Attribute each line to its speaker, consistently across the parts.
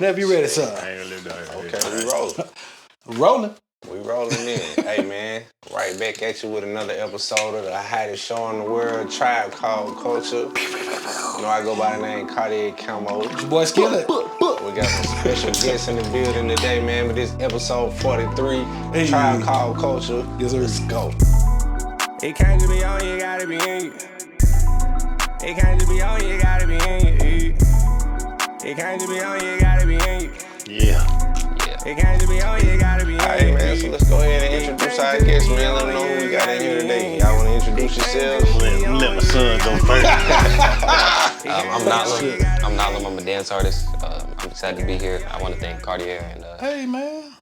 Speaker 1: Whenever you ready, sir.
Speaker 2: Okay, we rolling.
Speaker 1: Rolling.
Speaker 2: We rolling in. Hey, man, right back at you with another episode of the hottest show in the world, Tribe Called Culture. You know, I go by the name Cartier Camo.
Speaker 1: It's your boy Skillet.
Speaker 2: We got some special guests in the building today, man, but this episode 43, Tribe Called Culture.
Speaker 1: Yes, sir.
Speaker 2: Let's go.
Speaker 3: It can't just be on, you gotta be in you. It can't just be on, you gotta be in you. It can't just be on, you gotta be in you.
Speaker 4: Yeah.
Speaker 3: It can't just be on, you gotta be in you.
Speaker 2: All right, man, so let's go ahead and introduce our guests, man. Let them know who we got in here today. Y'all want to introduce yourselves?
Speaker 4: Let my son go first.
Speaker 5: I'm Nalam. I'm a dance artist. I'm excited to be here. I want to thank Cartier and
Speaker 1: Hey, man.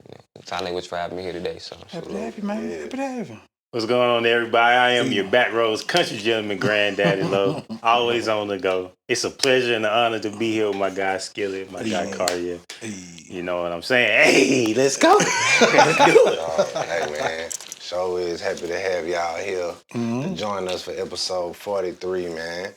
Speaker 5: Sign Language for having me here today. So
Speaker 1: Happy to have you, man. Happy to have you.
Speaker 4: What's going on, everybody? I am your back roads country gentleman, Granddaddy Low. Always on the go. It's a pleasure and an honor to be here with my guy Skillet, my guy Cartier. You know what I'm saying? Hey, let's go. Let's do it.
Speaker 2: Hey, man. Show is happy to have y'all here to join us for episode 43, man.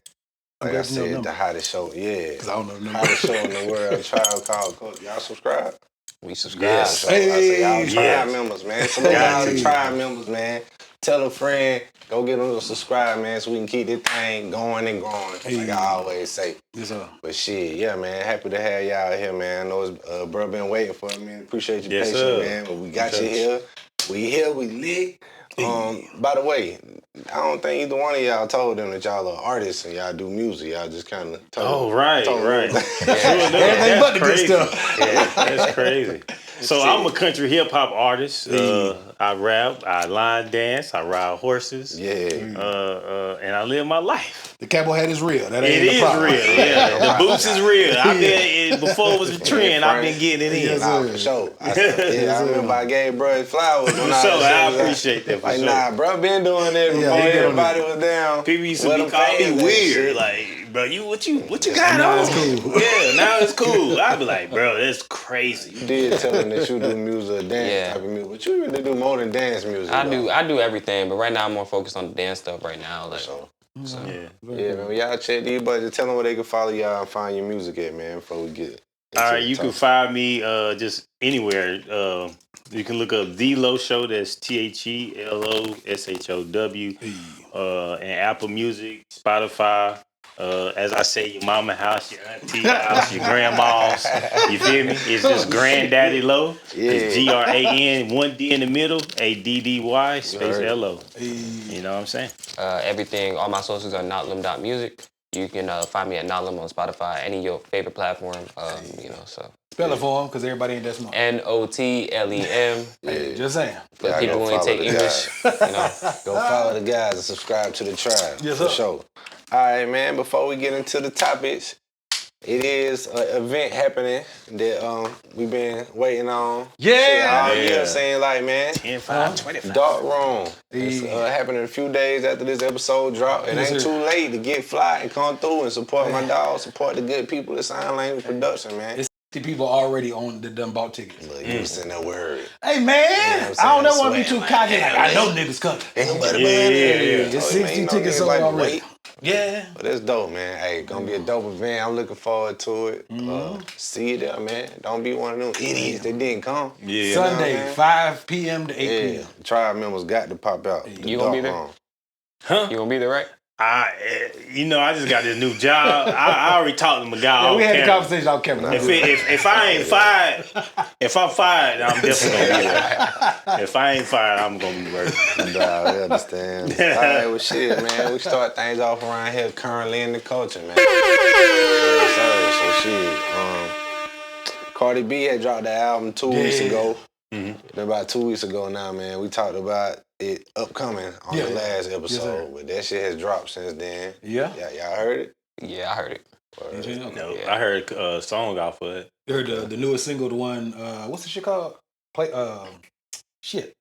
Speaker 2: Like I said, the hottest show,
Speaker 1: Because I don't know the number.
Speaker 2: hottest show in the world, Tribe Called Culture. Y'all subscribe?
Speaker 5: we subscribe.
Speaker 4: Yes.
Speaker 2: So I say y'all
Speaker 4: Yes.
Speaker 2: Tribe members, man. Some of y'all the Tribe members, man. Tell a friend, go get them to subscribe, man, so we can keep this thing going and growing, like I always say.
Speaker 1: Yes, sir.
Speaker 2: But shit, yeah, man, happy to have y'all here, man. I know it's, bro been waiting for it, man. Appreciate your
Speaker 4: Yes,
Speaker 2: patience,
Speaker 4: sir.
Speaker 2: man. But we got you here. We here, we lit. By the way, I don't think either one of y'all told them that y'all are artists and y'all do music. Y'all just kind of told
Speaker 4: Oh, right.
Speaker 1: Everything but the good stuff.
Speaker 4: Yeah, that's crazy. So I'm a country hip hop artist. I rap, I line dance, I ride horses.
Speaker 2: Yeah.
Speaker 4: And I live my life.
Speaker 1: The cowboy hat is real. That
Speaker 4: It
Speaker 1: ain't the
Speaker 4: is
Speaker 1: problem.
Speaker 4: real. Yeah, the boots is real. I've been before it was a trend. I've been getting it in.
Speaker 2: Nah, for sure. I remember I gave bro his flowers.
Speaker 4: For sure, I appreciate that. For
Speaker 2: Like,
Speaker 4: sure.
Speaker 2: nah, bro been doing that before
Speaker 1: he doing
Speaker 2: everybody was down.
Speaker 4: People used to
Speaker 2: Let
Speaker 4: be
Speaker 2: them
Speaker 4: calling
Speaker 2: fans
Speaker 4: me
Speaker 2: and
Speaker 4: weird,
Speaker 2: shit.
Speaker 4: like, bro, what you got
Speaker 1: Now
Speaker 4: on?
Speaker 1: it's cool.
Speaker 4: Yeah, now it's cool. I'd be like, bro, that's crazy.
Speaker 2: You did tell him that you do music or dance
Speaker 5: Yeah.
Speaker 2: type of music, but you really do more than dance music.
Speaker 5: I
Speaker 2: though.
Speaker 5: do everything, but right now I'm more focused on the dance stuff right now. Like,
Speaker 2: So,
Speaker 4: Yeah.
Speaker 2: yeah, man. When y'all check these buddies, tell them where they can follow y'all and find your music at, man, before we get.
Speaker 4: All right, you can find me just anywhere. You can look up The Low Show. That's TheLoShow. And Apple Music, Spotify. As I say, your mama house, your auntie house, your grandma's. You feel me? It's just Granddaddy Low.
Speaker 2: Yeah.
Speaker 4: It's GRAN, 1D in the middle, ADDY, space
Speaker 2: heard it.
Speaker 4: LO. You know what I'm saying?
Speaker 5: everything, all my socials are notlim.music. You can find me at Notlim on Spotify, any of your favorite platform. So
Speaker 1: Spell it for him, because everybody ain't that smart.
Speaker 5: NOTLEM.
Speaker 1: Just saying.
Speaker 5: For
Speaker 2: Yeah,
Speaker 5: people
Speaker 2: go
Speaker 5: who ain't
Speaker 2: follow
Speaker 5: take
Speaker 2: the
Speaker 5: English,
Speaker 2: Go follow the guys and subscribe to the tribe.
Speaker 1: Yes,
Speaker 2: for
Speaker 1: sir.
Speaker 2: sure. All right, man. Before we get into the topics, it is an event happening that we've been waiting on.
Speaker 1: Yeah.
Speaker 2: All year,
Speaker 4: Yeah.
Speaker 2: saying like, man,
Speaker 4: 10, 5, 25.
Speaker 2: Dark Room. It's happening a few days after this episode drop. It
Speaker 1: Yes,
Speaker 2: ain't
Speaker 1: sir.
Speaker 2: too late to get fly and come through and support my dog, support the good people at Sign Language Production, man.
Speaker 1: It's the people already on the done bought tickets.
Speaker 2: Look, you was in that word.
Speaker 1: Hey, man.
Speaker 2: what I'm
Speaker 1: I don't
Speaker 2: saying?
Speaker 1: ever want to be too
Speaker 2: Sweating
Speaker 1: cocky.
Speaker 2: like,
Speaker 1: Like, I know niggas coming.
Speaker 2: Ain't nobody
Speaker 4: Yeah,
Speaker 2: buying
Speaker 4: yeah,
Speaker 2: it.
Speaker 4: yeah.
Speaker 1: It's
Speaker 2: Oh, man,
Speaker 1: 60
Speaker 2: you know
Speaker 1: tickets
Speaker 2: niggas
Speaker 1: sold
Speaker 2: like to
Speaker 1: already.
Speaker 2: wait.
Speaker 1: Yeah.
Speaker 2: But that's dope, man. Hey, gonna be a dope event. I'm looking forward to it. See you there, man. Don't be one of them idiots that didn't come.
Speaker 4: Yeah.
Speaker 1: Sunday,
Speaker 2: man.
Speaker 1: 5 p.m. to 8
Speaker 2: Yeah,
Speaker 1: p.m.
Speaker 2: tribe members got to pop out. The
Speaker 5: You gonna be
Speaker 2: Dark
Speaker 5: there?
Speaker 2: Room.
Speaker 4: Huh?
Speaker 5: you gonna be there, right?
Speaker 4: I just got this new job. I already talked to my guy.
Speaker 1: Yeah, we
Speaker 4: off
Speaker 1: had a
Speaker 4: camera.
Speaker 1: conversation off camera.
Speaker 4: If I ain't fired, if I'm fired, I'm definitely gonna be there. If I ain't fired, I'm gonna be working.
Speaker 2: Nah, I understand. All right, well, shit, man. We start things off around here currently in the culture, man. Yes, sir. So, shit. Cardi B had dropped the album 2 weeks ago. Been about 2 weeks ago now, man. We talked about it upcoming on the last episode, but that shit has dropped since then.
Speaker 1: Yeah.
Speaker 2: Y'all heard it?
Speaker 5: Yeah, I heard it.
Speaker 4: No,
Speaker 5: Yeah.
Speaker 4: I heard a song off of it.
Speaker 1: You heard the newest single, the one, what's the shit called? The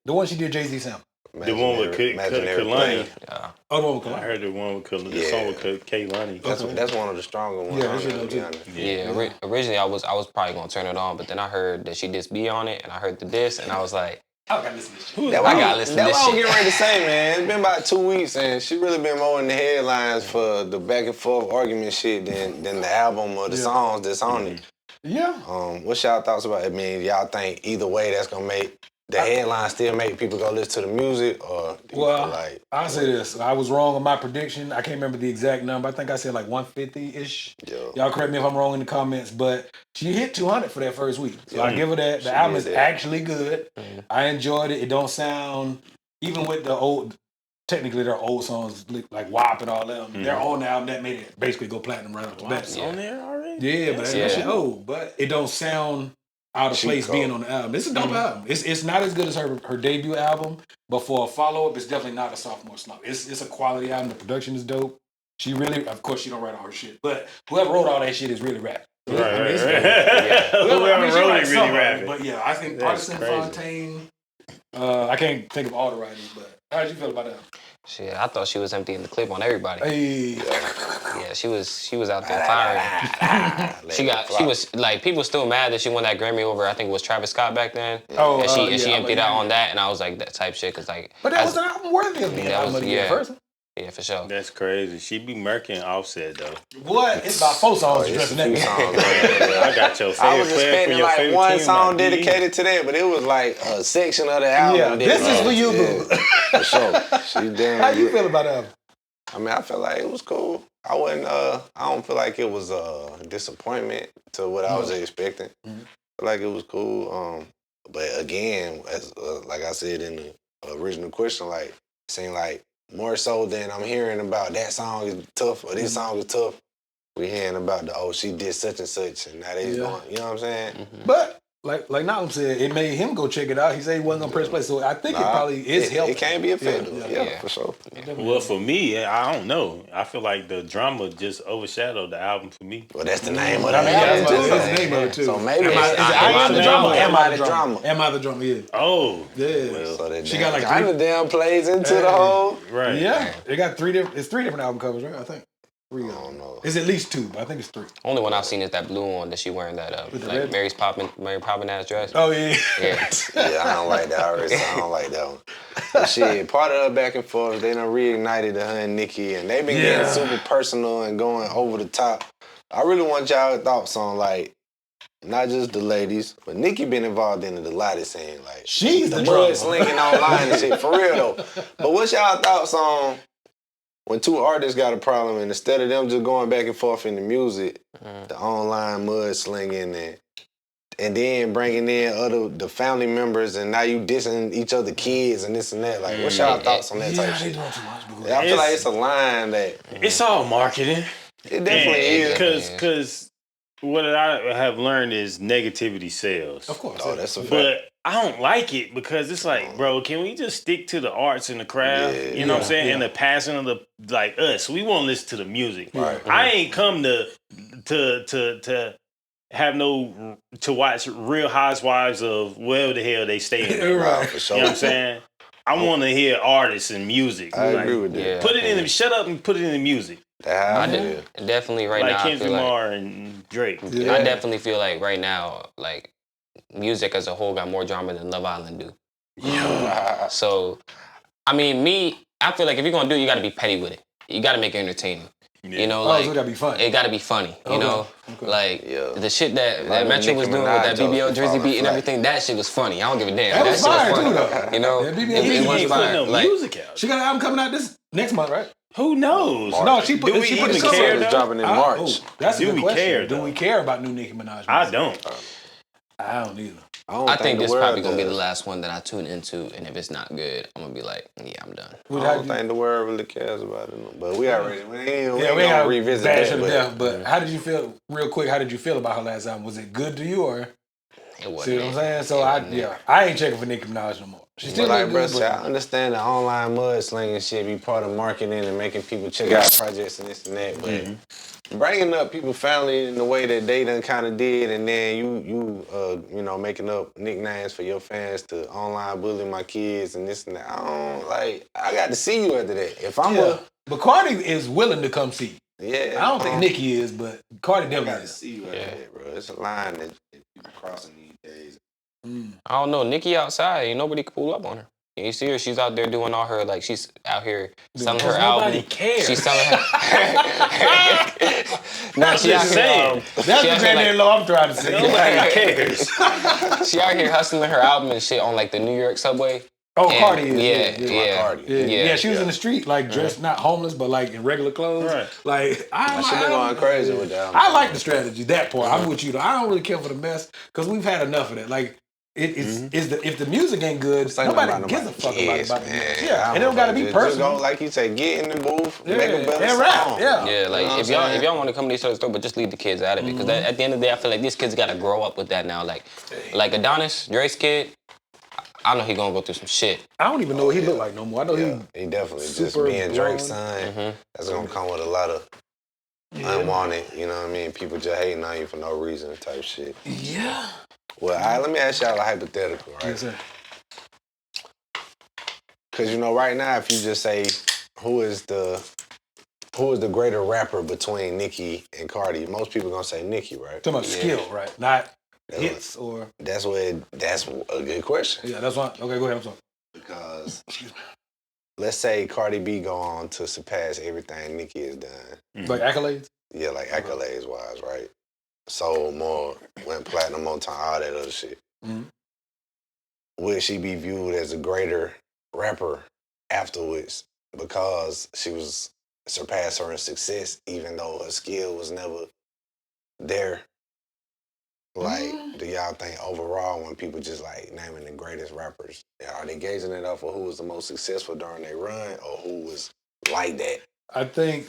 Speaker 1: one she did Jay-Z sample.
Speaker 4: The one with
Speaker 2: Imaginary
Speaker 4: Kalani.
Speaker 2: Player.
Speaker 5: Yeah.
Speaker 1: Oh, the one with
Speaker 4: I
Speaker 1: Kalani.
Speaker 4: heard the one with the
Speaker 2: Yeah.
Speaker 4: song with Kalani.
Speaker 2: That's one of the stronger ones.
Speaker 1: Yeah, that
Speaker 2: on
Speaker 1: shit
Speaker 2: there, to
Speaker 1: dope
Speaker 2: be
Speaker 1: too.
Speaker 2: honest.
Speaker 5: Yeah, originally I was probably gonna turn it on, but then I heard that she dissed B on it, and I heard the diss, and I was like,
Speaker 1: I gotta listen to this shit.
Speaker 2: That's
Speaker 5: I gotta listen to
Speaker 2: That's
Speaker 5: this
Speaker 2: what I'm
Speaker 5: shit.
Speaker 2: getting ready to say, man. It's been about 2 weeks, and she really been more in the headlines for the back and forth argument shit than the album or the songs that's on it.
Speaker 1: Yeah.
Speaker 2: What's y'all thoughts about it? I mean, y'all think either way that's gonna make the headline still make people go listen to the music, or do you feel like
Speaker 1: I'll say this. I was wrong on my prediction. I can't remember the exact number. I think I said like 150-ish.
Speaker 2: yo,
Speaker 1: Y'all correct me if I'm wrong in the comments, but she hit 200 for that first week. So I give her that.
Speaker 2: She
Speaker 1: The album
Speaker 2: did
Speaker 1: is
Speaker 2: that.
Speaker 1: actually good. I enjoyed it. It don't sound, even with the old, technically their old songs like WAP and all them, they're on the album that made it basically go platinum right off the bat.
Speaker 4: It's on there already?
Speaker 1: Yeah, but that shit old. But it don't sound out of place being on the album. It's a dope album. It's not as good as her debut album, but for a follow-up, it's definitely not a sophomore slump. It's a quality album. The production is dope. She really, of course, she don't write all her shit, but whoever wrote all that shit is really rapping.
Speaker 4: Right,
Speaker 1: I mean, it's
Speaker 4: right,
Speaker 1: good.
Speaker 4: Whoever
Speaker 1: I mean, she
Speaker 4: wrote
Speaker 1: writes
Speaker 4: it
Speaker 1: some
Speaker 4: really
Speaker 1: of it,
Speaker 4: rapping.
Speaker 1: But yeah, I think
Speaker 4: That's
Speaker 1: Partisan
Speaker 4: crazy.
Speaker 1: Fontaine. I can't think of all the writers, but how did you feel about that?
Speaker 5: Shit, I thought she was emptying the clip on everybody.
Speaker 1: Hey,
Speaker 5: Yeah, she was out there firing. She was like, people still mad that she won that Grammy over, I think it was Travis Scott back then.
Speaker 1: Oh,
Speaker 5: and she
Speaker 1: yeah,
Speaker 5: emptied
Speaker 1: like,
Speaker 5: out on that, and I was like, that type shit, cause like.
Speaker 1: but that
Speaker 5: as-
Speaker 1: was an album worthy of being
Speaker 5: that
Speaker 1: album
Speaker 5: was-
Speaker 1: of the year
Speaker 5: yeah.
Speaker 1: first.
Speaker 5: Yeah, for sure.
Speaker 4: That's crazy. She be murking Offset though.
Speaker 1: What? It's about 4 songs
Speaker 2: it's
Speaker 1: addressing
Speaker 2: a few
Speaker 1: that.
Speaker 2: songs, man.
Speaker 4: I got your
Speaker 2: I
Speaker 4: favorite
Speaker 2: was
Speaker 4: player from
Speaker 2: expecting
Speaker 4: your
Speaker 2: like
Speaker 4: favorite
Speaker 2: one
Speaker 4: team,
Speaker 2: song
Speaker 4: like,
Speaker 2: dedicated to that, but it was like a section of the album.
Speaker 1: Yeah, this is for you,
Speaker 2: dedicated.
Speaker 1: boo.
Speaker 2: For sure. She damn
Speaker 1: How you
Speaker 2: good.
Speaker 1: feel about that album?
Speaker 2: I mean, I felt like it was cool. I wasn't. I don't feel like it was a disappointment to what I was expecting. I feel like it was cool. But again, as like I said in the original question, like it seemed like more so than I'm hearing about that song is tough or this song is tough. We hearing about she did such and such, and now they going. You know what I'm saying?
Speaker 1: But like Nalum said, it made him go check it out. He said he wasn't gonna press play, so I think it probably is helping.
Speaker 2: It can't be effective.
Speaker 1: Yeah.
Speaker 2: Yeah, for sure.
Speaker 4: Well, for me, I don't know. I feel like the drama just overshadowed the album for me.
Speaker 2: Well, that's the name of
Speaker 1: I
Speaker 2: the
Speaker 1: mean, yeah,
Speaker 2: album.
Speaker 1: that's
Speaker 2: too.
Speaker 1: the name of it too.
Speaker 2: So maybe
Speaker 1: Am
Speaker 2: it's
Speaker 1: I the drama? Am I the drama?
Speaker 2: drama?
Speaker 1: Am I the drama? Yeah.
Speaker 4: Oh,
Speaker 1: Yeah.
Speaker 2: So that
Speaker 1: She got like
Speaker 2: kind of damn plays into the whole.
Speaker 4: right.
Speaker 1: Yeah. It got 3 different. It's 3 different album covers, right? I think. 3 of
Speaker 2: I
Speaker 1: them.
Speaker 2: don't know.
Speaker 1: It's at least 2, but I think it's 3.
Speaker 5: Only one I've seen is that blue one that she wearing that
Speaker 1: With the
Speaker 5: like
Speaker 1: red?
Speaker 5: Mary Poppins ass dress.
Speaker 1: Oh yeah.
Speaker 5: Yeah.
Speaker 2: Yeah, I don't like that already. I don't like that one. But shit, part of her back and forth, they done reignited her and Nicki, and they been getting super personal and going over the top. I really want y'all thoughts on like not just the ladies, but Nicki been involved in it a lot. It's saying like
Speaker 1: She's the
Speaker 2: mud
Speaker 1: drama.
Speaker 2: slinging online and shit for real though. But what's y'all thoughts on when 2 artists got a problem and instead of them just going back and forth in the music, the online mud slinging and then bringing in the family members and now you dissing each other kids and this and that. Like, what's y'all thoughts on that type of
Speaker 1: they
Speaker 2: shit?
Speaker 1: doing too much. Because
Speaker 2: I feel like it's a line that
Speaker 4: It's all marketing.
Speaker 2: it definitely is.
Speaker 4: Because what I have learned is negativity sells.
Speaker 1: of course.
Speaker 2: Oh, that's a fact.
Speaker 4: But I don't like it because it's like, bro, can we just stick to the arts and the craft?
Speaker 2: Yeah.
Speaker 4: You know what I'm saying?
Speaker 1: Yeah.
Speaker 4: And the passion of the like us. We want to listen to the music.
Speaker 2: Right.
Speaker 4: I ain't come to have to watch Real Housewives of wherever the hell they stay in.
Speaker 2: Right, for sure.
Speaker 4: You know what I'm saying? I want to hear artists and music.
Speaker 2: I
Speaker 4: Like,
Speaker 2: agree with that.
Speaker 5: Yeah.
Speaker 4: Put it in the shut up and put it in the music.
Speaker 2: That's how I feel.
Speaker 5: Definitely right
Speaker 4: Like
Speaker 5: now. I
Speaker 4: Kendrick
Speaker 5: feel like
Speaker 4: Lamar and Drake.
Speaker 1: Yeah.
Speaker 5: I definitely feel like right now, like music as a whole got more drama than Love Island do. So, I mean, I feel like if you're gonna do it, you gotta be petty with it. You gotta make it entertaining.
Speaker 4: Yeah.
Speaker 5: You know,
Speaker 1: Oh,
Speaker 5: like
Speaker 1: so it gotta be fun.
Speaker 5: it gotta be funny. You
Speaker 1: Okay.
Speaker 5: know,
Speaker 1: Okay.
Speaker 5: like
Speaker 2: Yeah.
Speaker 5: the shit that
Speaker 2: Like
Speaker 5: Metro
Speaker 2: when
Speaker 5: was
Speaker 2: Nicki
Speaker 5: doing with that
Speaker 2: Minaj
Speaker 5: BBL
Speaker 2: was
Speaker 5: Drizzy
Speaker 2: falling
Speaker 5: beat and
Speaker 2: flat.
Speaker 5: everything. That shit was funny. I don't give a damn.
Speaker 1: That was
Speaker 5: shit
Speaker 1: fire,
Speaker 5: was funny.
Speaker 1: too, though.
Speaker 5: You know,
Speaker 1: That BBL
Speaker 5: it
Speaker 4: He
Speaker 5: was
Speaker 4: ain't putting no
Speaker 5: fine. Like,
Speaker 4: music out.
Speaker 1: She got an album coming out this next month, right?
Speaker 4: Who knows?
Speaker 1: No, she put.
Speaker 4: Do we
Speaker 1: she put
Speaker 4: even
Speaker 1: the cover
Speaker 4: care,
Speaker 1: up.
Speaker 4: though?
Speaker 2: dropping in March.
Speaker 1: That's a
Speaker 4: Do
Speaker 1: good
Speaker 4: we
Speaker 1: question.
Speaker 4: care,
Speaker 1: Do
Speaker 4: though?
Speaker 1: we care about new Nicki Minaj?
Speaker 4: I
Speaker 1: music?
Speaker 4: don't.
Speaker 1: I don't either.
Speaker 5: I think
Speaker 2: the
Speaker 5: this probably
Speaker 2: world
Speaker 5: gonna be the
Speaker 2: does.
Speaker 5: last one that I tune into, and if it's not good, I'm gonna be like, yeah, I'm done.
Speaker 1: What,
Speaker 2: I
Speaker 1: how
Speaker 2: don't
Speaker 1: you-
Speaker 2: think the world really cares about it. But we already, we ain't
Speaker 1: Yeah, we
Speaker 2: gonna
Speaker 1: gotta
Speaker 2: revisit
Speaker 1: bash
Speaker 2: that.
Speaker 1: her to
Speaker 2: But
Speaker 1: death. But how did you feel, real quick? How did you feel about her last album? Was it good to you, or
Speaker 5: It wasn't.
Speaker 1: see what I'm
Speaker 5: it.
Speaker 1: saying? So I ain't checking for Nicki Minaj no more. She still
Speaker 2: like,
Speaker 1: look
Speaker 2: bro,
Speaker 1: good,
Speaker 2: I understand the online mud slinging shit be part of marketing and making people check out projects and this and that, but bringing up people's family in the way that they done kind of did, and then you know, making up nicknames for your fans to online bully my kids and this and that. I got to see you after that. If I'm
Speaker 1: but Cardi is willing to come see you.
Speaker 2: yeah,
Speaker 1: I don't think Nicki is, but Cardi
Speaker 2: I got
Speaker 1: definitely
Speaker 2: to
Speaker 1: is.
Speaker 2: see you after that, bro. It's a line that people crossing these days.
Speaker 5: I don't know. Nikki outside, ain't nobody can pull up on her. You see her? She's out there doing all her like. She's out here selling her
Speaker 1: Nobody
Speaker 5: album.
Speaker 1: cares.
Speaker 5: She's selling her. Nah, she out here.
Speaker 1: That's the granddaddy low I'm trying to say.
Speaker 4: Nobody cares.
Speaker 5: She out here hustling her album and shit on like the New York subway.
Speaker 1: Oh,
Speaker 5: And-
Speaker 1: Cardi is.
Speaker 5: Yeah.
Speaker 2: Cardi.
Speaker 1: Yeah, she was in the street, like dressed, not homeless, but like in regular clothes.
Speaker 4: Right.
Speaker 1: Like,
Speaker 2: She been going crazy with that.
Speaker 1: I like the strategy, that part. I'm with you though. I don't really care for the mess because we've had enough of that. Like, if the music ain't good,
Speaker 2: Say
Speaker 1: nobody
Speaker 2: nothing
Speaker 1: gives a fuck about the
Speaker 2: man.
Speaker 1: music. Yeah, and it don't gotta be
Speaker 2: Just
Speaker 1: personal.
Speaker 2: go, like you said, get in the booth,
Speaker 1: Yeah,
Speaker 2: make a better
Speaker 1: and rap,
Speaker 2: song.
Speaker 1: yeah.
Speaker 5: Yeah, like
Speaker 2: You know
Speaker 5: if y'all want to come to each other's store, but just leave the kids out of it. Because at the end of the day, I feel like these kids gotta grow up with that now. Like Adonis, Drake's kid, I know he gonna go through some shit.
Speaker 1: I don't even know what he look like no more. I know
Speaker 2: He definitely just
Speaker 1: super
Speaker 2: being Drake's
Speaker 1: blonde.
Speaker 2: son. That's gonna come with a lot of unwanted, you know what I mean? People just hating on you for no reason type shit.
Speaker 1: Yeah.
Speaker 2: Well, all right, let me ask y'all a hypothetical, right?
Speaker 1: Yes, sir.
Speaker 2: Because you know, right now, if you just say who is the greater rapper between Nicki and Cardi, most people gonna say Nicki, right?
Speaker 1: Talking about skill, right? Not
Speaker 2: That's
Speaker 1: hits or.
Speaker 2: That's a good question.
Speaker 1: Yeah, that's what. Okay, go ahead. I'm sorry.
Speaker 2: Because let's say Cardi B go on to surpass everything Nicki has done.
Speaker 1: Like accolades?
Speaker 2: Yeah, like accolades wise, right? Sold more, went platinum more time, all that other shit.
Speaker 1: Mhm.
Speaker 2: Would she be viewed as a greater rapper afterwards because she was surpassed her in success, even though her skill was never there? Like, do y'all think overall when people just like naming the greatest rappers, are they gauging it off of who was the most successful during their run or who was like that?
Speaker 1: I think.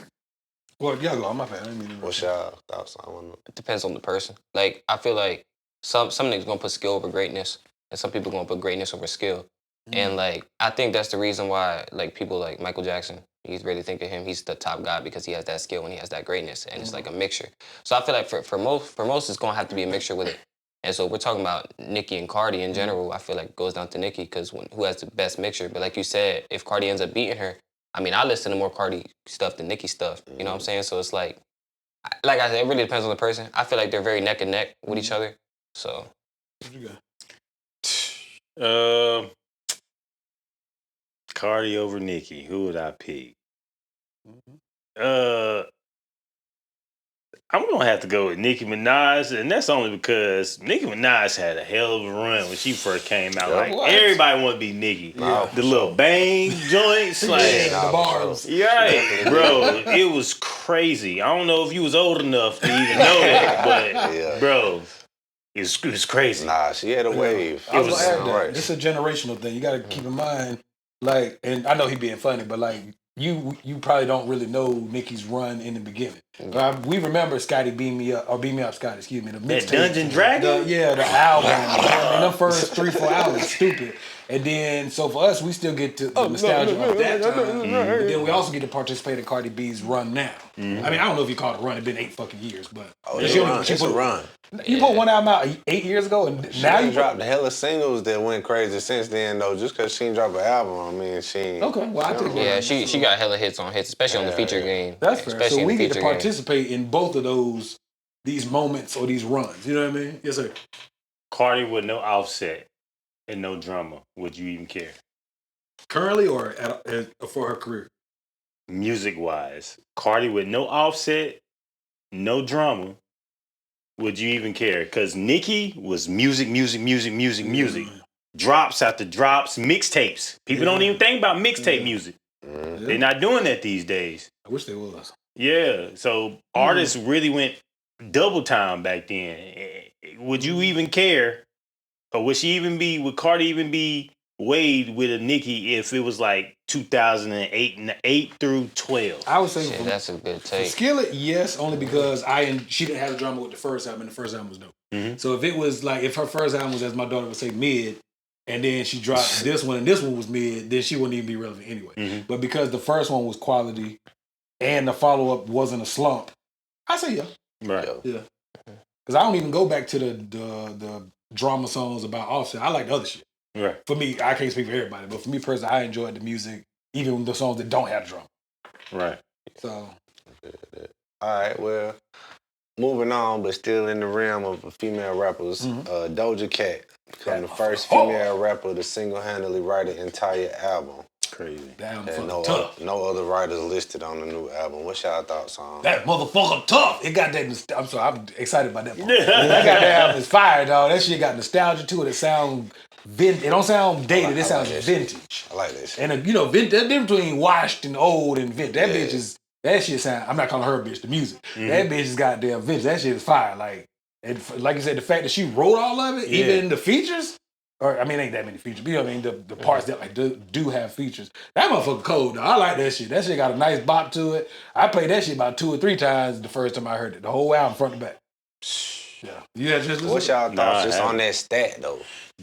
Speaker 1: Well, y'all go. I'm my bad. I didn't mean to
Speaker 2: What's y'all thoughts on it?
Speaker 5: It depends on the person. Like I feel like some niggas gonna put skill over greatness, and some people gonna put greatness over skill. And like I think that's the reason why like people like Michael Jackson, you really think of him, he's the top guy because he has that skill and he has that greatness, and it's like a mixture. So I feel like for most it's gonna have to be a mixture with it. And so we're talking about Nicki and Cardi in general. I feel like it goes down to Nicki because who has the best mixture. But like you said, if Cardi ends up beating her, I mean, I listen to more Cardi stuff than Nicki stuff. You know what I'm saying? So it's like I said, it really depends on the person. I feel like they're very neck and neck with each other. So.
Speaker 1: What you got?
Speaker 4: Cardi over Nicki. Who would I pick? I'm gonna have to go with Nicki Minaj, and that's only because Nicki Minaj had a hell of a run when she first came out. Like everybody want to be Nicki. The little bang joints, like
Speaker 1: the bars.
Speaker 4: right, bro. It was crazy. I don't know if you was old enough to even know that, but bro, it was crazy.
Speaker 2: Nah, she had a wave.
Speaker 1: I was
Speaker 4: was
Speaker 1: gonna add that.
Speaker 2: right.
Speaker 1: It's a generational thing. You got to keep in mind, like, and I know he being funny, but like, you probably don't really know Nicki's run in the beginning. We remember Scotty Beam Me Up, or Beam Me Up, Scotty, excuse me, the
Speaker 4: That
Speaker 1: mixtape.
Speaker 4: Dungeon Dragon?
Speaker 1: The album. I mean, the first 3-4 albums, stupid. And then, so for us, we still get to the nostalgia of that time. But then we also get to participate in Cardi B's run now. I mean, I don't know if you call it a run. It's been 8 fucking years, but
Speaker 2: It's a run.
Speaker 1: You put one album out 8 years ago, and
Speaker 2: She
Speaker 1: now
Speaker 2: done
Speaker 1: you
Speaker 2: dropped the hella singles that went crazy since then, though. Just because she didn't drop an album, I mean, she ain't.
Speaker 1: Okay, well, I take that.
Speaker 5: Yeah, she got hella hits on hits, especially on the feature game.
Speaker 1: That's fair.
Speaker 5: Especially
Speaker 1: So
Speaker 5: in
Speaker 1: we
Speaker 5: the
Speaker 1: get to
Speaker 5: feature game.
Speaker 1: participate in both of these moments or these runs. You know what I mean? Yes, sir.
Speaker 4: Cardi with no Offset and no drama. Would you even care?
Speaker 1: Currently or for her career?
Speaker 4: Music wise, Cardi with no Offset, no drama. Would you even care? Because Nicki was music. Drops after drops, mixtapes. People don't even think about mixtape music. They're not doing that these days.
Speaker 1: I wish they was.
Speaker 4: Yeah, so artists really went double time back then. Would you even care? Or would Cardi even be weighed with a Nicki if it was like 2008 and 8 through 12?
Speaker 1: I would say
Speaker 5: Shit, that's a good
Speaker 1: for
Speaker 5: take.
Speaker 1: Skillet, yes, only because she didn't have the drama with the first album, and the first album was dope. So if it was like, if her first album was, as my daughter would say, mid, and then she dropped this one, and this one was mid, then she wouldn't even be relevant anyway. But because the first one was quality, and the follow-up wasn't a slump, I say yeah.
Speaker 4: Right.
Speaker 1: Yeah. Because I don't even go back to the drama songs about Offset. I like the other shit.
Speaker 4: Right.
Speaker 1: For me, I can't speak for everybody, but for me personally, I enjoyed the music, even the songs that don't have drama.
Speaker 4: Right.
Speaker 1: So.
Speaker 2: All right, well, moving on, but still in the realm of female rappers, Doja Cat. Become the first female rapper to single-handedly write an entire album.
Speaker 4: Crazy.
Speaker 1: Damn,
Speaker 2: And
Speaker 1: tough.
Speaker 2: no other writers listed on the new album. What's y'all thoughts on?
Speaker 1: That motherfucker tough. It got that. I'm sorry. I'm excited about that part. That goddamn is fire, dog. That shit got nostalgia to it. It sound vintage. It don't sound dated. It sounds vintage.
Speaker 2: I like this.
Speaker 1: And you know, that difference between washed and old and vintage. That bitch is. That shit sound. I'm not calling her a bitch. The music. That bitch is goddamn vintage. That shit is fire. Like, and like you said, the fact that she wrote all of it, even the features. Or I mean, ain't that many features. But you know what I mean? The parts that like do have features. That motherfucker cold. Though. I like that shit. That shit got a nice bop to it. I played that shit about 2 or 3 times the first time I heard it. The whole album, front to back. Yeah. Yeah. Just
Speaker 2: What's y'all thoughts just on that stat though?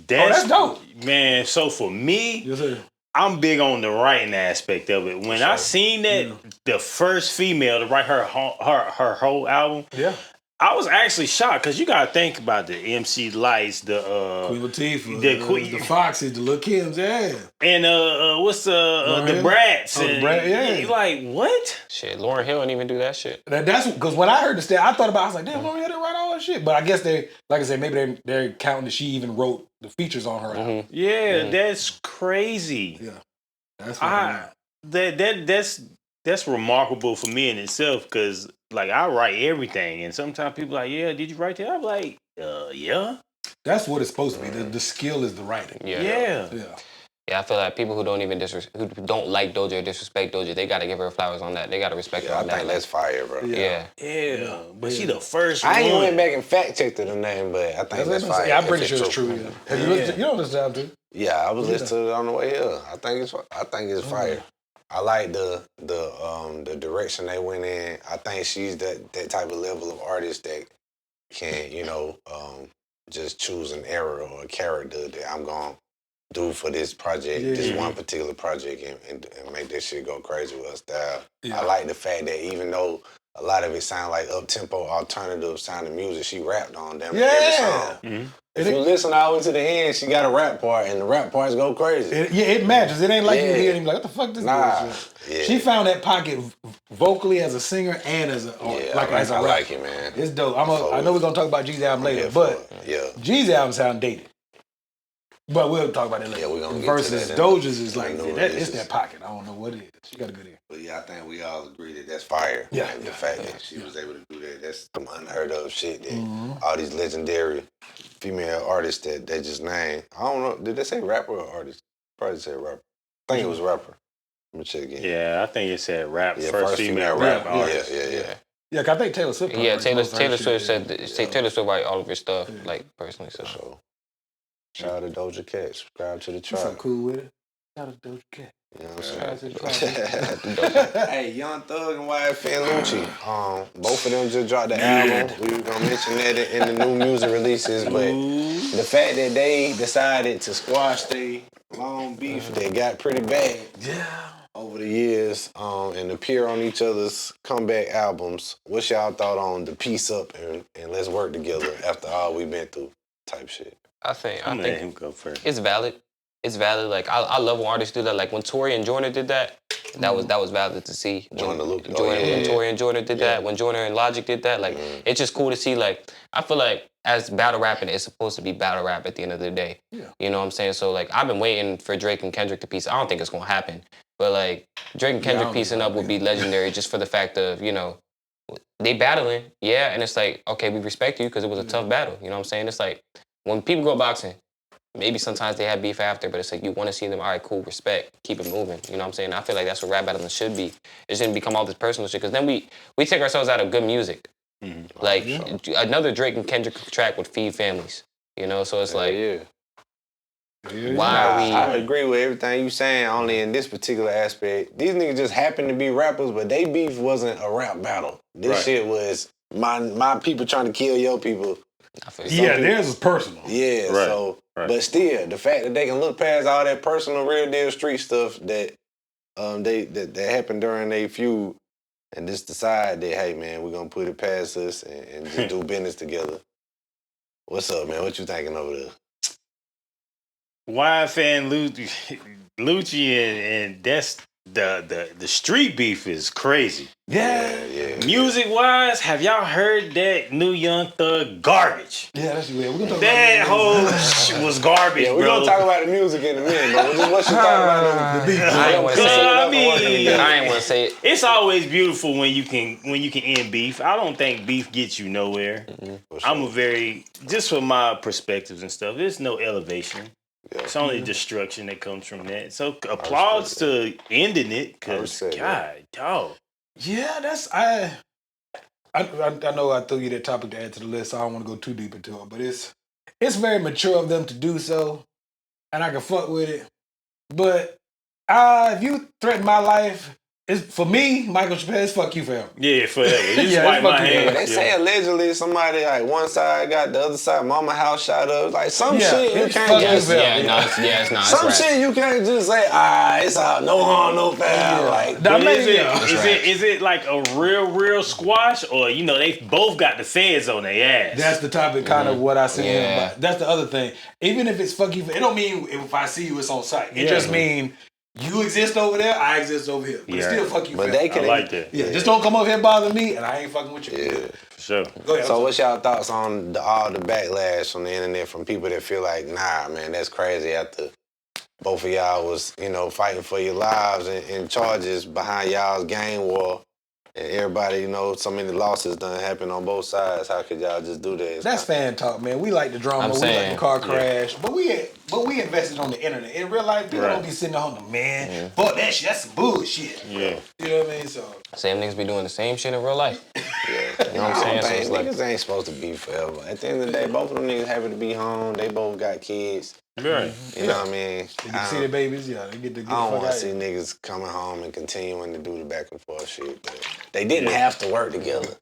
Speaker 1: That's dope,
Speaker 4: man. So for me,
Speaker 1: yes, sir.
Speaker 4: I'm big on the writing aspect of it. When I seen that the first female to write her whole album, I was actually shocked because you gotta think about the MC Lights, the
Speaker 1: Queen Latifah, the Foxes, the Lil' Kims,
Speaker 4: and what's the Brats,
Speaker 1: the Brat,
Speaker 4: you like what?
Speaker 5: Shit, Lauryn Hill didn't even do that shit.
Speaker 1: That's because when I heard the stat, I thought about. I was like, damn, Lauryn Hill didn't write all that shit. But I guess they, like I said, maybe they're counting that she even wrote the features on her album.
Speaker 4: Yeah, that's crazy.
Speaker 1: Yeah,
Speaker 4: that's remarkable for me in itself because like I write everything and sometimes people are like, yeah, did you write that? I'm like, yeah.
Speaker 1: That's what it's supposed to be. The skill is the writing.
Speaker 5: Yeah, I feel like people who don't even who don't like Doja or disrespect Doja, they gotta give her flowers on that. They gotta respect her on that.
Speaker 2: I think that's fire, bro.
Speaker 4: Yeah. But she the first one.
Speaker 2: I ain't went back and fact checked the name, but I think that's fire.
Speaker 1: Yeah, I'm pretty sure it's true. Yeah. Have you listened to, you know this album too?
Speaker 2: Yeah, I was listening to it on the way here. I think it's fire. I like the direction they went in. I think she's that type of level of artist that can, just choose an era or a character that I'm gonna do for this project, this one particular project, and make this shit go crazy with her style. Yeah. I like the fact that even though a lot of it sound like up-tempo, alternative sounding music, she rapped on them every song. Mm-hmm. If you listen all the way to the end, she got a rap part, and the rap parts go crazy.
Speaker 1: It matches. It ain't like you hear him like, what the fuck this bullshit? Yeah. She found that pocket vocally as a singer and as a
Speaker 2: as a rapper. I like it, man.
Speaker 1: It's dope. I know we're gonna talk about G's album later, but G's album sound dated. But we'll talk about it later.
Speaker 2: Yeah, we're gonna get
Speaker 1: versus
Speaker 2: to that.
Speaker 1: Doja's is like it's that pocket. I don't know what it is. She got a good ear.
Speaker 2: But yeah, I think we all agree that that's fire.
Speaker 1: Yeah,
Speaker 2: the fact that she was able to do that, that's some unheard of shit. That all these legendary female artists that they just named. I don't know. Did they say rapper or artist? Probably said rapper. I think it was rapper. Let me check again.
Speaker 4: Yeah, I think it said rap. First female rap artist.
Speaker 2: Yeah.
Speaker 1: Yeah, cause I think Taylor Swift.
Speaker 5: Yeah, Taylor Swift said Taylor Swift write all of her stuff, like personally. So.
Speaker 2: Shout out to Doja Cat. Subscribe to the chart.
Speaker 1: So cool with it. Shout out to Doja Cat.
Speaker 2: You know what I'm saying? Hey, Young Thug and YFN Lucci. Both of them just dropped the album. We were gonna mention that in the new music releases, but the fact that they decided to squash their long beef that got pretty bad over the years and appear on each other's comeback albums. What's y'all thought on the peace up and let's work together after all we've been through type shit?
Speaker 5: I think
Speaker 4: let him go first.
Speaker 5: It's valid. It's valid. Like I love when artists do that. Like when Tory and Joyner did that, that was valid to see. When Tory and Joyner did that, when Joyner and Logic did that, like it's just cool to see. Like I feel like as battle rapping, it's supposed to be battle rap at the end of the day. Yeah. You know what I'm saying? So like I've been waiting for Drake and Kendrick to piece. I don't think it's gonna happen, but like Drake and Kendrick piecing up would be legendary just for the fact of they battling, and it's like okay, we respect you because it was a tough battle. You know what I'm saying? It's like when people go boxing. Maybe sometimes they have beef after, but it's like you want to see them, all right, cool, respect, keep it moving. You know what I'm saying? I feel like that's what rap battling should be. It shouldn't become all this personal shit, because then we take ourselves out of good music. Mm-hmm. Like, another Drake and Kendrick track would feed families, So it's like, why are we...
Speaker 2: I agree with everything you saying, only in this particular aspect. These niggas just happen to be rappers, but they beef wasn't a rap battle. This shit was my people trying to kill your people.
Speaker 1: Theirs is personal.
Speaker 2: Yeah, but still, the fact that they can look past all that personal, real deal street stuff that that happened during their feud, and just decide that, hey man, we're gonna put it past us and just do business together. What's up, man? What you thinking over there?
Speaker 4: YFN Lucci and the street beef is crazy.
Speaker 2: Yeah.
Speaker 4: Music wise, have y'all heard that new Young Thug garbage?
Speaker 1: Yeah, that's weird. We're gonna talk
Speaker 4: That
Speaker 1: about
Speaker 4: whole shit was garbage,
Speaker 2: Yeah, we're
Speaker 4: bro.
Speaker 2: gonna talk about the music in a minute, but just what you talking about the beat.
Speaker 5: I ain't wanna say it. I ain't wanna say it.
Speaker 4: It's always beautiful when you can end beef. I don't think beef gets you nowhere. I'm a very, just from my perspectives and stuff, there's no elevation.
Speaker 2: Yeah.
Speaker 4: It's only destruction that comes from that. So applause to ending it, because God, dog.
Speaker 1: Yeah, that's I know I threw you that topic to add to the list, so I don't want to go too deep into it, but it's very mature of them to do so, and I can fuck with it. But if you threaten my life, it's for me, Michael Chappelle, it's fuck you forever.
Speaker 4: Yeah, forever. Just
Speaker 1: Yeah,
Speaker 4: wipe
Speaker 1: it's
Speaker 4: my
Speaker 1: fucking
Speaker 4: hands.
Speaker 2: They say allegedly somebody like one side got the other side, mama house shot up. Like some
Speaker 1: Yeah,
Speaker 2: shit you
Speaker 1: it's
Speaker 2: can't
Speaker 1: fucking
Speaker 2: just
Speaker 5: It's not.
Speaker 2: some shit you can't just say, it's out, no harm, no foul. Like
Speaker 4: But
Speaker 1: That
Speaker 4: is it like a real squash, or they both got the feds on their ass?
Speaker 1: That's the topic, kind of what I said.
Speaker 5: Yeah.
Speaker 1: About. That's the other thing. Even if it's fuck you, it don't mean if I see you, it's on site. It just mean you exist over there, I exist over here. But it's still fuck you.
Speaker 2: But
Speaker 1: forever.
Speaker 2: they can
Speaker 4: I like that.
Speaker 1: Yeah, just don't come over here and bother me, and I ain't fucking with you.
Speaker 2: Yeah.
Speaker 4: For sure.
Speaker 1: Go ahead.
Speaker 2: So what's y'all thoughts on all the backlash from the internet from people that feel like, nah, man, that's crazy after both of y'all was, fighting for your lives and charges behind y'all's gang war. And everybody, so many losses done happen on both sides. How could y'all just do that?
Speaker 1: That's fan talk, man. We like the drama. We like the car crash, but we invested on the internet. In real life, people don't be sitting on the man. Fuck that shit. That's some bullshit.
Speaker 4: Yeah.
Speaker 1: You know what I mean? So
Speaker 5: Same niggas be doing the same shit in real life.
Speaker 2: Yeah.
Speaker 5: You know what I'm saying? So it's like,
Speaker 2: Niggas ain't supposed to be forever. At the end of the day, both of them niggas happy to be home. They both got kids.
Speaker 4: Right.
Speaker 2: You know what I mean?
Speaker 1: they get to see their babies. Yeah, they get to get the
Speaker 2: I don't
Speaker 1: fuck
Speaker 2: want
Speaker 1: out
Speaker 2: to see
Speaker 1: here.
Speaker 2: niggas coming home and continuing to do the back and forth shit. But they didn't have to work together.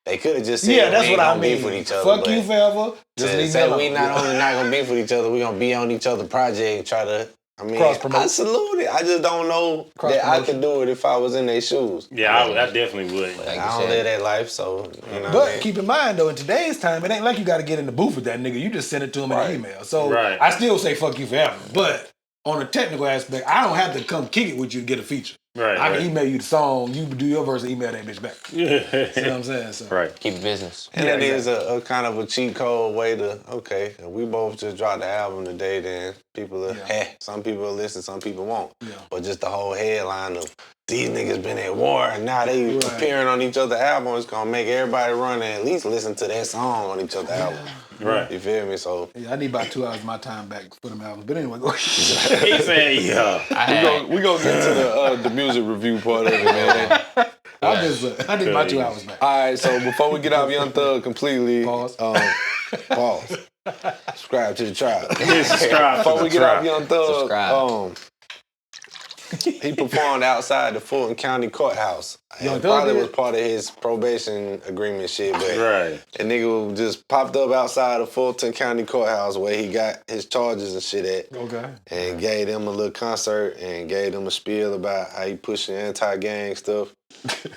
Speaker 2: They could have just said,
Speaker 1: Yeah, that's
Speaker 2: we ain't
Speaker 1: what I
Speaker 2: gonna
Speaker 1: mean.
Speaker 2: beef with each other.
Speaker 1: Fuck you forever. Just leave me
Speaker 2: Say
Speaker 1: alone.
Speaker 2: we not only not gonna beef with each other, we gonna be on each other's project and try to. I mean,
Speaker 1: Cross-promote.
Speaker 2: I salute it. I just don't know that I
Speaker 1: Cross-promotion.
Speaker 2: could do it if I was in their shoes.
Speaker 4: Yeah, I definitely would.
Speaker 5: like
Speaker 2: I don't
Speaker 5: you
Speaker 2: live
Speaker 5: said,
Speaker 2: that life, so you know.
Speaker 1: But keep in mind, though, in today's time, it ain't like you got to get in the booth with that nigga. You just send it to him in an email. So I still say fuck you forever. But on a technical aspect, I don't have to come kick it with you to get a feature.
Speaker 4: Right.
Speaker 1: I can email you the song, you do your verse, and email that bitch back. You know what I'm saying? So.
Speaker 4: Right.
Speaker 5: keep it business.
Speaker 2: And it is a kind of a cheat code way to, okay, if we both just dropped the album today, then people are, some people will listen, some people won't.
Speaker 1: Yeah.
Speaker 2: But just the whole headline of these niggas been at war and now they appearing on each other's album, it's gonna make everybody run and at least listen to that song on each other's album.
Speaker 4: Right.
Speaker 2: You feel me? So
Speaker 1: Yeah, I need about 2 hours of my time back for them albums. But anyway, go
Speaker 4: He said, yeah.
Speaker 2: we gonna get to the music review part of it, man.
Speaker 1: I need my 2 hours back.
Speaker 2: All right, so before we get off Young Thug completely,
Speaker 1: Pause.
Speaker 2: Pause. Subscribe to the tribe.
Speaker 4: Subscribe
Speaker 2: Before
Speaker 4: to
Speaker 2: we
Speaker 4: the
Speaker 2: get off
Speaker 4: tribe.
Speaker 2: Young Thug,
Speaker 5: Subscribe.
Speaker 2: he performed outside the Fulton County Courthouse.
Speaker 1: Young
Speaker 2: It
Speaker 1: Thug
Speaker 2: probably
Speaker 1: did?
Speaker 2: was part of his probation agreement shit, but
Speaker 4: Right.
Speaker 2: a nigga just popped up outside the Fulton County Courthouse where he got his charges and shit at.
Speaker 1: Okay.
Speaker 2: And gave them a little concert and gave them a spiel about how he pushing anti-gang stuff.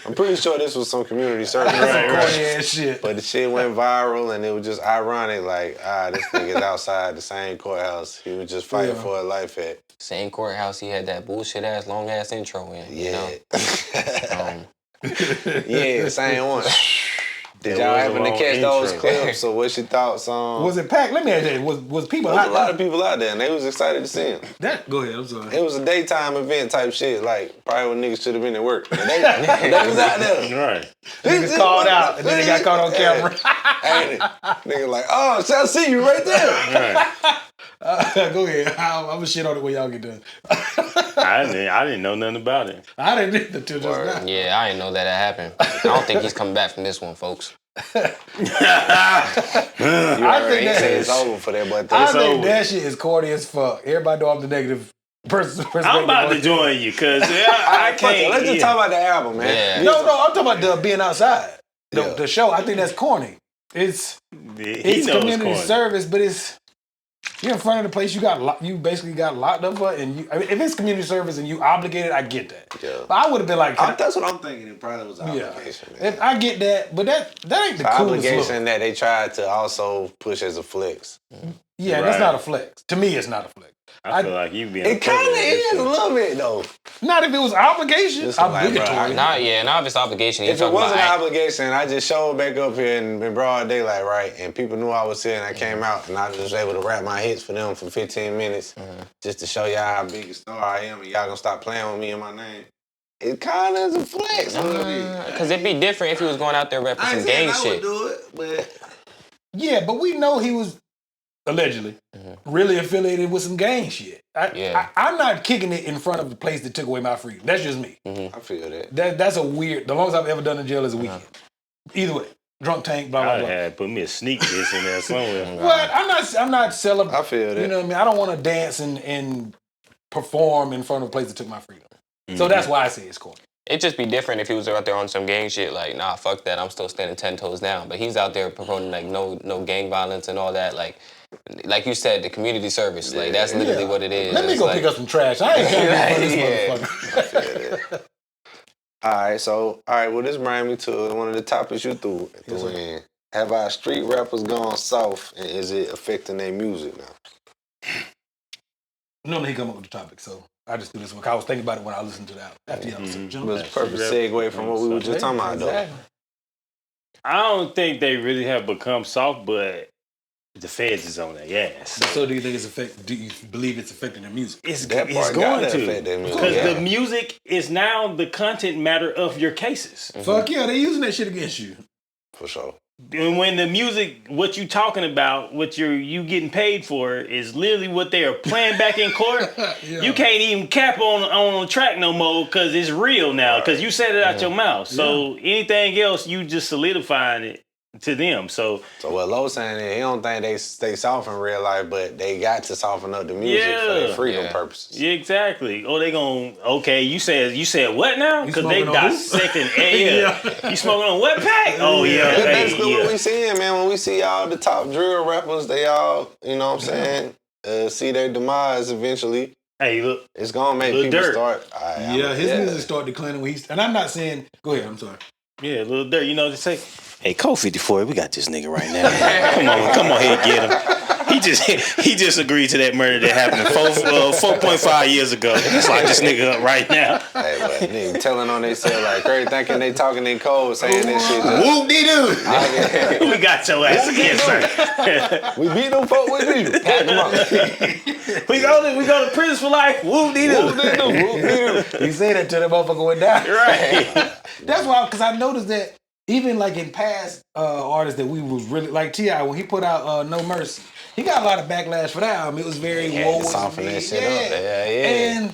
Speaker 2: I'm pretty sure this was some community service.
Speaker 1: Corny ass shit.
Speaker 2: But the shit went viral and it was just ironic, like, this nigga's outside the same courthouse he was just fighting for his life at.
Speaker 5: Same courthouse he had that bullshit ass long ass intro in. You know?
Speaker 2: Yeah, same one. Did
Speaker 4: It
Speaker 2: y'all
Speaker 4: was a
Speaker 2: happen to
Speaker 4: long
Speaker 2: catch those
Speaker 4: intro.
Speaker 2: clips? So what's your thoughts on?
Speaker 1: Was it packed? Let me ask you, was people
Speaker 2: There was
Speaker 1: out
Speaker 2: a lot
Speaker 1: there?
Speaker 2: of people out there and they was excited to see him.
Speaker 1: Go ahead, I'm sorry.
Speaker 2: It was a daytime event type shit, like probably when niggas should have been at work. But they was out there.
Speaker 4: Right.
Speaker 1: Niggas called out and then they got caught on camera.
Speaker 2: Ain't it? Nigga like, oh, shall I see you right there?
Speaker 4: Right.
Speaker 1: Go ahead. I'm gonna shit on it when y'all get done.
Speaker 4: I didn't know nothing about it.
Speaker 1: I didn't either until just now.
Speaker 5: Yeah, I didn't know that happened. I don't think he's coming back from this one, folks.
Speaker 2: You already
Speaker 1: that-
Speaker 2: say it's over for that, but
Speaker 1: I
Speaker 2: it's
Speaker 1: think
Speaker 2: over.
Speaker 1: that shit is corny as fuck. Everybody know I'm the negative person.
Speaker 4: I'm about to join you because I
Speaker 2: Fuck it,
Speaker 4: can't.
Speaker 2: let's just talk about the album, man.
Speaker 5: Yeah.
Speaker 1: No, I'm talking about the being outside.
Speaker 2: Yeah.
Speaker 1: The show. I think that's corny. It's
Speaker 4: He knows
Speaker 1: community
Speaker 4: corny.
Speaker 1: service, but you're in front of the place you basically got locked up for, and if it's community service and you obligated, I get that.
Speaker 2: Yeah.
Speaker 1: But I would have been like,
Speaker 2: That's what I'm thinking. It probably was an
Speaker 1: yeah,
Speaker 2: obligation, man.
Speaker 1: if I get that, but that ain't the
Speaker 2: The
Speaker 1: coolest
Speaker 2: obligation
Speaker 1: look.
Speaker 2: that they tried to also push as a flex.
Speaker 1: Yeah, that's not a flex. To me, it's not a flex.
Speaker 4: I feel like you being.
Speaker 2: It kind of is a little bit though.
Speaker 1: Not if it was obligation.
Speaker 2: Just like,
Speaker 1: Obligatory.
Speaker 5: Now if it's obligation, you
Speaker 2: If it
Speaker 5: talking
Speaker 2: wasn't an
Speaker 5: about
Speaker 2: obligation, I just showed back up here in broad daylight, right? And people knew I was here, and I came out, and I was just able to rap my hits for them for 15 minutes, just to show y'all how big a star I am, and y'all gonna stop playing with me and my name. It kind of is a flex.
Speaker 5: because it'd be different if he was going out there repping some gang shit.
Speaker 2: do it, but
Speaker 1: Yeah, but we know he was allegedly really affiliated with some gang shit. I'm not kicking it in front of the place that took away my freedom. That's just me.
Speaker 2: I feel that.
Speaker 1: That's a weird. The longest I've ever done in jail is a weekend. Either way, drunk tank, blah blah
Speaker 4: I
Speaker 1: blah.
Speaker 4: had put me a sneak diss in there somewhere.
Speaker 1: But I'm not celebrating.
Speaker 2: I feel that.
Speaker 1: You know what I mean? I don't want to dance and perform in front of a place that took my freedom. So that's why I say it's corny.
Speaker 5: It'd just be different if he was out there on some gang shit, like, nah, fuck that, I'm still standing 10 toes down. But he's out there promoting, like, no gang violence and all that. Like you said, the community service, like, that's literally what it is.
Speaker 1: Let me go pick up some trash. I ain't coming for this motherfucker.
Speaker 2: All right, well, this brings me to one of the topics you threw in. Have our street rappers gone soft, and is it affecting their music now?
Speaker 1: Normally he come up with the topic, so I just do this one. I was thinking about it when I listened to that after the episode.
Speaker 2: It was a perfect segue from what we were just talking about, though.
Speaker 4: I don't think they really have become soft, but the feds is on their ass.
Speaker 1: So do you think do you believe it's affecting their music?
Speaker 4: It's
Speaker 2: That part
Speaker 4: going
Speaker 2: gotta
Speaker 4: to
Speaker 2: affect their music,
Speaker 4: because the music is now the content matter of your cases.
Speaker 1: Fuck yeah, they using that shit against you.
Speaker 2: For sure.
Speaker 4: And when the music, what you talking about, what you getting paid for, is literally what they are playing back in court. You can't even cap on a track no more because it's real now. Because you said it out your mouth. So anything else, you just solidifying it to them. So
Speaker 2: what Lo's saying is he don't think they stay soft in real life, but they got to soften up the music for their freedom purposes.
Speaker 4: Yeah, exactly. Oh, they gonna you said what now? Because they
Speaker 1: smoking on
Speaker 4: dissecting. You smoking on what pack? Oh yeah,
Speaker 2: That's basically what we seeing, man. When we see all the top drill rappers, they all, you know what I'm saying, see their demise eventually.
Speaker 4: Hey, look,
Speaker 2: it's gonna make people
Speaker 4: Dirt.
Speaker 2: start.
Speaker 1: His music start declining when and I'm not saying. Go ahead. I'm sorry.
Speaker 4: Yeah, Lil Durk. You know, they say, "Hey, Code 54, we got this nigga right now. come on, here, get him." He just agreed to that murder that happened 4.5 years ago. Let's lock this nigga up right now.
Speaker 2: Hey, but nigga telling on themselves like crazy, thinking they talking in code, saying this shit.
Speaker 1: Whoop-de-doo.
Speaker 4: We got your ass again, sir.
Speaker 2: We beat them folk with you. Pack them up.
Speaker 4: we go to prison for life. Whoop-de-doo.
Speaker 1: You say that till that motherfucker went down.
Speaker 4: Right.
Speaker 1: That's why, because I noticed that even like in past artists that we was really like T.I. when he put out No Mercy, he got a lot of backlash for that album. It was very woe.
Speaker 2: Soften that shit up.
Speaker 1: And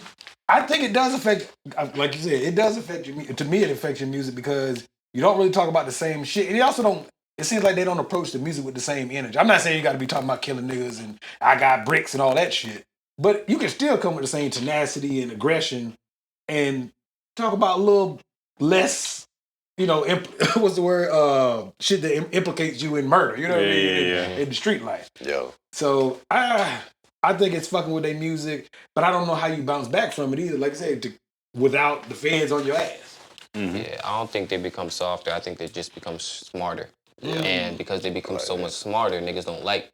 Speaker 1: I think it does affect, like you said, it does affect your music. To me, it affects your music because you don't really talk about the same shit. And you also don't. It seems like they don't approach the music with the same energy. I'm not saying you got to be talking about killing niggas and I got bricks and all that shit, but you can still come with the same tenacity and aggression and talk about a little less. You know, what's the word? Shit that implicates you in murder. You know what I mean? In the street life.
Speaker 2: Yo.
Speaker 1: So I think it's fucking with their music, but I don't know how you bounce back from it either. Like I said, without the feds on your ass.
Speaker 5: Mm-hmm. Yeah, I don't think they become softer. I think they just become smarter. Yeah. And because they become so much smarter, niggas don't like.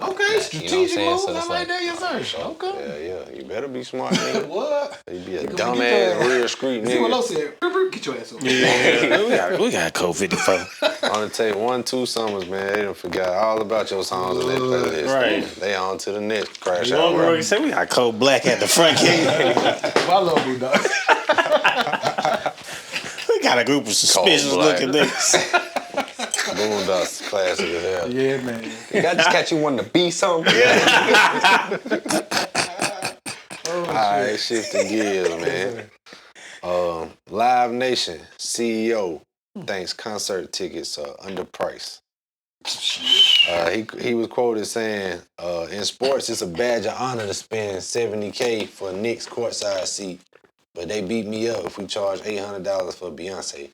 Speaker 1: Okay, strategic moves. I like that, yes, sir.
Speaker 2: Okay. Yeah. You better be smart, nigga.
Speaker 1: What?
Speaker 2: You be a dumbass real street nigga.
Speaker 1: See what Lo said? Get your ass over.
Speaker 4: Yeah, we got Code 54.
Speaker 2: I'm gonna tell you 1-2 summers, man. They done forgot all about your songs in their playlist.
Speaker 4: Right.
Speaker 2: They on to the next crash
Speaker 4: You
Speaker 2: out.
Speaker 4: know what say? We got Code Black at the front gate.
Speaker 1: I love you, dog.
Speaker 4: We got a group of suspicious looking niggas.
Speaker 2: Boondocks classic as hell.
Speaker 1: Yeah, man.
Speaker 2: Did I just catch you wanting to be something? Alright, shifting gears, man. Live Nation CEO thinks concert tickets are underpriced. He was quoted saying, in sports, it's a badge of honor to spend $70K for a Knicks courtside seat, but they beat me up if we charge $800 for Beyonce.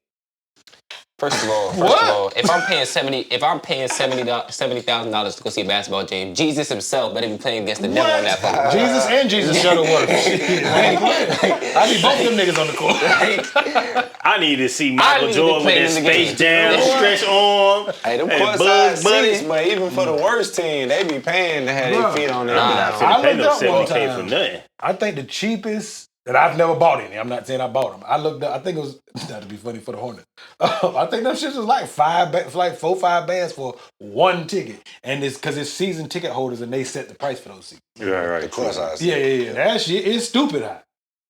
Speaker 5: First of all, if I'm paying $70,000 to go see a basketball game, Jesus himself better be playing against the devil on that fucking court.
Speaker 1: Jesus and Jesus Shuttleworth. I need both of them niggas on the court.
Speaker 4: I need to see Michael Jordan with his Space Jam stretch arm.
Speaker 2: Hey, them
Speaker 4: and
Speaker 2: courtside
Speaker 4: Bunny.
Speaker 2: seats, but even for the worst team, they be paying to have their feet on their
Speaker 4: I'm not finna pay no $70K for nothing.
Speaker 1: I think the cheapest that I've never bought any. I'm not saying I bought them. I looked up. I think it was not to be funny for the Hornets. I think them shits was like 5 bands for one ticket, and it's because it's season ticket holders and they set the price for those seats.
Speaker 4: Right.
Speaker 2: The courtside seats.
Speaker 1: Yeah. That shit is stupid high.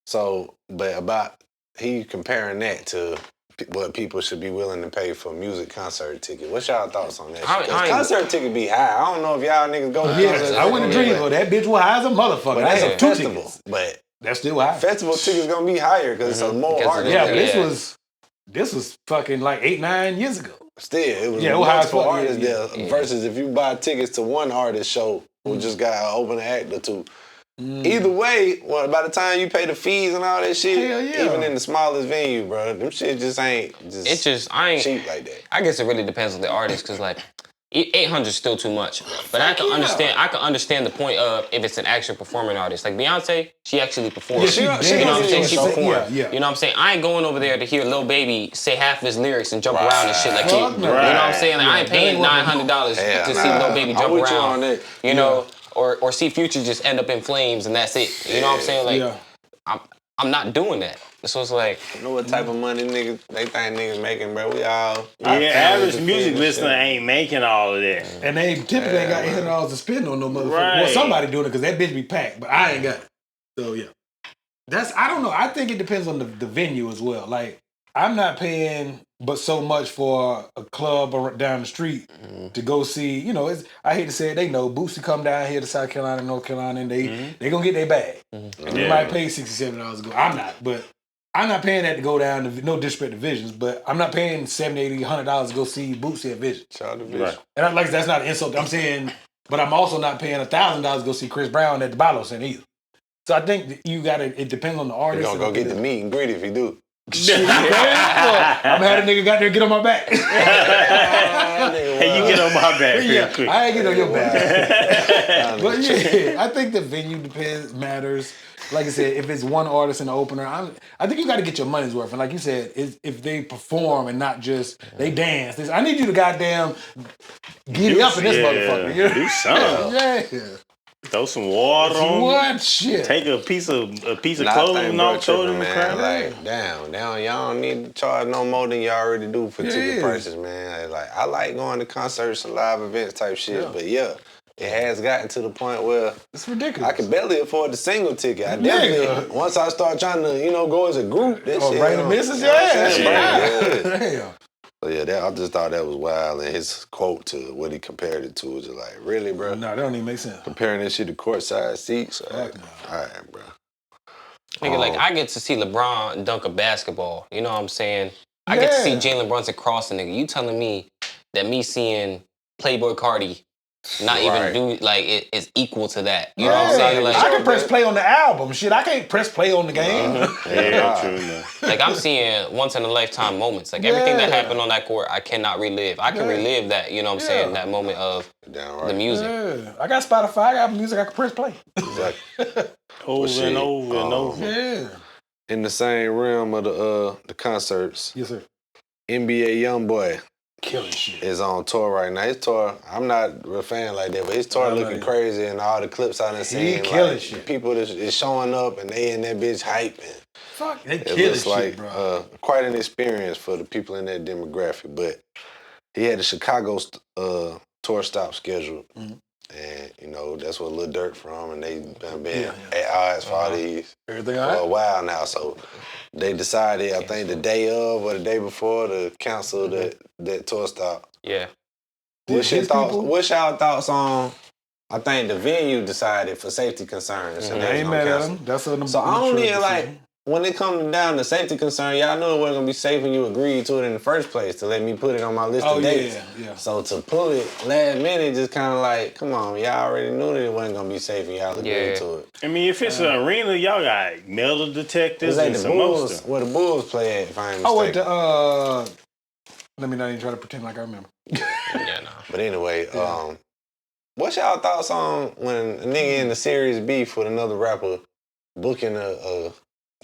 Speaker 2: So, but about he comparing that to what people should be willing to pay for music concert ticket. What's y'all thoughts on that? Because concert ticket be high. I don't know if y'all niggas go to
Speaker 1: Yes, I wouldn't dream of that bitch was high as a motherfucker.
Speaker 2: But
Speaker 1: I
Speaker 2: that's a
Speaker 1: had 2
Speaker 2: festival.
Speaker 1: tickets.
Speaker 2: But
Speaker 1: That's still high.
Speaker 2: festival tickets gonna be higher because it's a more artists.
Speaker 1: Yeah, but this was fucking like 8-9 years ago.
Speaker 2: Still, it was
Speaker 1: Yeah, it was high as
Speaker 2: multiple
Speaker 1: fuck.
Speaker 2: artists
Speaker 1: Yeah.
Speaker 2: there versus if you buy tickets to one artist show who just got an open act or two. Either way, by the time you pay the fees and all that shit,
Speaker 1: Hell yeah.
Speaker 2: even in the smallest venue, bro, them shit just ain't cheap like that.
Speaker 5: I guess it really depends on the artist, because like 800 is still too much. But I can understand the point of if it's an actual performing artist. Like Beyonce, she actually performs.
Speaker 1: Yeah,
Speaker 5: you know what I'm saying? She
Speaker 1: Yeah,
Speaker 5: performed.
Speaker 1: yeah.
Speaker 5: You know what I'm saying? I ain't going over there to hear Lil Baby say half of his lyrics and jump around and shit like
Speaker 1: Fuck
Speaker 5: you
Speaker 1: no.
Speaker 5: know what I'm saying? Like, I ain't paying $900 to see Lil Baby jump
Speaker 2: with you
Speaker 5: around.
Speaker 2: on that.
Speaker 5: You know, or see Future just end up in flames and that's it. You know what I'm saying? Like I'm not doing that. So it's like,
Speaker 2: You know what type of money niggas they think niggas making, bro? We all
Speaker 4: Average music listener ain't making all of that.
Speaker 1: And they typically ain't got $800 to spend on no motherfucker.
Speaker 4: Right.
Speaker 1: Well, somebody doing it because that bitch be packed, but I ain't got it. So yeah. I don't know. I think it depends on the venue as well. Like, I'm not paying but so much for a club down the street to go see, I hate to say it, they know Boosie come down here to South Carolina, North Carolina, and they gonna get their bag. And they might pay $67 to go. I'm not, but I'm not paying that to go down to, no disrespect to Visions, but I'm not paying $70, $80, $100 to go see Boosie at Visions.
Speaker 2: Shout out to Vision.
Speaker 1: And that's not an insult. I'm saying, but I'm also not paying $1,000 to go see Chris Brown at the Bottle Center either. So I think it depends on the
Speaker 2: You
Speaker 1: artist.
Speaker 2: gonna go get the meet and greet if you do.
Speaker 1: Shit, I'm had a nigga got there and get on my back.
Speaker 4: Hey, you get on my back real quick.
Speaker 1: I ain't get on your back. But yeah, I think the venue matters. Like I said, if it's one artist in the opener, I think you got to get your money's worth. And like you said, if they perform and not just they dance, I need you to goddamn get up in this motherfucker. You know?
Speaker 4: Do something.
Speaker 1: Yeah.
Speaker 4: Throw some water on.
Speaker 1: What shit?
Speaker 4: Take a piece of clothing
Speaker 2: Clothing
Speaker 4: off, throw it in the
Speaker 2: man.
Speaker 4: crowd.
Speaker 2: Like, damn, y'all don't need to charge no more than y'all already do for ticket prices, man. Like, I like going to concerts and live events type shit, but it has gotten to the point where
Speaker 1: It's ridiculous.
Speaker 2: I can barely afford the single ticket. I definitely, once I start trying to, go as a group, that shit.
Speaker 1: bring the missus, Damn.
Speaker 2: So I just thought that was wild, and his quote to what he compared it to was just like, really, bro?
Speaker 1: No, that don't even make sense.
Speaker 2: Comparing this shit to courtside seats? All right, bro.
Speaker 5: nigga, like I get to see LeBron dunk a basketball. You know what I'm saying? I get to see Jalen Brunson cross a nigga. You telling me that me seeing Playboy Cardi not even do it is equal to that. You know what I'm saying? Like,
Speaker 1: I can press play on the album. Shit, I can't press play on the game.
Speaker 4: Yeah, true enough.
Speaker 5: like I'm seeing once in a lifetime moments. Like everything that happened on that court, I cannot relive. I can relive that, you know what I'm saying, that moment of the music.
Speaker 1: Yeah. I got Spotify, I got music I can press play.
Speaker 2: Exactly.
Speaker 4: Over and over and over.
Speaker 1: Yeah.
Speaker 2: In the same realm of the concerts,
Speaker 1: Yes, sir.
Speaker 2: NBA YoungBoy
Speaker 1: Killing shit.
Speaker 2: is on tour right now. His tour, I'm not a fan like that, but his tour looking crazy, and all the clips I done seen.
Speaker 1: killing shit.
Speaker 2: People that is showing up and they in that bitch hyping.
Speaker 1: Fuck, they
Speaker 2: It
Speaker 1: killing
Speaker 2: looks
Speaker 1: shit,
Speaker 2: like
Speaker 1: bro.
Speaker 2: quite an experience for the people in that demographic. But he had the Chicago tour stop scheduled. And, that's where Lil Durk from, and they been at odds for all these
Speaker 1: Everything
Speaker 2: for
Speaker 1: all right?
Speaker 2: a while now. So they decided, I think the day of or the day before, to cancel that tour stop.
Speaker 5: Yeah.
Speaker 2: What's y'all thoughts on? I think the venue decided for safety concerns. And
Speaker 1: I
Speaker 2: they
Speaker 1: ain't
Speaker 2: was
Speaker 1: mad
Speaker 2: gonna
Speaker 1: at
Speaker 2: cancel.
Speaker 1: them. That's a
Speaker 2: So I don't need when it comes down to safety concern, y'all knew it wasn't gonna be safe when you agreed to it in the first place to let me put it on my list of dates.
Speaker 1: Yeah.
Speaker 2: So to pull it last minute, just kind of like, come on, y'all already knew that it wasn't gonna be safe and y'all agreed to it.
Speaker 4: I mean, if it's an arena, y'all got metal detectors
Speaker 2: It's like
Speaker 4: and
Speaker 2: the
Speaker 4: some more
Speaker 2: Bulls,
Speaker 4: stuff.
Speaker 2: where the Bulls play at, if I ain't
Speaker 1: Oh, wait,
Speaker 2: mistaken.
Speaker 1: Let me not even try to pretend like I remember.
Speaker 5: Yeah, no.
Speaker 2: But anyway, what's y'all thoughts on when a nigga in the serious beef with another rapper booking a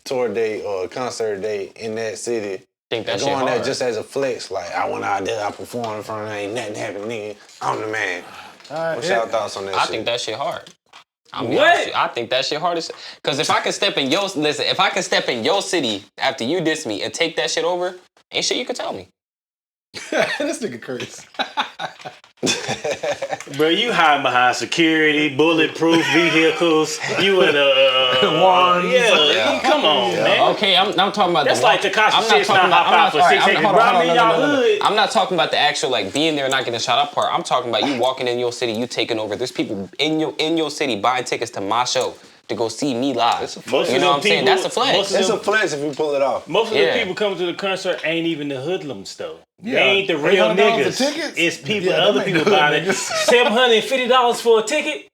Speaker 2: tour date or a concert date in that city?
Speaker 5: Think that shit
Speaker 2: going there
Speaker 5: hard.
Speaker 2: just as a flex, like I went out there, I performed in front of ain't nothing happened, nigga. I'm the man. What's y'all thoughts on that
Speaker 5: I
Speaker 2: shit?
Speaker 5: think that shit hard. I mean,
Speaker 4: What?
Speaker 5: I think that shit hard as because if I can step in your city after you diss me and take that shit over, ain't shit you can tell me.
Speaker 1: This nigga crazy.
Speaker 4: Bro, you hide behind security, bulletproof vehicles. You in a
Speaker 1: Wands.
Speaker 4: yeah. Come on, man.
Speaker 5: Okay, I'm talking about
Speaker 4: That's
Speaker 5: the
Speaker 4: like Tekashi
Speaker 5: I'm not
Speaker 4: 6
Speaker 5: talking
Speaker 4: now hop
Speaker 5: about.
Speaker 4: out for 6 seconds. Bro, I mean, y'all hood.
Speaker 5: I'm not talking about the actual like being there and not getting shot up part. I'm talking about you walking in your city, you taking over. There's people in your city buying tickets to my show to go see me live.
Speaker 4: Most
Speaker 5: You
Speaker 4: of
Speaker 5: know what
Speaker 4: them
Speaker 5: I'm saying?
Speaker 4: people-
Speaker 5: That's a flex.
Speaker 4: most of
Speaker 2: It's
Speaker 4: them-
Speaker 2: a flex if you pull it off.
Speaker 4: Most of
Speaker 5: Yeah.
Speaker 4: the people coming to the concert ain't even the hoodlums though.
Speaker 1: Yeah.
Speaker 4: They ain't the real
Speaker 1: $800
Speaker 4: niggas.
Speaker 1: for tickets?
Speaker 4: It's people,
Speaker 1: Yeah,
Speaker 4: other
Speaker 1: them ain't
Speaker 4: people
Speaker 1: good
Speaker 4: buying it.
Speaker 1: niggas.
Speaker 4: $750 for a ticket.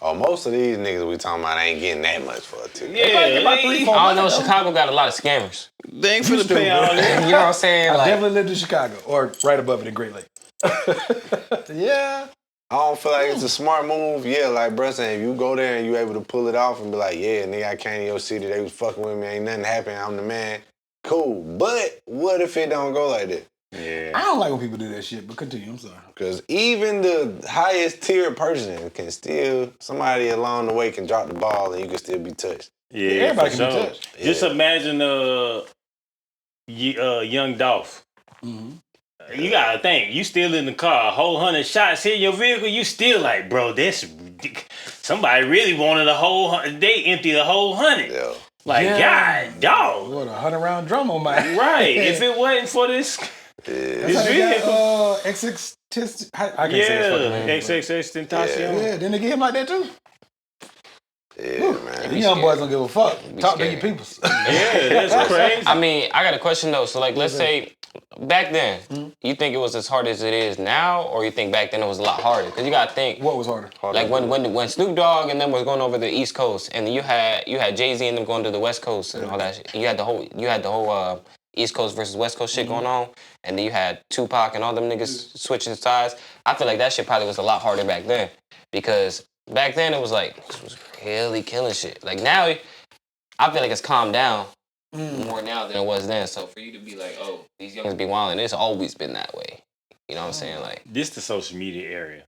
Speaker 2: Oh, most of these niggas we talking about ain't getting that much for a ticket.
Speaker 4: Yeah,
Speaker 1: about 3-4
Speaker 5: I don't know.
Speaker 1: months, though.
Speaker 5: Chicago got a lot of scammers.
Speaker 4: they ain't finna pay all that.
Speaker 5: You know what I'm saying?
Speaker 1: I
Speaker 5: Like,
Speaker 1: definitely lived in Chicago, or right above it in Great Lake. Yeah.
Speaker 2: I don't feel like it's a smart move. Yeah, like bruh saying, if you go there and you able to pull it off and be like, yeah, nigga, I came to your city, they was fucking with me, ain't nothing happened, I'm the man. Cool. But what if it don't go like that?
Speaker 4: Yeah.
Speaker 1: I don't like when people do that shit, but continue. I'm sorry.
Speaker 2: Because even the highest tier person can still, somebody along the way can drop the ball and you can still be touched.
Speaker 4: Yeah,
Speaker 1: Everybody
Speaker 4: for
Speaker 1: can be
Speaker 4: sure.
Speaker 1: touched.
Speaker 4: Just
Speaker 2: Yeah.
Speaker 4: imagine young Dolph.
Speaker 1: Mm-hmm.
Speaker 4: You gotta think, you still in the car, a whole 100 shots hit your vehicle, you still like, bro, that's ridiculous. Somebody really wanted a whole 100, they emptied a whole 100.
Speaker 2: Yeah.
Speaker 4: Like,
Speaker 1: Yeah.
Speaker 4: God, dog.
Speaker 1: What, a 100-round drum on my
Speaker 4: Right, if it wasn't for this,
Speaker 1: That's
Speaker 4: this
Speaker 1: how they
Speaker 4: vehicle.
Speaker 1: got, XX Tist. I can't say his fucking name. but-
Speaker 4: XXX Tentacion.
Speaker 1: Yeah, didn't they get him like that too?
Speaker 2: Yeah, man.
Speaker 1: You young boys don't give a fuck.
Speaker 5: Be
Speaker 1: Talk to
Speaker 5: scared.
Speaker 1: your peoples.
Speaker 4: Yeah, that's crazy.
Speaker 5: I mean, I got a question though. So, like, let's say back then, you think it was as hard as it is now, or you think back then it was a lot harder? Because you gotta think,
Speaker 1: What was harder?
Speaker 5: like when Snoop Dogg and them was going over the East Coast, and then you had Jay-Z and them going to the West Coast and all that shit. You had the whole East Coast versus West Coast shit going on, and then you had Tupac and all them niggas switching sides. I feel like that shit probably was a lot harder back then, because back then it was like it was really killing shit. Like now, I feel like it's calmed down more now than it was then. So for you to be like, oh, these youngins be wilding, it's always been that way. You know what I'm saying? Like,
Speaker 4: This the social media era.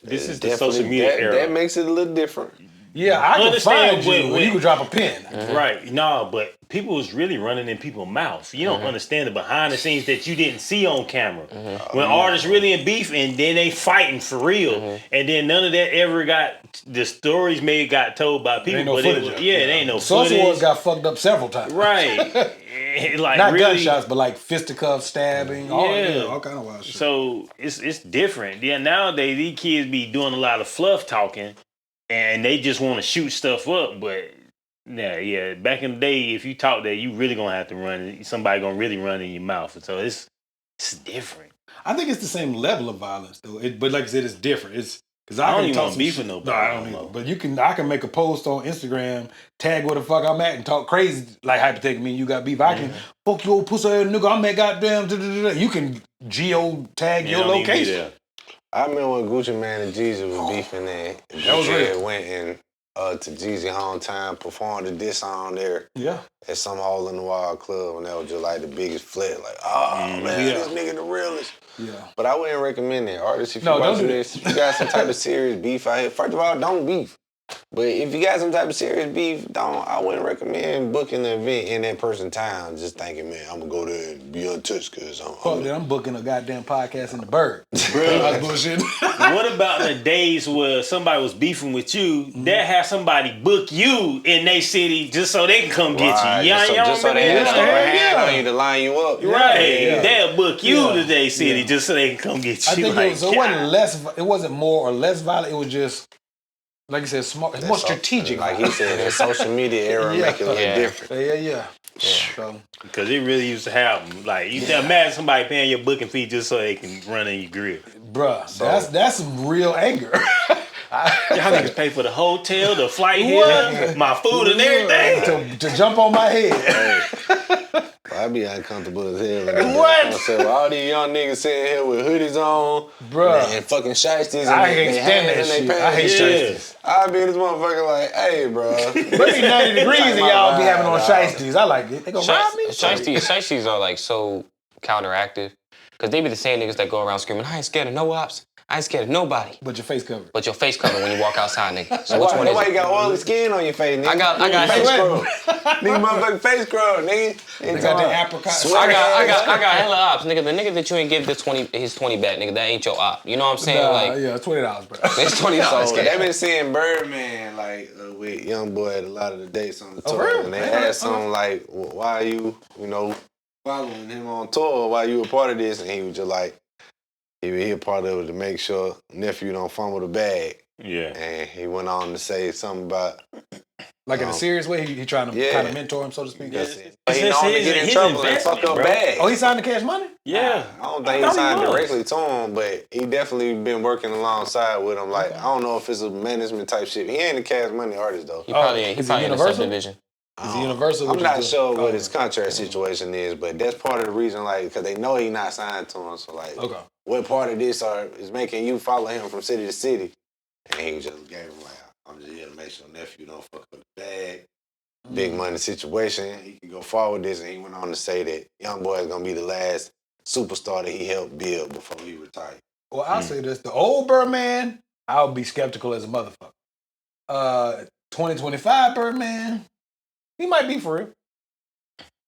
Speaker 4: This is the
Speaker 2: Definitely,
Speaker 4: social media era.
Speaker 2: that makes it a little different.
Speaker 1: Yeah, I can
Speaker 4: Understand
Speaker 1: find you
Speaker 4: what-
Speaker 1: when you can drop a pin.
Speaker 4: Right. No, but people was really running in people's mouths. You don't understand the behind the scenes that you didn't see on camera. When artists really in beef and then they fighting for real. And then none of that ever the stories got told by people.
Speaker 1: Ain't no
Speaker 4: but
Speaker 1: footage
Speaker 4: it
Speaker 1: of
Speaker 4: was,
Speaker 1: it.
Speaker 4: yeah, it ain't no
Speaker 1: Social
Speaker 4: footage.
Speaker 1: Wars got fucked up several times.
Speaker 4: Right. Like
Speaker 1: Not
Speaker 4: really,
Speaker 1: gunshots, but like fisticuffs, stabbing, all kind of wild shit.
Speaker 4: So it's different. Yeah, nowadays these kids be doing a lot of fluff talking and they just want to shoot stuff up, but yeah, back in the day, if you talk that, you really gonna have to run. Somebody gonna really run in your mouth. So it's different.
Speaker 1: I think it's the same level of violence, though. But like I said, it's different. It's because
Speaker 4: I don't
Speaker 1: can
Speaker 4: even
Speaker 1: talk
Speaker 4: want
Speaker 1: some
Speaker 4: beef
Speaker 1: shit.
Speaker 4: with nobody
Speaker 1: No, I don't
Speaker 4: no
Speaker 1: either.
Speaker 4: more.
Speaker 1: But I can make a post on Instagram, tag where the fuck I'm at, and talk crazy like hypothetically. Me, and you got beef. I can fuck your pussy ass nigga. I'm at goddamn. You can geo tag your
Speaker 4: don't even be
Speaker 1: location.
Speaker 4: there.
Speaker 2: I remember when Gucci Mane and Jeezy was beefing and
Speaker 1: That was
Speaker 2: Gucci
Speaker 1: real.
Speaker 2: had went and to Jeezy hometown, performed a diss song there
Speaker 1: Yeah.
Speaker 2: at some hole in the wild club, and that was just like the biggest flip. Like, oh man,
Speaker 1: Yeah.
Speaker 2: this nigga the realest.
Speaker 1: Yeah.
Speaker 2: But I wouldn't recommend that. Artists, if you
Speaker 1: No, don't
Speaker 2: watching
Speaker 1: do
Speaker 2: this, if you got some type of serious beef out here, first of all, don't beef. But if you got some type of serious beef, I wouldn't recommend booking an event in that person's town just thinking, man, I'm gonna go there and be untouched because
Speaker 1: Fuck that. I'm booking a goddamn podcast in the Berg.
Speaker 4: Bro,
Speaker 1: I was bullshitting.
Speaker 4: what about the days where somebody was beefing with you? That have somebody book you in their city just so they can come get
Speaker 2: Right,
Speaker 4: you.
Speaker 2: just so they
Speaker 4: remember
Speaker 2: had
Speaker 4: that?
Speaker 2: an upper
Speaker 1: Yeah.
Speaker 2: hand on you to line you up.
Speaker 4: Right,
Speaker 1: Yeah.
Speaker 4: they'll book you
Speaker 1: Yeah.
Speaker 4: to their city
Speaker 1: Yeah.
Speaker 4: just so they can come get you.
Speaker 1: I think
Speaker 4: like,
Speaker 1: it wasn't more or less violent. It was just, like I said, smart. It's more strategic.
Speaker 2: Like he said, that social media era
Speaker 1: Yeah.
Speaker 2: make it look
Speaker 5: Yeah.
Speaker 2: different.
Speaker 1: Yeah. So,
Speaker 4: Because it really used to happen. Like, you can imagine somebody paying your booking fee just so they can run in your grill.
Speaker 1: bruh, that's some real anger.
Speaker 4: Y'all niggas pay for the hotel, the flight here, my food and everything.
Speaker 1: to jump on my head.
Speaker 2: I be uncomfortable as hell.
Speaker 1: What?
Speaker 2: So all these young niggas sitting here with hoodies on,
Speaker 1: Bruh.
Speaker 2: and fucking shiesties, and
Speaker 1: I
Speaker 2: they
Speaker 1: can't stand that
Speaker 2: hands in
Speaker 1: shit.
Speaker 2: they
Speaker 1: I hate
Speaker 2: pants.
Speaker 1: shiesties.
Speaker 2: I be in this motherfucker like, hey, bro.
Speaker 1: But it be 90 degrees and y'all be having on shiesties. I like it. They gonna rob me?
Speaker 5: Shiesties are like so counteractive. Because they be the same niggas that go around screaming, I ain't scared of no ops. I ain't scared of nobody.
Speaker 1: But your face covered.
Speaker 5: But your face covered when you walk outside, nigga. So which one is
Speaker 2: Nobody
Speaker 5: it?
Speaker 2: got oily skin on your face, nigga.
Speaker 5: I got
Speaker 2: face
Speaker 5: hella-
Speaker 2: scrub. Nigga, motherfucking face scrub, nigga.
Speaker 1: They got the apricot.
Speaker 5: I got hella ops, nigga. The nigga that you ain't give his 20 back, nigga, that ain't your op. You know what I'm saying?
Speaker 1: Nah,
Speaker 5: Like,
Speaker 1: yeah, $20, bro.
Speaker 5: it's $20.
Speaker 2: So they been seeing Birdman like with Young Boy at a lot of the dates on the tour,
Speaker 1: really?
Speaker 2: and they asked him like, "Why are you, following him on tour? Why you a part of this?" And he was just like, he a part of it to make sure nephew don't fumble the bag.
Speaker 4: Yeah.
Speaker 2: And he went on to say something about
Speaker 1: Like in a serious way, he trying to kind of mentor him, so to speak.
Speaker 2: that's
Speaker 4: It's
Speaker 2: he known to
Speaker 4: his-
Speaker 2: get in
Speaker 4: his
Speaker 2: trouble and fuck
Speaker 4: investment,
Speaker 2: up
Speaker 4: bro.
Speaker 2: bags.
Speaker 1: Oh, he signed the Cash Money?
Speaker 4: Yeah.
Speaker 2: I don't think he
Speaker 4: thought
Speaker 2: signed
Speaker 4: was.
Speaker 2: directly to him, but he definitely been working alongside with him. Like, I don't know if it's a management type shit. He ain't a Cash Money artist, though.
Speaker 5: He probably
Speaker 1: is
Speaker 5: in
Speaker 1: he
Speaker 5: the
Speaker 1: Universal?
Speaker 5: subdivision.
Speaker 1: Is he Universal?
Speaker 2: I'm not sure what his contract situation is, but that's part of the reason, like, because they know he not signed to him. So, like,
Speaker 1: Okay.
Speaker 2: what part of this is making you follow him from city to city? And he just gave him, like, I'm just here to make sure nephew don't fuck up the bag. Big money situation. He can go forward this, and he went on to say that Young Boy is going to be the last superstar that he helped build before he retired.
Speaker 1: Well, I'll say this. The old Birdman, I would be skeptical as a motherfucker. 2025 Birdman, he might be for real.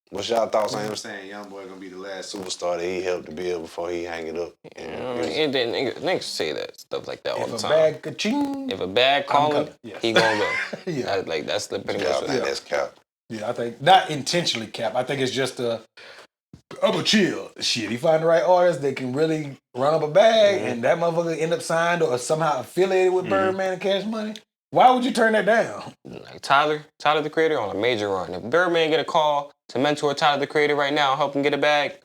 Speaker 2: What's y'all thoughts on him saying Young Boy gonna be the last superstar that he helped to build before he hang it up?
Speaker 5: You know what I mean? And then niggas say that stuff like that all the
Speaker 1: If a
Speaker 5: time.
Speaker 1: bag ka-ching,
Speaker 5: If a bag call him,
Speaker 1: coming. Yes.
Speaker 5: he gonna go.
Speaker 1: yeah.
Speaker 5: That's the pretty
Speaker 2: Yeah,
Speaker 5: much
Speaker 2: I
Speaker 5: what
Speaker 2: think that's cap.
Speaker 1: Yeah, I think, not intentionally, Cap. I think it's just I'm a chill. Shit, he find the right artist that can really run up a bag, and that motherfucker end up signed or somehow affiliated with Birdman and Cash Money. Why would you turn that down?
Speaker 5: Like Tyler the Creator on a major run. If Birdman get a call to mentor Tyler the Creator right now, help him get a bag.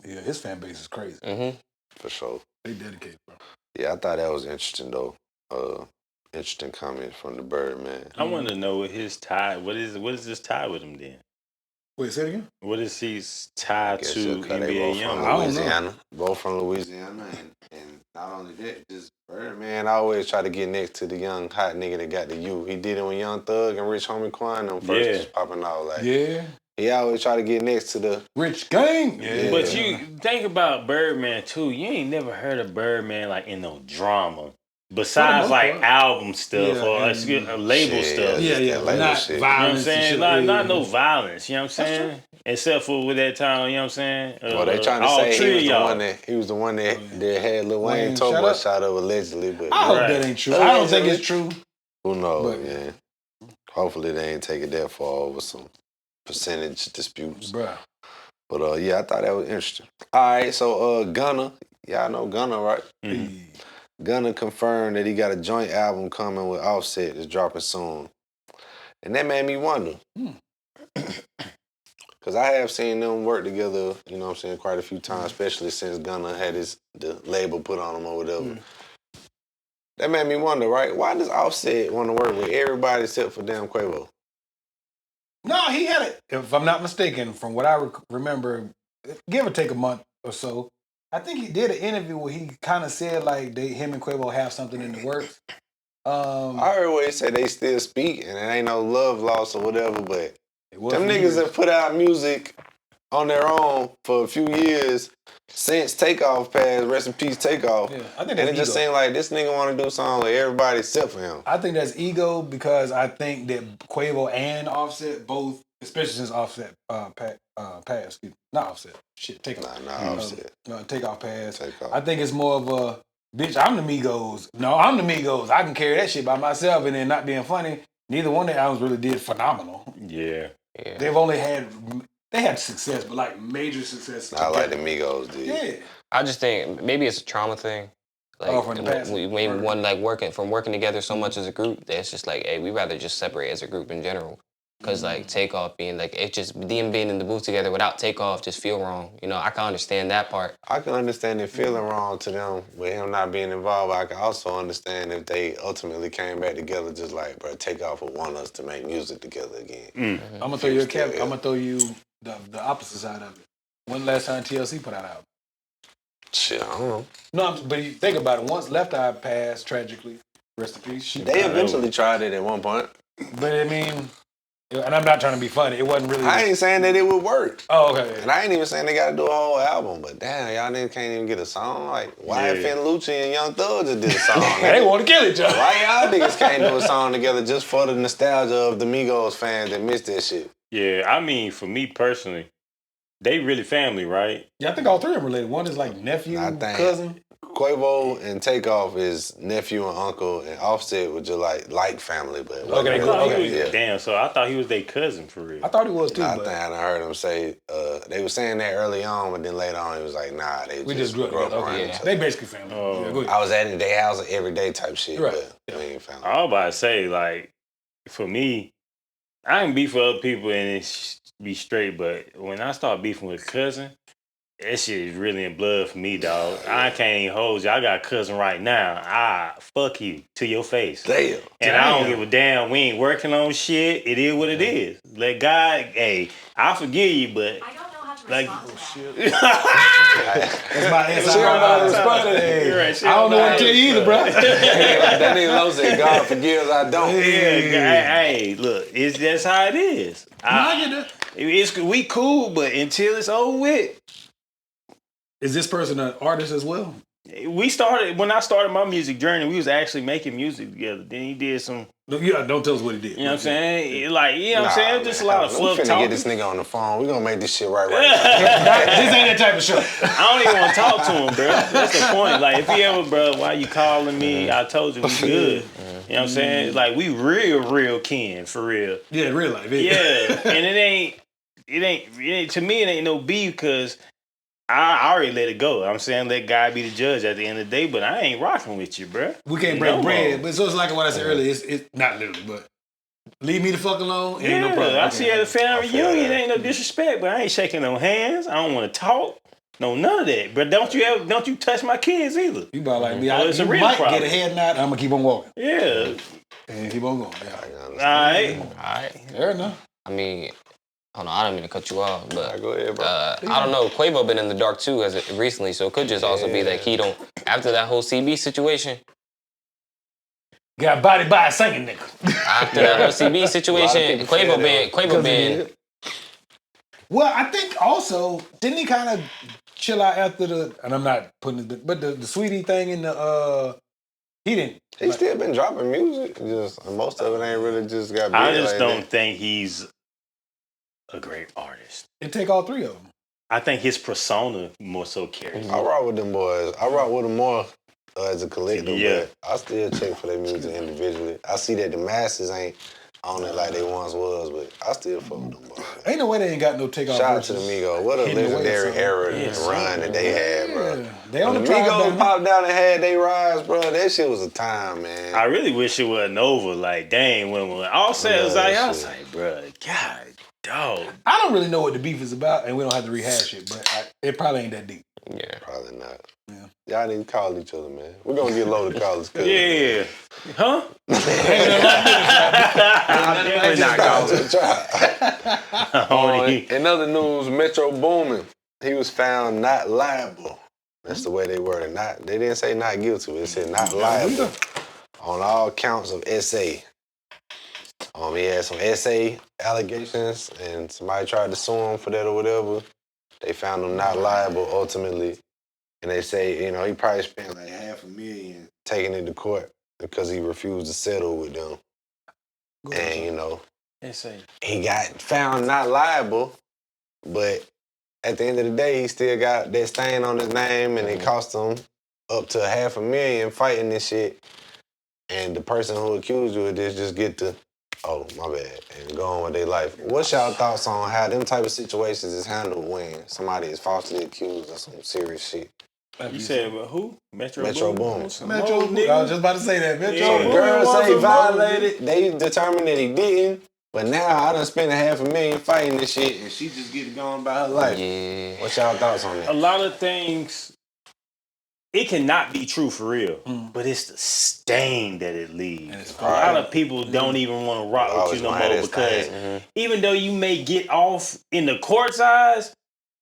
Speaker 1: Yeah, his fan base is crazy.
Speaker 2: For sure.
Speaker 1: They dedicated, bro.
Speaker 2: Yeah, I thought that was interesting though. Interesting comment from the Birdman.
Speaker 4: I want to know what his tie. What is this tie with him then?
Speaker 1: Wait, say it again?
Speaker 4: What is his tie
Speaker 2: Guess
Speaker 4: to
Speaker 2: because they
Speaker 4: NBA
Speaker 2: both
Speaker 4: Young?
Speaker 2: from
Speaker 1: I don't know.
Speaker 2: Louisiana. Both from Louisiana, and not only that, just Birdman always try to get next to the young hot nigga that got the youth. He did it when Young Thug and Rich Homie Quan them first
Speaker 4: Yeah.
Speaker 2: was popping out. Like,
Speaker 1: Yeah.
Speaker 2: he always try to get next to the.
Speaker 1: Rich Gang. Yeah.
Speaker 4: But you think about Birdman too. You ain't never heard of Birdman like in no drama. Besides
Speaker 1: most
Speaker 4: like
Speaker 1: part.
Speaker 4: album stuff
Speaker 1: Yeah,
Speaker 4: or
Speaker 1: and-
Speaker 4: label
Speaker 2: Shit,
Speaker 4: stuff.
Speaker 1: Yeah, yeah,
Speaker 2: That
Speaker 1: but
Speaker 2: label
Speaker 1: not
Speaker 2: shit.
Speaker 4: You know what I'm
Speaker 1: violence. and
Speaker 4: saying?
Speaker 1: shit.
Speaker 4: Not
Speaker 1: Yeah.
Speaker 4: no violence, you know what I'm saying? Except for with that time, you know what I'm saying?
Speaker 2: Well, they trying to
Speaker 4: all
Speaker 2: say
Speaker 4: three
Speaker 2: he
Speaker 4: of
Speaker 2: was the one that had Lil
Speaker 1: Wayne
Speaker 2: Wayne
Speaker 1: shot
Speaker 2: Tobo
Speaker 1: up?
Speaker 2: shot up allegedly, but
Speaker 1: I hope
Speaker 4: Right.
Speaker 1: that ain't true. I don't think it's true.
Speaker 2: who knows,
Speaker 1: But-
Speaker 2: man. Hopefully they ain't take it that far over some percentage disputes.
Speaker 1: Bruh.
Speaker 2: But yeah, I thought that was interesting. All right, so Gunna, y'all know Gunna, right?
Speaker 4: Mhm.
Speaker 2: Gunna confirmed that he got a joint album coming with Offset that's dropping soon. And that made me wonder. Because I have seen them work together, you know what I'm saying, quite a few times, especially since Gunna had the label put on him or whatever. That made me wonder, right? Why does Offset want to work with everybody except for damn Quavo?
Speaker 1: No, he had it. If I'm not mistaken, from what I remember, give or take a month or so, I think he did an interview where he kind of said like him and Quavo have something in the works.
Speaker 2: I heard where he said they still speak and it ain't no love lost or whatever, but
Speaker 1: it was
Speaker 2: them
Speaker 1: for
Speaker 2: niggas
Speaker 1: years.
Speaker 2: have put out music on their own for a few years since Takeoff passed, rest in peace Takeoff.
Speaker 1: Yeah, I think
Speaker 2: And
Speaker 1: that's
Speaker 2: it just
Speaker 1: ego.
Speaker 2: seemed like this nigga want to do something with everybody except for him.
Speaker 1: I think that's ego because I think that Quavo and Offset both, especially since Offset passed, excuse me, not Offset, shit, Takeoff.
Speaker 2: Nah, Offset.
Speaker 1: Takeoff passed.
Speaker 2: Takeoff.
Speaker 1: I think it's more of a, bitch, I'm the Migos. No, I'm the Migos. I can carry that shit by myself and then not being funny. Neither one of the albums really did phenomenal.
Speaker 4: Yeah.
Speaker 1: They've only had success, but like major success.
Speaker 2: Not like the
Speaker 1: together.
Speaker 2: Migos did.
Speaker 1: Yeah.
Speaker 5: I just think maybe it's a trauma thing. Like
Speaker 1: from the past.
Speaker 5: maybe one like working together so much as a group that it's just like, hey, we rather just separate as a group in general. Cause like Takeoff being like, it just them being in the booth together without Takeoff just feel wrong. You know, I can understand that part.
Speaker 2: I can understand it feeling wrong to them with him not being involved. But I can also understand if they ultimately came back together, just like, bro, Takeoff would want us to make music together again.
Speaker 1: I'm gonna throw you a cap. I'm gonna throw you the opposite side of it. When last time TLC put out an album?
Speaker 2: Shit, I don't know.
Speaker 1: No, but you think about it. Once Left Eye passed tragically, rest in peace.
Speaker 2: They eventually tried it at one point.
Speaker 1: But I mean, and I'm not trying to be funny. It wasn't really.
Speaker 2: I ain't saying that it would work.
Speaker 1: Oh, okay.
Speaker 2: And I ain't even saying they got to do a whole album. But damn, y'all niggas can't even get a song. Like, why Finn Lucci and Young Thug just did a song?
Speaker 1: They want to kill each other.
Speaker 2: Why y'all niggas can't do a song together just for the nostalgia of the Migos fans that missed that shit?
Speaker 4: Yeah, I mean, for me personally, they really family, right?
Speaker 1: Yeah, I think all three of them related. One is like nephew, cousin.
Speaker 2: Quavo and Takeoff is nephew and uncle, and Offset was just like family, but
Speaker 1: Okay.
Speaker 4: Damn, so I thought he was their cousin for real.
Speaker 1: I thought he was too.
Speaker 2: I think I done heard him say they were saying that early on, but then later on he was like, nah,
Speaker 1: we just grew up around each other. They basically family.
Speaker 2: I was at their house every day type shit,
Speaker 1: right.
Speaker 2: But we ain't family.
Speaker 4: I was about to say, like, for me, I can beef with other people and it be straight, but when I start beefing with a cousin, that shit is really in blood for me, dog. I can't even hold you. I got a cousin right now. Fuck you to your face.
Speaker 2: Damn.
Speaker 4: And I don't give a damn. We ain't working on shit. It is what it is. Let God, hey, I forgive you, but
Speaker 6: I don't know how to
Speaker 4: like,
Speaker 6: respond to that.
Speaker 1: That's my answer.
Speaker 4: Right,
Speaker 1: I don't know what to tell you either, bro.
Speaker 2: That nigga Low said, God forgives, I don't.
Speaker 4: Hey, look, that's how it is.
Speaker 1: I get that.
Speaker 4: We cool, but until it's over with.
Speaker 1: Is this person an artist as well?
Speaker 4: When I started my music journey, we was actually making music together. Then he did some.
Speaker 1: Yeah, don't tell us what he did.
Speaker 4: You know what I'm saying? Like, you know what I'm saying? It's just a lot of fluff
Speaker 2: talk. We finna
Speaker 4: talking.
Speaker 2: get this nigga on the phone. We gonna make this shit right now.
Speaker 1: This ain't that type of show.
Speaker 4: I don't even want to talk to him, bro. That's the point. Like, if he ever, bro, why you calling me? I told you we good. You know what I'm saying? Like, we real kin, for real.
Speaker 1: Yeah, real life.
Speaker 4: Yeah, and it ain't, to me, it ain't no beef because I already let it go. I'm saying let God be the judge at the end of the day, but I ain't rocking with you, bro.
Speaker 1: We can't break bread. But so it's like what I said earlier. It's not literally, but leave me the fuck alone. It ain't no problem.
Speaker 4: I see at a family reunion, it ain't no disrespect, but I ain't shaking no hands. I don't want to talk. No, none of that. But don't you touch my kids either.
Speaker 1: You about like me.
Speaker 4: It's a real
Speaker 1: might
Speaker 4: problem.
Speaker 1: get a head nod. I'm gonna keep on walking.
Speaker 4: Yeah.
Speaker 1: And keep on going.
Speaker 4: Yeah. All
Speaker 5: right.
Speaker 1: Fair enough.
Speaker 5: I mean, hold on, I don't mean to cut you off, but
Speaker 2: go ahead, bro.
Speaker 5: I don't know. Quavo been in the dark too as recently, so it could just also be that he don't. After that whole CB situation,
Speaker 1: got body by a singing nigga.
Speaker 5: After that whole CB situation, Quavo been.
Speaker 1: Well, I think also didn't he kind of chill out after the? And I'm not putting it, but the Sweetie thing in the he didn't.
Speaker 2: He still been dropping music. Just most of it ain't really just got.
Speaker 4: I just don't think he's a great artist.
Speaker 1: It take all three of them.
Speaker 4: I think his persona more so carries.
Speaker 2: I rock with them boys. I rock with them more as a collective.
Speaker 4: Yeah.
Speaker 2: But I still check for their music individually. I see that the masses ain't on it like they once was, but I still fuck with them boys.
Speaker 1: Ain't no way they ain't got no takeoff.
Speaker 2: Shout out to the Migos. What a legendary era run that they had, bro.
Speaker 1: They on
Speaker 2: when
Speaker 1: the
Speaker 2: Migos popped down and had they rise, bro, that shit was a time, man.
Speaker 4: I really wish it wasn't over. Like, dang, when all said was like, I was like, bro, God, dog.
Speaker 1: I don't really know what the beef is about, and we don't have to rehash it, but it probably ain't that deep.
Speaker 5: Yeah.
Speaker 2: Probably not.
Speaker 1: Yeah.
Speaker 2: Y'all didn't call each other, man. We're gonna get low to college.
Speaker 4: Yeah. Huh?
Speaker 2: I'm definitely not calling. In other news, Metro Boomin, he was found not liable. That's the way they worded it. They didn't say not guilty. They said not liable on all counts of SA. He had some SA allegations, and somebody tried to sue him for that or whatever. They found him not liable ultimately. And they say, he probably spent like $500,000 taking it to court because he refused to settle with them. And, he got found not liable, but at the end of the day, he still got that stain on his name, and it cost him up to $500,000 fighting this shit. And the person who accused you of this just get to, oh, my bad, and go on with their life. What's y'all thoughts on how them type of situations is handled when somebody is falsely accused of some serious shit?
Speaker 4: You said who? Metro
Speaker 2: Boomin.
Speaker 1: Metro Boomin. I was just about to say that. Metro Boomin.
Speaker 2: Girls say violated. They determined that he didn't. But now I done spent $500,000 fighting this shit, and she just get going about her life.
Speaker 5: Yeah.
Speaker 2: What's y'all thoughts on that?
Speaker 4: A lot of things it cannot be true for real, but it's the stain that it leaves. A
Speaker 1: right.
Speaker 4: lot of people don't even want to rock with you no
Speaker 2: Always
Speaker 4: more
Speaker 2: mind
Speaker 4: because
Speaker 2: that
Speaker 4: even though you may get off in the court's eyes,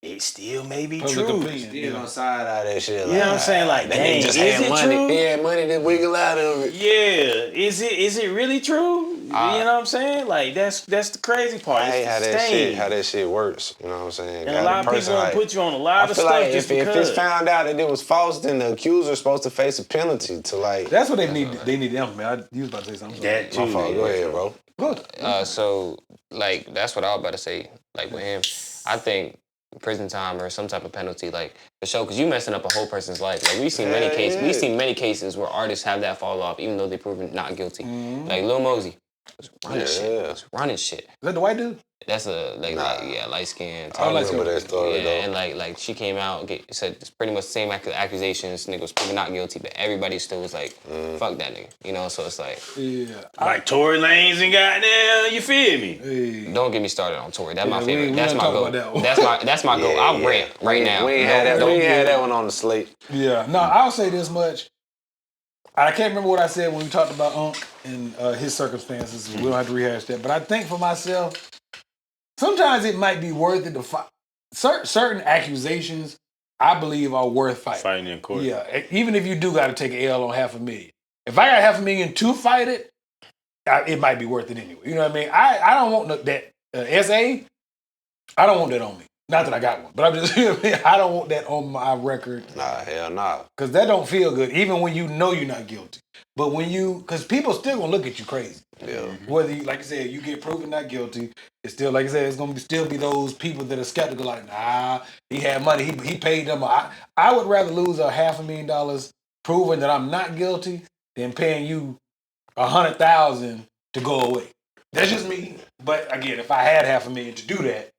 Speaker 4: it still may be
Speaker 1: Public
Speaker 4: true.
Speaker 1: opinion.
Speaker 2: Still on side out that shit.
Speaker 4: You know what I'm saying? Like,
Speaker 2: that
Speaker 4: dang,
Speaker 2: nigga just
Speaker 4: is
Speaker 2: had
Speaker 4: it
Speaker 2: money.
Speaker 4: true?
Speaker 2: He had money to wiggle out of it.
Speaker 4: Yeah, is it really true? You know what I'm saying? Like that's the crazy part.
Speaker 2: I hate
Speaker 4: It's
Speaker 2: how
Speaker 4: the
Speaker 2: that
Speaker 4: stain.
Speaker 2: shit works. You know what I'm saying?
Speaker 4: And a lot of people want to put you on a lot
Speaker 2: I
Speaker 4: of
Speaker 2: feel
Speaker 4: stuff
Speaker 2: like
Speaker 4: just
Speaker 2: if
Speaker 4: because.
Speaker 2: it's found out that it was false, then the accuser's supposed to face a penalty to like.
Speaker 1: That's what they need. They need to implement. You was about to say something.
Speaker 4: that too.
Speaker 2: My fault. Go ahead, bro.
Speaker 1: Good.
Speaker 5: So, like, that's what I was about to say. Like, with him, I think prison time or some type of penalty, like, for sure, because you messing up a whole person's life. Like, we've seen many cases where artists have that fall off, even though they're proven not guilty. Like, Lil Mosey was running shit. Was running shit.
Speaker 1: Is that the white dude?
Speaker 5: That's a light skin.
Speaker 1: I like
Speaker 2: remember that story, though.
Speaker 5: And like she came out, said it's pretty much the same accusations. Nigga was proven not guilty, but everybody still was like, fuck that nigga. You know, so it's like,
Speaker 1: Yeah.
Speaker 4: Like Tory Lanez and goddamn, you feel me?
Speaker 1: Hey.
Speaker 5: don't get me started on Tory. That's my
Speaker 1: we
Speaker 5: favorite.
Speaker 1: ain't
Speaker 5: That's my
Speaker 1: talk
Speaker 5: goal.
Speaker 1: about that one.
Speaker 5: That's my goal. I'll rant right now.
Speaker 2: We ain't had that one on the slate.
Speaker 1: Yeah. No, I'll say this much. I can't remember what I said when we talked about Unc and his circumstances. We don't have to rehash that. But I think for myself, sometimes it might be worth it to fight. Certain accusations, I believe, are worth fighting.
Speaker 4: Fighting in court.
Speaker 1: Yeah, even if you do got to take an L on $500,000. If I got $500,000 to fight it, it might be worth it anyway. You know what I mean? I don't want that SA. I don't want that on me. Not that I got one, but I'm just, you know what I mean? I don't want that on my record.
Speaker 2: Nah, hell nah.
Speaker 1: Because that don't feel good, even when you know you're not guilty. But when because people still gonna look at you crazy.
Speaker 2: Yeah.
Speaker 1: Whether you, like you said, you get proven not guilty, it's still, like I said, it's gonna still be those people that are skeptical, like, nah, he had money, he paid them. I would rather lose $500,000 proving that I'm not guilty than paying you $100,000 to go away. That's just me. But again, if I had $500,000 to do that,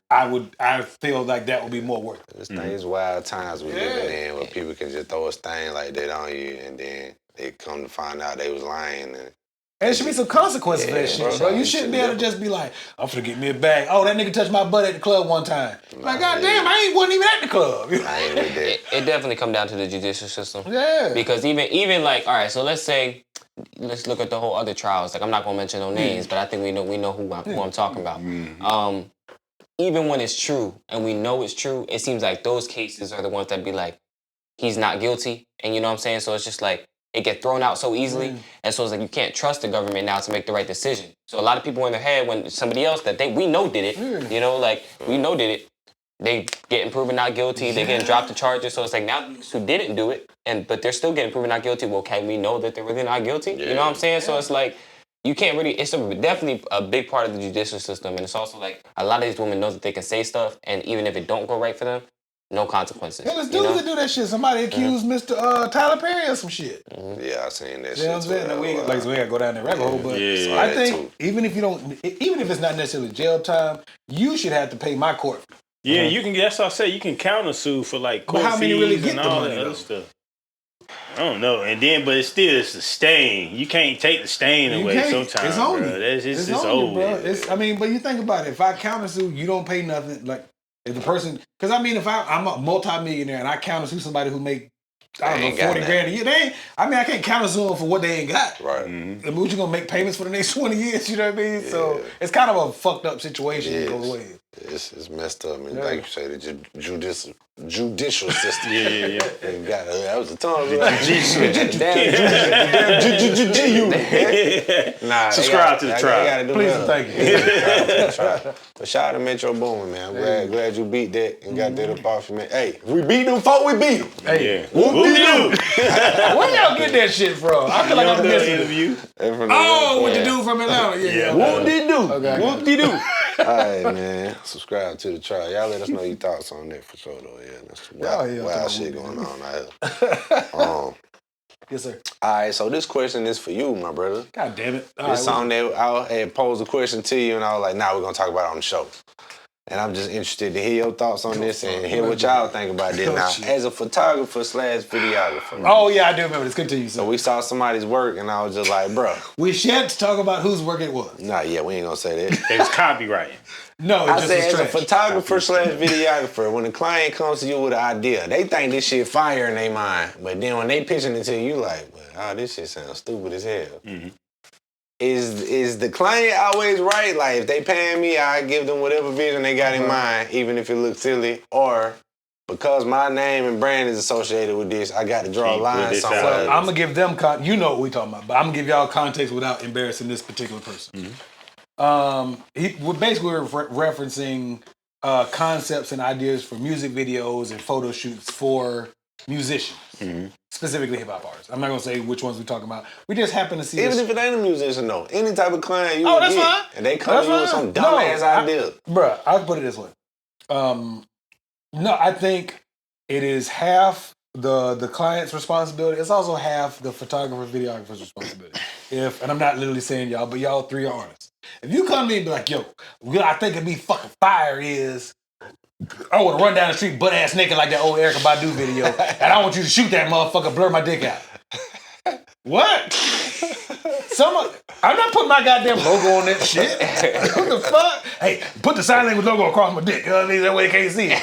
Speaker 1: I feel like that would be more worth it.
Speaker 2: This thing is wild times we living in where people can just throw a stain like that on you and then they come to find out they was lying. And
Speaker 1: there should be some consequences for that shit, bro. You shouldn't be able to just be like, I'm finna get me a bag. Oh, that nigga touched my butt at the club one time. Like, goddamn, I wasn't even at the club.
Speaker 2: I ain't with that.
Speaker 5: It definitely come down to the judicial system.
Speaker 1: Yeah.
Speaker 5: Because even like, all right, so let's look at the whole other trials. Like, I'm not gonna mention no names, but I think we know who I'm talking about. Even when it's true and we know it's true, it seems like those cases are the ones that be like, he's not guilty, and you know what I'm saying. So it's just like it get thrown out so easily, and so it's like you can't trust the government now to make the right decision. So a lot of people in their head when somebody else that we know did it, you know, like we know did it, they getting proven not guilty, they getting dropped the charges. So it's like now these who didn't do it, but they're still getting proven not guilty. Well, can we know that they're really not guilty? You know what I'm saying? So it's like you can't really. It's definitely a big part of the judicial system, and it's also like a lot of these women know that they can say stuff, and even if it don't go right for them, no consequences.
Speaker 1: Yeah, let's dudes that do that shit. Somebody accused Mr. Tyler Perry of some shit.
Speaker 2: Yeah, I seen that
Speaker 1: You know what I'm
Speaker 2: shit.
Speaker 1: saying? Now, we ain't gotta go down that rabbit hole, but
Speaker 4: Yeah.
Speaker 1: I think even if it's not necessarily jail time, you should have to pay my court fee.
Speaker 4: Yeah, you can. That's what I say. You can countersue for like court
Speaker 1: how many
Speaker 4: fees
Speaker 1: really get
Speaker 4: and
Speaker 1: the
Speaker 4: all
Speaker 1: money,
Speaker 4: that other
Speaker 1: though?
Speaker 4: stuff. I don't know, and then but it's the stain. You can't take the stain
Speaker 1: You
Speaker 4: away
Speaker 1: can't.
Speaker 4: sometimes,
Speaker 1: It's on
Speaker 4: bro.
Speaker 1: you.
Speaker 4: That's
Speaker 1: It's
Speaker 4: it's
Speaker 1: on you,
Speaker 4: over.
Speaker 1: bro. But you think about it. If I countersue, you don't pay nothing. Like if the person, because if I'm a multimillionaire and I countersue somebody who make I don't
Speaker 2: They ain't
Speaker 1: know,
Speaker 2: got
Speaker 1: 40 grand a year. I can't countersue them for what they ain't got.
Speaker 2: Right.
Speaker 1: I mean, what you gonna make payments for the next 20 years? You know what I mean? So it's kind of a fucked up situation to go away.
Speaker 2: It's messed up. And like you say, the judicial system.
Speaker 4: Yeah.
Speaker 2: And that was the tongue. Nah,
Speaker 4: Subscribe to the tribe.
Speaker 1: Please and thank you.
Speaker 2: But shout out to Metro Boomin, man. I'm glad you beat that and got that up off you, man. Hey, we beat them before we beat them.
Speaker 1: Hey,
Speaker 4: Whoop-de-doo.
Speaker 1: where y'all get that shit from? I feel like I'm missing it.
Speaker 4: interview.
Speaker 1: Oh, with the dude from Atlanta. Yeah.
Speaker 2: Whoop-de-doo.
Speaker 1: Okay.
Speaker 4: Whoop-de-doo.
Speaker 2: All right, man. Subscribe to the trial. Y'all let us know your thoughts on that for sure, though. Yeah, that's wild shit going on out here.
Speaker 1: Yes, sir.
Speaker 2: All right, so this question is for you, my brother.
Speaker 1: God damn it.
Speaker 2: It's something that I had posed a question to you, and I was like, we're going to talk about it on the show. And I'm just interested to hear your thoughts on this and hear what y'all think about this. Now, as a photographer / videographer.
Speaker 1: Oh, yeah, I do remember this. Continue,
Speaker 2: So
Speaker 1: so
Speaker 2: we saw somebody's work, and I was just like, bro.
Speaker 1: we shan't talk about whose work it was.
Speaker 2: Nah, yeah, we ain't gonna say that.
Speaker 4: It was copyright.
Speaker 1: No, it
Speaker 2: I
Speaker 1: just
Speaker 2: said,
Speaker 1: was
Speaker 2: as a
Speaker 1: trash.
Speaker 2: photographer / videographer, when the client comes to you with an idea, they think this shit fire in their mind. But then when they pitching it to you, like, well, this shit sounds stupid as hell.
Speaker 4: Mm-hmm.
Speaker 2: Is the client always right? Like, if they paying me, I give them whatever vision they got in mind, even if it looks silly. Or because my name and brand is associated with this, I got to draw a
Speaker 4: Keep
Speaker 2: line
Speaker 4: this
Speaker 2: somewhere.
Speaker 4: out.
Speaker 1: I'm gonna give them you know what we talking about, but I'm gonna give y'all context without embarrassing this particular person. We're basically referencing concepts and ideas for music videos and photo shoots for musicians, specifically hip hop artists. I'm not gonna say which ones we're talking about. We just happen to see
Speaker 2: Even
Speaker 1: this.
Speaker 2: if it ain't a musician, though, any type of client you
Speaker 1: Oh,
Speaker 2: would
Speaker 1: that's
Speaker 2: get,
Speaker 1: fine.
Speaker 2: and they come to you with some dumbass idea.
Speaker 1: Bruh, I'll put it this way. No, I think it is half the client's responsibility. It's also half the photographer, videographer's responsibility. And I'm not literally saying y'all, but y'all three are artists. If you come to me and be like, yo, what I think it'd be fucking fire is I want to run down the street butt ass naked like that old Erykah Badu video, and I want you to shoot that motherfucker, blur my dick out. What? I'm not putting my goddamn logo on that shit. What the fuck? Hey, put the sign language logo across my dick. You know what I mean? That way they can't see it.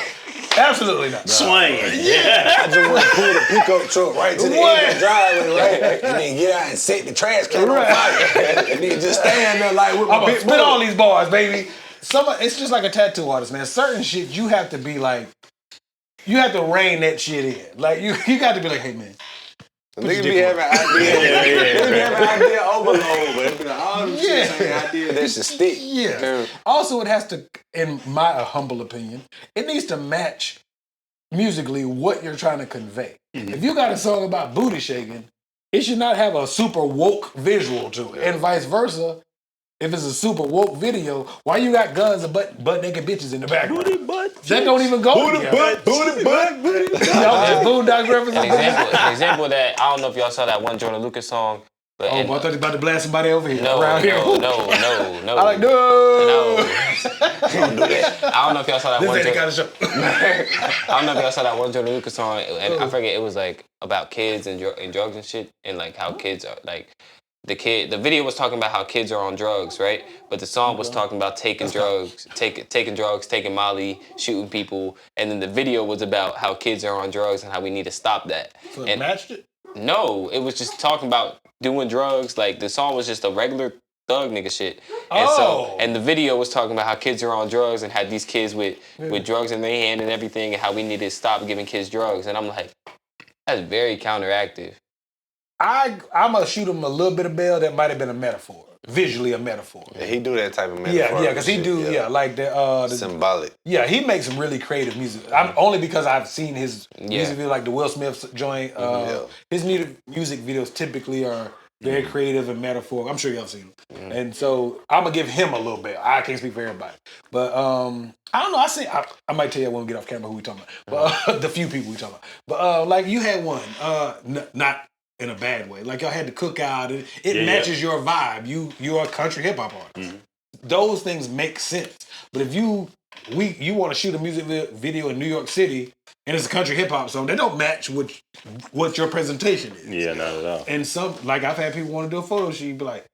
Speaker 1: Absolutely not.
Speaker 4: Swinging.
Speaker 2: I just want to pull the pickup truck right to the end of the driveway, right? And then get out and set the trash can on fire. And then just stand there like with my
Speaker 1: I'm gonna
Speaker 2: big
Speaker 1: spit all these bars, baby. It's just like a tattoo artist, man. Certain shit you have to be like, you have to rein that shit in. Like you got to be like, hey man.
Speaker 2: Niggas be having ideas. Niggas be having idea overload, but it be like, all them shit ain't ideas that should stick.
Speaker 1: Yeah. Also, it has to, in my humble opinion, it needs to match musically what you're trying to convey. If you got a song about booty shaking, it should not have a super woke visual to it, and vice versa. If it's a super woke video, why you got guns and butt naked bitches in the background? That don't even go together.
Speaker 2: Booty butt.
Speaker 1: Boondock reference.
Speaker 5: An example that I don't know if y'all saw that one Jordan Lucas song. But
Speaker 1: I thought you was about to blast somebody over here.
Speaker 5: No.
Speaker 1: Around here.
Speaker 5: No.
Speaker 1: I like no.
Speaker 5: I don't know if y'all saw that
Speaker 1: This
Speaker 5: one.
Speaker 1: ain't the kind of show.
Speaker 5: I don't know if y'all saw that one Jordan Lucas song, and I forget it was like about kids and drugs and shit, and like how kids are like. The video was talking about how kids are on drugs, right? But the song was talking about taking drugs, taking Molly, shooting people, and then the video was about how kids are on drugs and how we need to stop that.
Speaker 1: So it matched it?
Speaker 5: No, it was just talking about doing drugs. Like the song was just a regular thug nigga shit. And the video was talking about how kids are on drugs and had these kids with drugs in their hand and everything, and how we need to stop giving kids drugs. And I'm like, that's very counteractive.
Speaker 1: I'm going to shoot him a little bit of bail that might have been a metaphor. Visually a metaphor.
Speaker 2: Yeah, he do that type of metaphor.
Speaker 1: Yeah, because he do, like the
Speaker 2: symbolic.
Speaker 1: Yeah, he makes some really creative music. Only because I've seen his music video, like the Will Smith joint. His music videos typically are very creative and metaphorical. I'm sure y'all seen them. And so I'm going to give him a little bail. I can't speak for everybody. But I don't know. I might tell you when we get off camera who we talking about. But the few people we talking about. But like you had one, not in a bad way. Like y'all had the cookout. It matches your vibe. You're a country hip hop artist. Those things make sense. But if you want to shoot a music video in New York City and it's a country hip hop song, they don't match what your presentation is.
Speaker 4: Yeah, not at all.
Speaker 1: And like I've had people want to do a photo shoot, be like,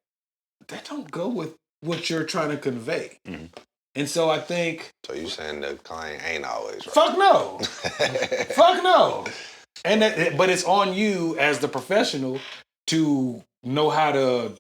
Speaker 1: that don't go with what you're trying to convey. And so I think.
Speaker 2: So you saying the client ain't always right?
Speaker 1: Fuck no. Fuck no. But it's on you as the professional to know how to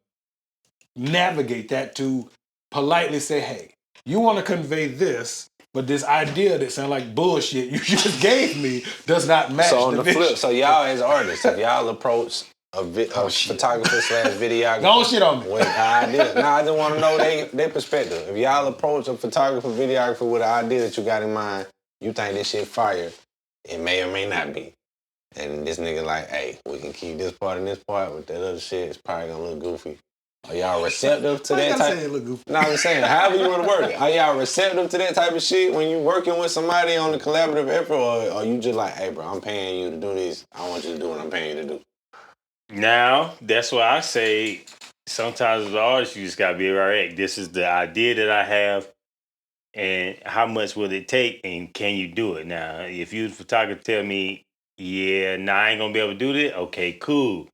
Speaker 1: navigate that, to politely say, hey, you want to convey this, but this idea that sounds like bullshit you just gave me does not match
Speaker 2: So on the
Speaker 1: vision.
Speaker 2: flip, so y'all as artists, if y'all approach a photographer / videographer.
Speaker 1: Don't shit on me.
Speaker 2: With an idea. Now I just want to know their perspective. If y'all approach a photographer, videographer with an idea that you got in mind, you think this shit fire, it may or may not be. And this nigga like, hey, we can keep this part and this part, but that other shit is probably gonna look goofy. Are y'all receptive to that type?
Speaker 1: Say it look goofy.
Speaker 2: No, I'm saying, however you want to word it. Are y'all receptive to that type of shit when you working with somebody on the collaborative effort, or are you just like, hey, bro, I'm paying you to do this. I want you to do what I'm paying you to do.
Speaker 4: Now, that's why I say sometimes as an artist, you just gotta be right. This is the idea that I have. and how much will it take, and can you do it? Now, if you the photographer tell me, yeah, nah, I ain't gonna be able to do this, okay, cool.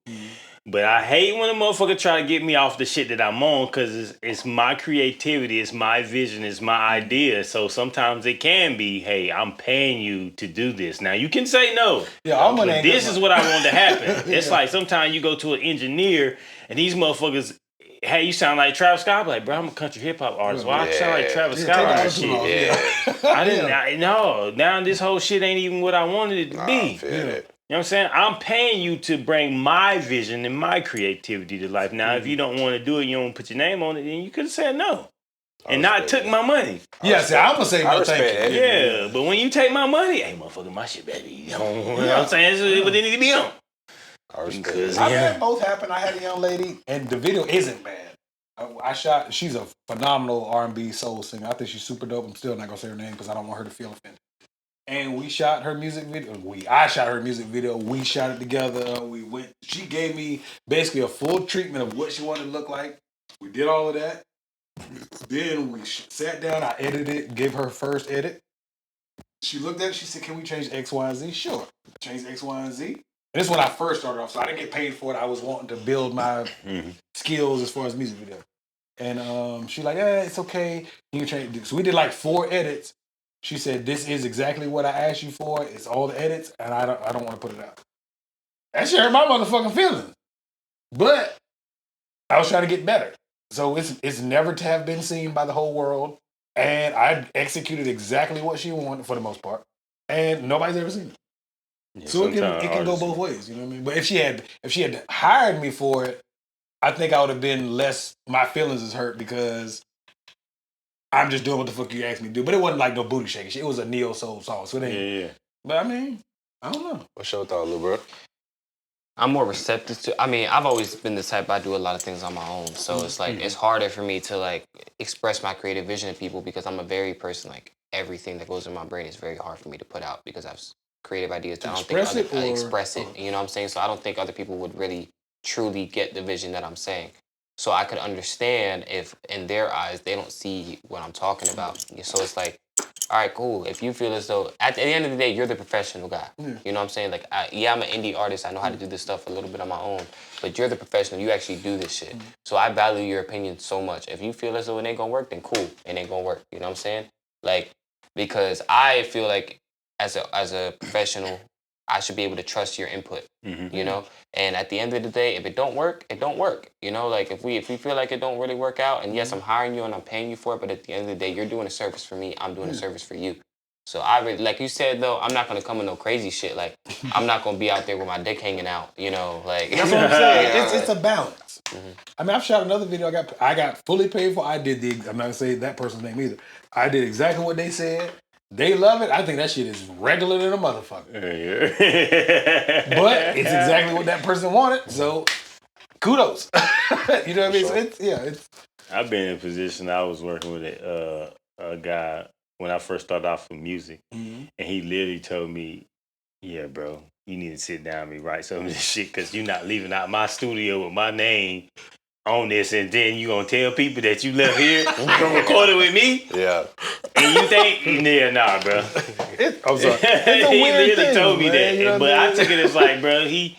Speaker 4: But I hate when a motherfucker try to get me off the shit that I'm on, because it's my creativity, it's my vision, it's my idea. So sometimes it can be, hey, I'm paying you to do this. Now, you can say no.
Speaker 1: Yeah,
Speaker 4: but this is what I want to happen. It's like sometimes you go to an engineer, and these motherfuckers, hey, you sound like Travis Scott. I'm like, bro, I'm a country hip hop artist. Why I sound like Travis Scott on that shit? I didn't. No, now this whole shit ain't even what I wanted it to be. You know what I'm saying? I'm paying you to bring my vision and my creativity to life. Now, if you don't want to do it, you don't put your name on it, then you could have said no. And not took my money.
Speaker 1: Yeah, see, I'm going to say no thank you.
Speaker 4: Yeah, but when you take my money, hey, motherfucker, my shit better be. You know what I'm saying? But it need to be on.
Speaker 1: I've had both happen. I had a young lady, and the video isn't bad. She's a phenomenal R&B soul singer. I think she's super dope. I'm still not going to say her name because I don't want her to feel offended. And we shot her music video. I shot her music video. We shot it together. She gave me basically a full treatment of what she wanted to look like. We did all of that. Then we sat down. I edited it, gave her first edit. She looked at it. She said, can we change X, Y, and Z? Sure. Change X, Y, and Z. And this is when I first started off. So I didn't get paid for it. I was wanting to build my skills as far as music video. And she's like, yeah, it's okay. You can change. So we did like 4 edits. She said, this is exactly what I asked you for. It's all the edits, and I don't want to put it out. That shit hurt my motherfucking feelings. But I was trying to get better. So it's never to have been seen by the whole world. And I executed exactly what she wanted for the most part. And nobody's ever seen it. Yeah, so it can go both ways, you know what I mean? But if she had hired me for it, I think I would have been less, my feelings is hurt because I'm just doing what the fuck you asked me to do. But it wasn't like no booty shaking shit. It was a neo soul song. So it ain't. Yeah. But I mean, I don't know.
Speaker 2: What's your thought, little bro?
Speaker 5: I'm more receptive to. I mean, I've always been the type, I do a lot of things on my own. So it's like it's harder for me to like express my creative vision to people because I'm a very person. Like everything that goes in my brain is very hard for me to put out because I have creative ideas that I don't think I express it. You know what I'm saying? So I don't think other people would really truly get the vision that I'm saying. So I could understand if in their eyes they don't see what I'm talking about. So it's like, all right, cool. If you feel as though at the end of the day you're the professional guy, you know what I'm saying? Like, I'm an indie artist. I know how to do this stuff a little bit on my own. But you're the professional. You actually do this shit. So I value your opinion so much. If you feel as though it ain't gonna work, then cool, it ain't gonna work. You know what I'm saying? Like, because I feel like as a professional, I should be able to trust your input, you know? And at the end of the day, if it don't work, it don't work. You know, like if we feel like it don't really work out, and yes, I'm hiring you and I'm paying you for it, but at the end of the day, you're doing a service for me, I'm doing a service for you. So I really, like you said though, I'm not gonna come with no crazy shit. Like I'm not gonna be out there with my dick hanging out, you know, like
Speaker 1: that's what I'm saying. It's a balance. I mean, I've shot another video I got fully paid for. I'm not gonna say that person's name either. I did exactly what they said. They love it. I think that shit is regular than a motherfucker. But it's exactly what that person wanted. So kudos. You know what I mean? So it's.
Speaker 4: I've been in a position. I was working with a guy when I first started off with music, and he literally told me, "Yeah, bro, you need to sit down and me write some of this shit because you're not leaving out my studio with my name on this, and then you gonna tell people that you left here from recording with me."
Speaker 2: Yeah.
Speaker 4: And you think, nah, bro.
Speaker 1: I'm sorry. It's a
Speaker 4: he
Speaker 1: weird
Speaker 4: literally
Speaker 1: thing,
Speaker 4: told me
Speaker 1: man,
Speaker 4: that,
Speaker 1: you know
Speaker 4: but
Speaker 1: what I mean?
Speaker 4: I took it as like, bro, he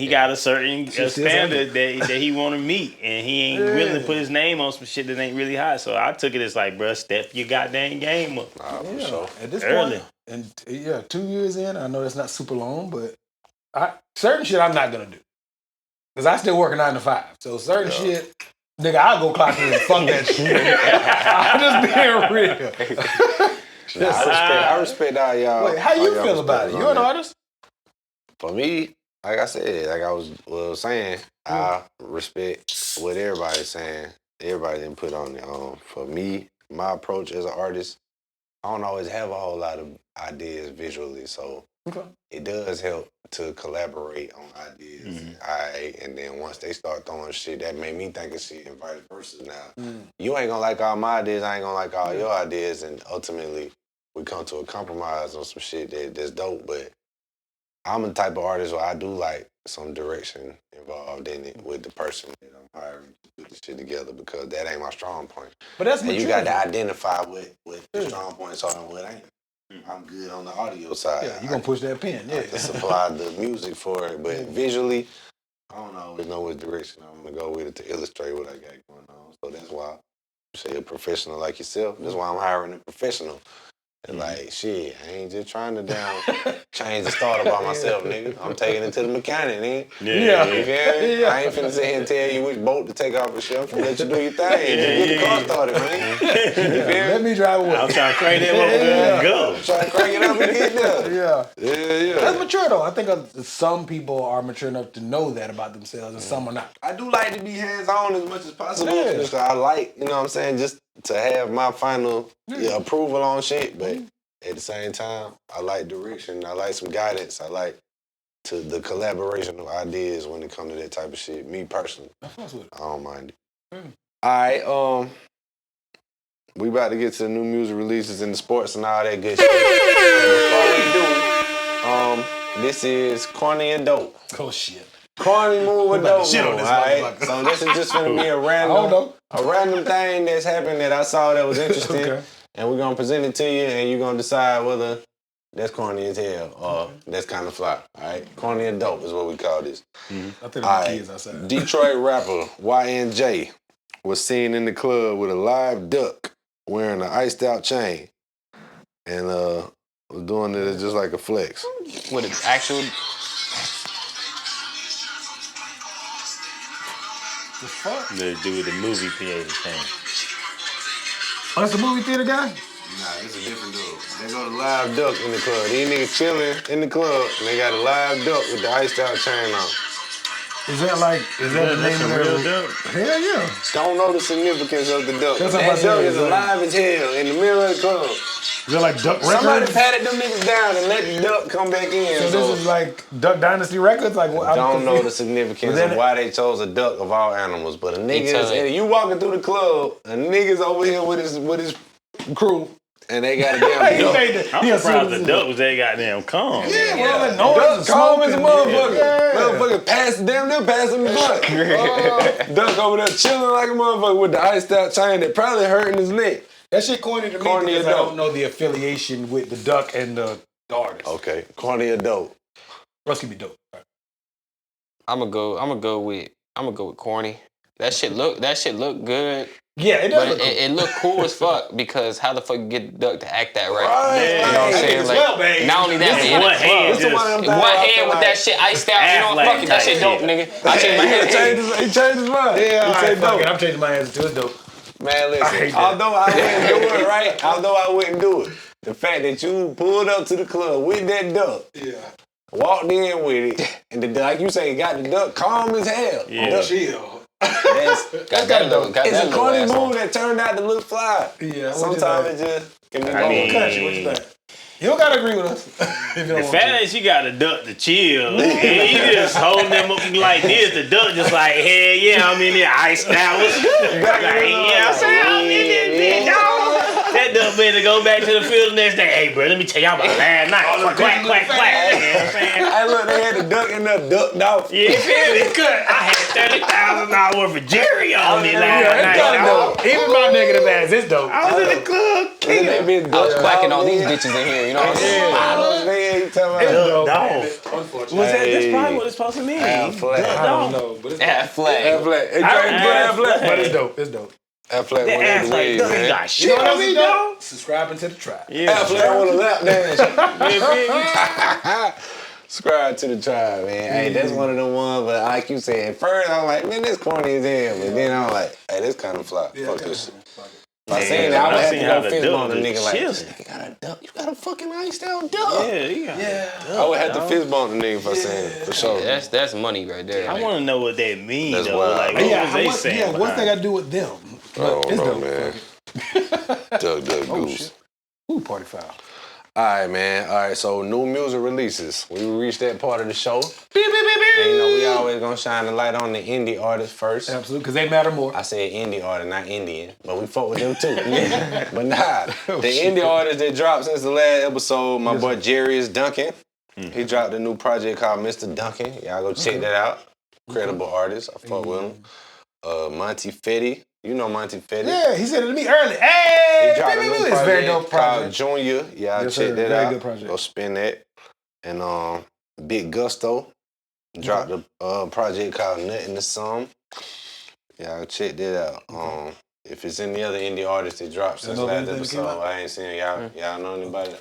Speaker 4: got a certain standard that he want to meet, and he ain't willing to put his name on some shit that ain't really hot. So I took it as like, bro, step your goddamn game up.
Speaker 2: For sure.
Speaker 1: At this point, and 2 years in, I know that's not super long, but certain shit I'm not gonna do because I still work a 9 to 5. So certain shit, nigga, I'll go clock in and fuck that shit. I'm just being real.
Speaker 2: I respect all y'all.
Speaker 1: Wait, how you feel about it? You an artist?
Speaker 2: For me, like I said, like I was saying, I respect what everybody's saying. Everybody didn't put on their own. For me, my approach as an artist, I don't always have a whole lot of ideas visually, so it does help to collaborate on ideas. And then once they start throwing shit, that made me think of shit and vice versa. Now, you ain't gonna like all my ideas, I ain't gonna like all your ideas, and ultimately we come to a compromise on some shit that's dope, but I'm the type of artist where I do like some direction involved in it with the person, you know. hiring to put this shit together because that ain't my strong point.
Speaker 1: But that's
Speaker 2: And
Speaker 1: mature.
Speaker 2: you got to identify what the strong points are and what ain't. I'm good on the audio side.
Speaker 1: Yeah, you gonna push that pen.
Speaker 2: I
Speaker 1: Yeah.
Speaker 2: can supply the music for it, but visually, I don't always know which direction I'm gonna go with it to illustrate what I got going on. So that's why you say a professional like yourself. That's why I'm hiring a professional. And like, shit, I ain't just trying to change the starter by myself, nigga. I'm taking it to the mechanic, nigga.
Speaker 1: Yeah.
Speaker 2: You feel me?
Speaker 1: Yeah.
Speaker 2: I ain't finna sit here and tell you which bolt to take off the shelf and let you do your thing. Just get the car started, man. You feel me?
Speaker 1: Let me drive away.
Speaker 4: I'm trying to crank that motherfucker and go.
Speaker 2: Try to crank it up and get there.
Speaker 1: Yeah.
Speaker 2: Yeah.
Speaker 1: That's mature though. I think some people are mature enough to know that about themselves, and some are not.
Speaker 2: I do like to be hands-on as much as possible.
Speaker 1: Yeah.
Speaker 2: Just 'cause I like, you know what I'm saying, just to have my final approval on shit. But at the same time, I like direction. I like some guidance. I like the collaboration of ideas when it comes to that type of shit. Me personally,
Speaker 1: I fucks with it.
Speaker 2: I don't mind it. All right, we about to get to the new music releases and the sports and all that good shit. Before we do, this is Corny and Dope.
Speaker 1: Oh shit.
Speaker 2: Corny move with
Speaker 1: Like
Speaker 2: dope
Speaker 1: shit on
Speaker 2: move,
Speaker 1: this
Speaker 2: alright?
Speaker 1: motherfucker.
Speaker 2: So this is just gonna be
Speaker 1: I don't know.
Speaker 2: a random thing that's happened that I saw that was interesting.
Speaker 1: Okay.
Speaker 2: And we're gonna present it to you and you're gonna decide whether that's corny as hell or that's kind of fly. Alright? Corny and dope is what we call this.
Speaker 1: I think the
Speaker 2: Alright.
Speaker 1: kids outside.
Speaker 2: Detroit rapper YNJ was seen in the club with a live duck wearing an iced out chain. And was doing it just like a flex.
Speaker 5: With an actual.
Speaker 1: The fuck?
Speaker 4: The dude with the movie theater thing.
Speaker 1: Oh, that's the movie theater guy?
Speaker 2: Nah, it's a different dude. They got a live duck in the club. These niggas chilling in the club and they got a live duck with the iced out chain on.
Speaker 1: Is that the name
Speaker 4: That's
Speaker 1: of
Speaker 4: a
Speaker 1: their
Speaker 4: real duck.
Speaker 1: Hell yeah.
Speaker 2: Don't know the significance of the duck.
Speaker 1: That's what
Speaker 2: That
Speaker 1: I'm
Speaker 2: duck
Speaker 1: saying,
Speaker 2: is
Speaker 1: it's like-
Speaker 2: alive as hell in the middle of the club.
Speaker 1: Is that like Duck
Speaker 2: Somebody
Speaker 1: Records?
Speaker 2: patted them niggas down and let the duck come back in.
Speaker 1: So this is like Duck Dynasty Records? Like what?
Speaker 2: I don't know the significance
Speaker 1: But then-
Speaker 2: of why they chose a duck of all animals, but a nigga
Speaker 5: tell it.
Speaker 2: you walking through the club, a nigga's over here with his crew, and they got a damn
Speaker 1: He
Speaker 2: duck.
Speaker 1: made the-
Speaker 4: I'm
Speaker 1: he
Speaker 4: surprised
Speaker 1: assumed
Speaker 4: the duck was that goddamn calm.
Speaker 1: Yeah, well, that
Speaker 2: Duck
Speaker 1: noise and
Speaker 2: calm as a
Speaker 1: smoke and-
Speaker 2: motherfucker.
Speaker 1: Yeah.
Speaker 2: Motherfucker damn near passing the blunt. Duck over there chilling like a motherfucker with the iced out chain that probably hurting his neck.
Speaker 1: That shit corny to me
Speaker 2: Corny
Speaker 1: because
Speaker 2: as
Speaker 1: I
Speaker 2: dope.
Speaker 1: don't know the affiliation with the duck and the artist.
Speaker 2: Okay, corny or dope.
Speaker 1: Russ can be dope.
Speaker 5: I'm gonna go with corny. That shit look good,
Speaker 1: Yeah, it does
Speaker 5: but
Speaker 1: look cool.
Speaker 5: it look cool as fuck because how the fuck you get the duck to act that right?
Speaker 2: Right.
Speaker 5: You know what I'm saying? Like, not only that, but in
Speaker 4: One
Speaker 5: the
Speaker 4: hand
Speaker 5: club.
Speaker 4: just
Speaker 5: One hand with that shit iced out. You know,
Speaker 4: Affleck
Speaker 5: fuck it, that
Speaker 4: type
Speaker 5: shit dope,
Speaker 4: shit.
Speaker 5: nigga. I changed my hand.
Speaker 2: He changed his mind.
Speaker 1: Yeah,
Speaker 2: he
Speaker 1: all right,
Speaker 2: said
Speaker 1: fuck
Speaker 2: dope.
Speaker 1: it. I'm changing my answer to it's dope.
Speaker 2: Man,
Speaker 1: I hate
Speaker 2: listen,
Speaker 1: that.
Speaker 2: although I wouldn't do it, right? Although I wouldn't do it, the fact that you pulled up to the club with that duck,
Speaker 1: Yeah.
Speaker 2: walked in with it, and like you say, got the duck calm as hell.
Speaker 4: Yeah.
Speaker 2: Duck,
Speaker 1: Chill.
Speaker 2: that's,
Speaker 5: Got that little, got
Speaker 2: it's
Speaker 5: that
Speaker 2: a
Speaker 5: little
Speaker 2: corny
Speaker 5: ass on.
Speaker 2: move that turned out to look fly.
Speaker 1: Yeah.
Speaker 2: Sometimes it just can be
Speaker 4: I
Speaker 2: wrong.
Speaker 4: mean-
Speaker 1: Country, what you think? You don't gotta agree with us. If you don't
Speaker 4: The
Speaker 1: want
Speaker 4: fact that she got a duck to chill, and you just holding them up like this, the duck just like, hell yeah, I'm in there iced out. What's good? Like, yeah, I'm saying, I'm in this bitch, dog. That duck better go back to the field the next day. Hey, bro, let me tell y'all about last night. Quack, quack, quack, quack. You know what I'm saying?
Speaker 2: Hey, look, they had the duck in there ducked off.
Speaker 4: Yeah, you feel me? Good. I had $30,000 worth of Jerry on me last
Speaker 1: Yeah,
Speaker 4: night.
Speaker 1: it's kinda
Speaker 4: dog.
Speaker 1: dope. Even my negative ass, it's dope.
Speaker 4: I was in the club.
Speaker 2: And they been
Speaker 5: I was
Speaker 2: ducked
Speaker 5: quacking
Speaker 2: off,
Speaker 5: all these
Speaker 2: man.
Speaker 5: bitches in here. You know what I'm saying?
Speaker 2: Man, you talking
Speaker 1: It's
Speaker 2: about
Speaker 1: dope.
Speaker 4: dog.
Speaker 1: Unfortunately.
Speaker 4: Was that? That's
Speaker 2: Hey.
Speaker 4: probably what it's supposed to mean.
Speaker 2: Affleck.
Speaker 1: I don't know, but it's
Speaker 5: Yeah, flag.
Speaker 2: Affleck. Hey,
Speaker 4: I-
Speaker 2: James Affleck.
Speaker 1: But it's dope. It's dope.
Speaker 2: Affleck
Speaker 4: That
Speaker 2: went at
Speaker 4: ass
Speaker 2: the
Speaker 4: like
Speaker 2: wig,
Speaker 4: duck
Speaker 2: man.
Speaker 4: got shit on me, dog.
Speaker 1: Subscribing to the tribe.
Speaker 4: Yeah,
Speaker 2: Affleck want a lap dance.
Speaker 4: You feel me?
Speaker 2: Subscribe to the tribe, man. Hey, that's one of the ones, but like you said, at first I'm like, man, this corny as hell. But then I'm like, hey, this kind of fly. Fuck this shit. If I seen that, I would have to go fist bump a nigga like, this nigga got a duck. You got a fucking iced out duck.
Speaker 4: Yeah, you got
Speaker 2: I would have to fist bump the nigga if I seen it, for sure.
Speaker 5: That's money right there.
Speaker 4: I want to know what that means,
Speaker 2: That's
Speaker 4: though.
Speaker 2: wild.
Speaker 4: Like, what
Speaker 1: Yeah,
Speaker 4: was they
Speaker 1: what's
Speaker 4: saying?
Speaker 1: they got to do with them?
Speaker 2: I don't
Speaker 1: It's
Speaker 2: know,
Speaker 1: dope.
Speaker 2: man. Duck, duck, goose.
Speaker 1: shit. Ooh, party foul.
Speaker 2: All right, man. All right, so new music releases. We reached that part of the show. And you know, we always gonna shine the light on the indie artists first.
Speaker 1: Absolutely, because they matter more.
Speaker 2: I said indie artist, not Indian, but we fuck with them too. But nah, the indie artist that dropped since the last episode, my boy Jarius Duncan. He dropped a new project called Mr. Duncan. Y'all go check that out. Credible artist. I fuck with him. Monty Fetty. You know Monty Fetty.
Speaker 1: Yeah, he said it to me early. Hey,
Speaker 2: He dropped a new
Speaker 1: it's a very dope
Speaker 2: called
Speaker 1: project.
Speaker 2: Junior. Yeah,
Speaker 1: Yes,
Speaker 2: check
Speaker 1: sir.
Speaker 2: that
Speaker 1: Very
Speaker 2: out.
Speaker 1: good project.
Speaker 2: Go spin that. And Big Gusto dropped a project called Nothing to Some. Yeah, check that out. If it's any other indie artists that dropped since
Speaker 1: know
Speaker 2: last
Speaker 1: anything that came
Speaker 2: episode,
Speaker 1: out?
Speaker 2: I ain't seen y'all. Y'all know anybody?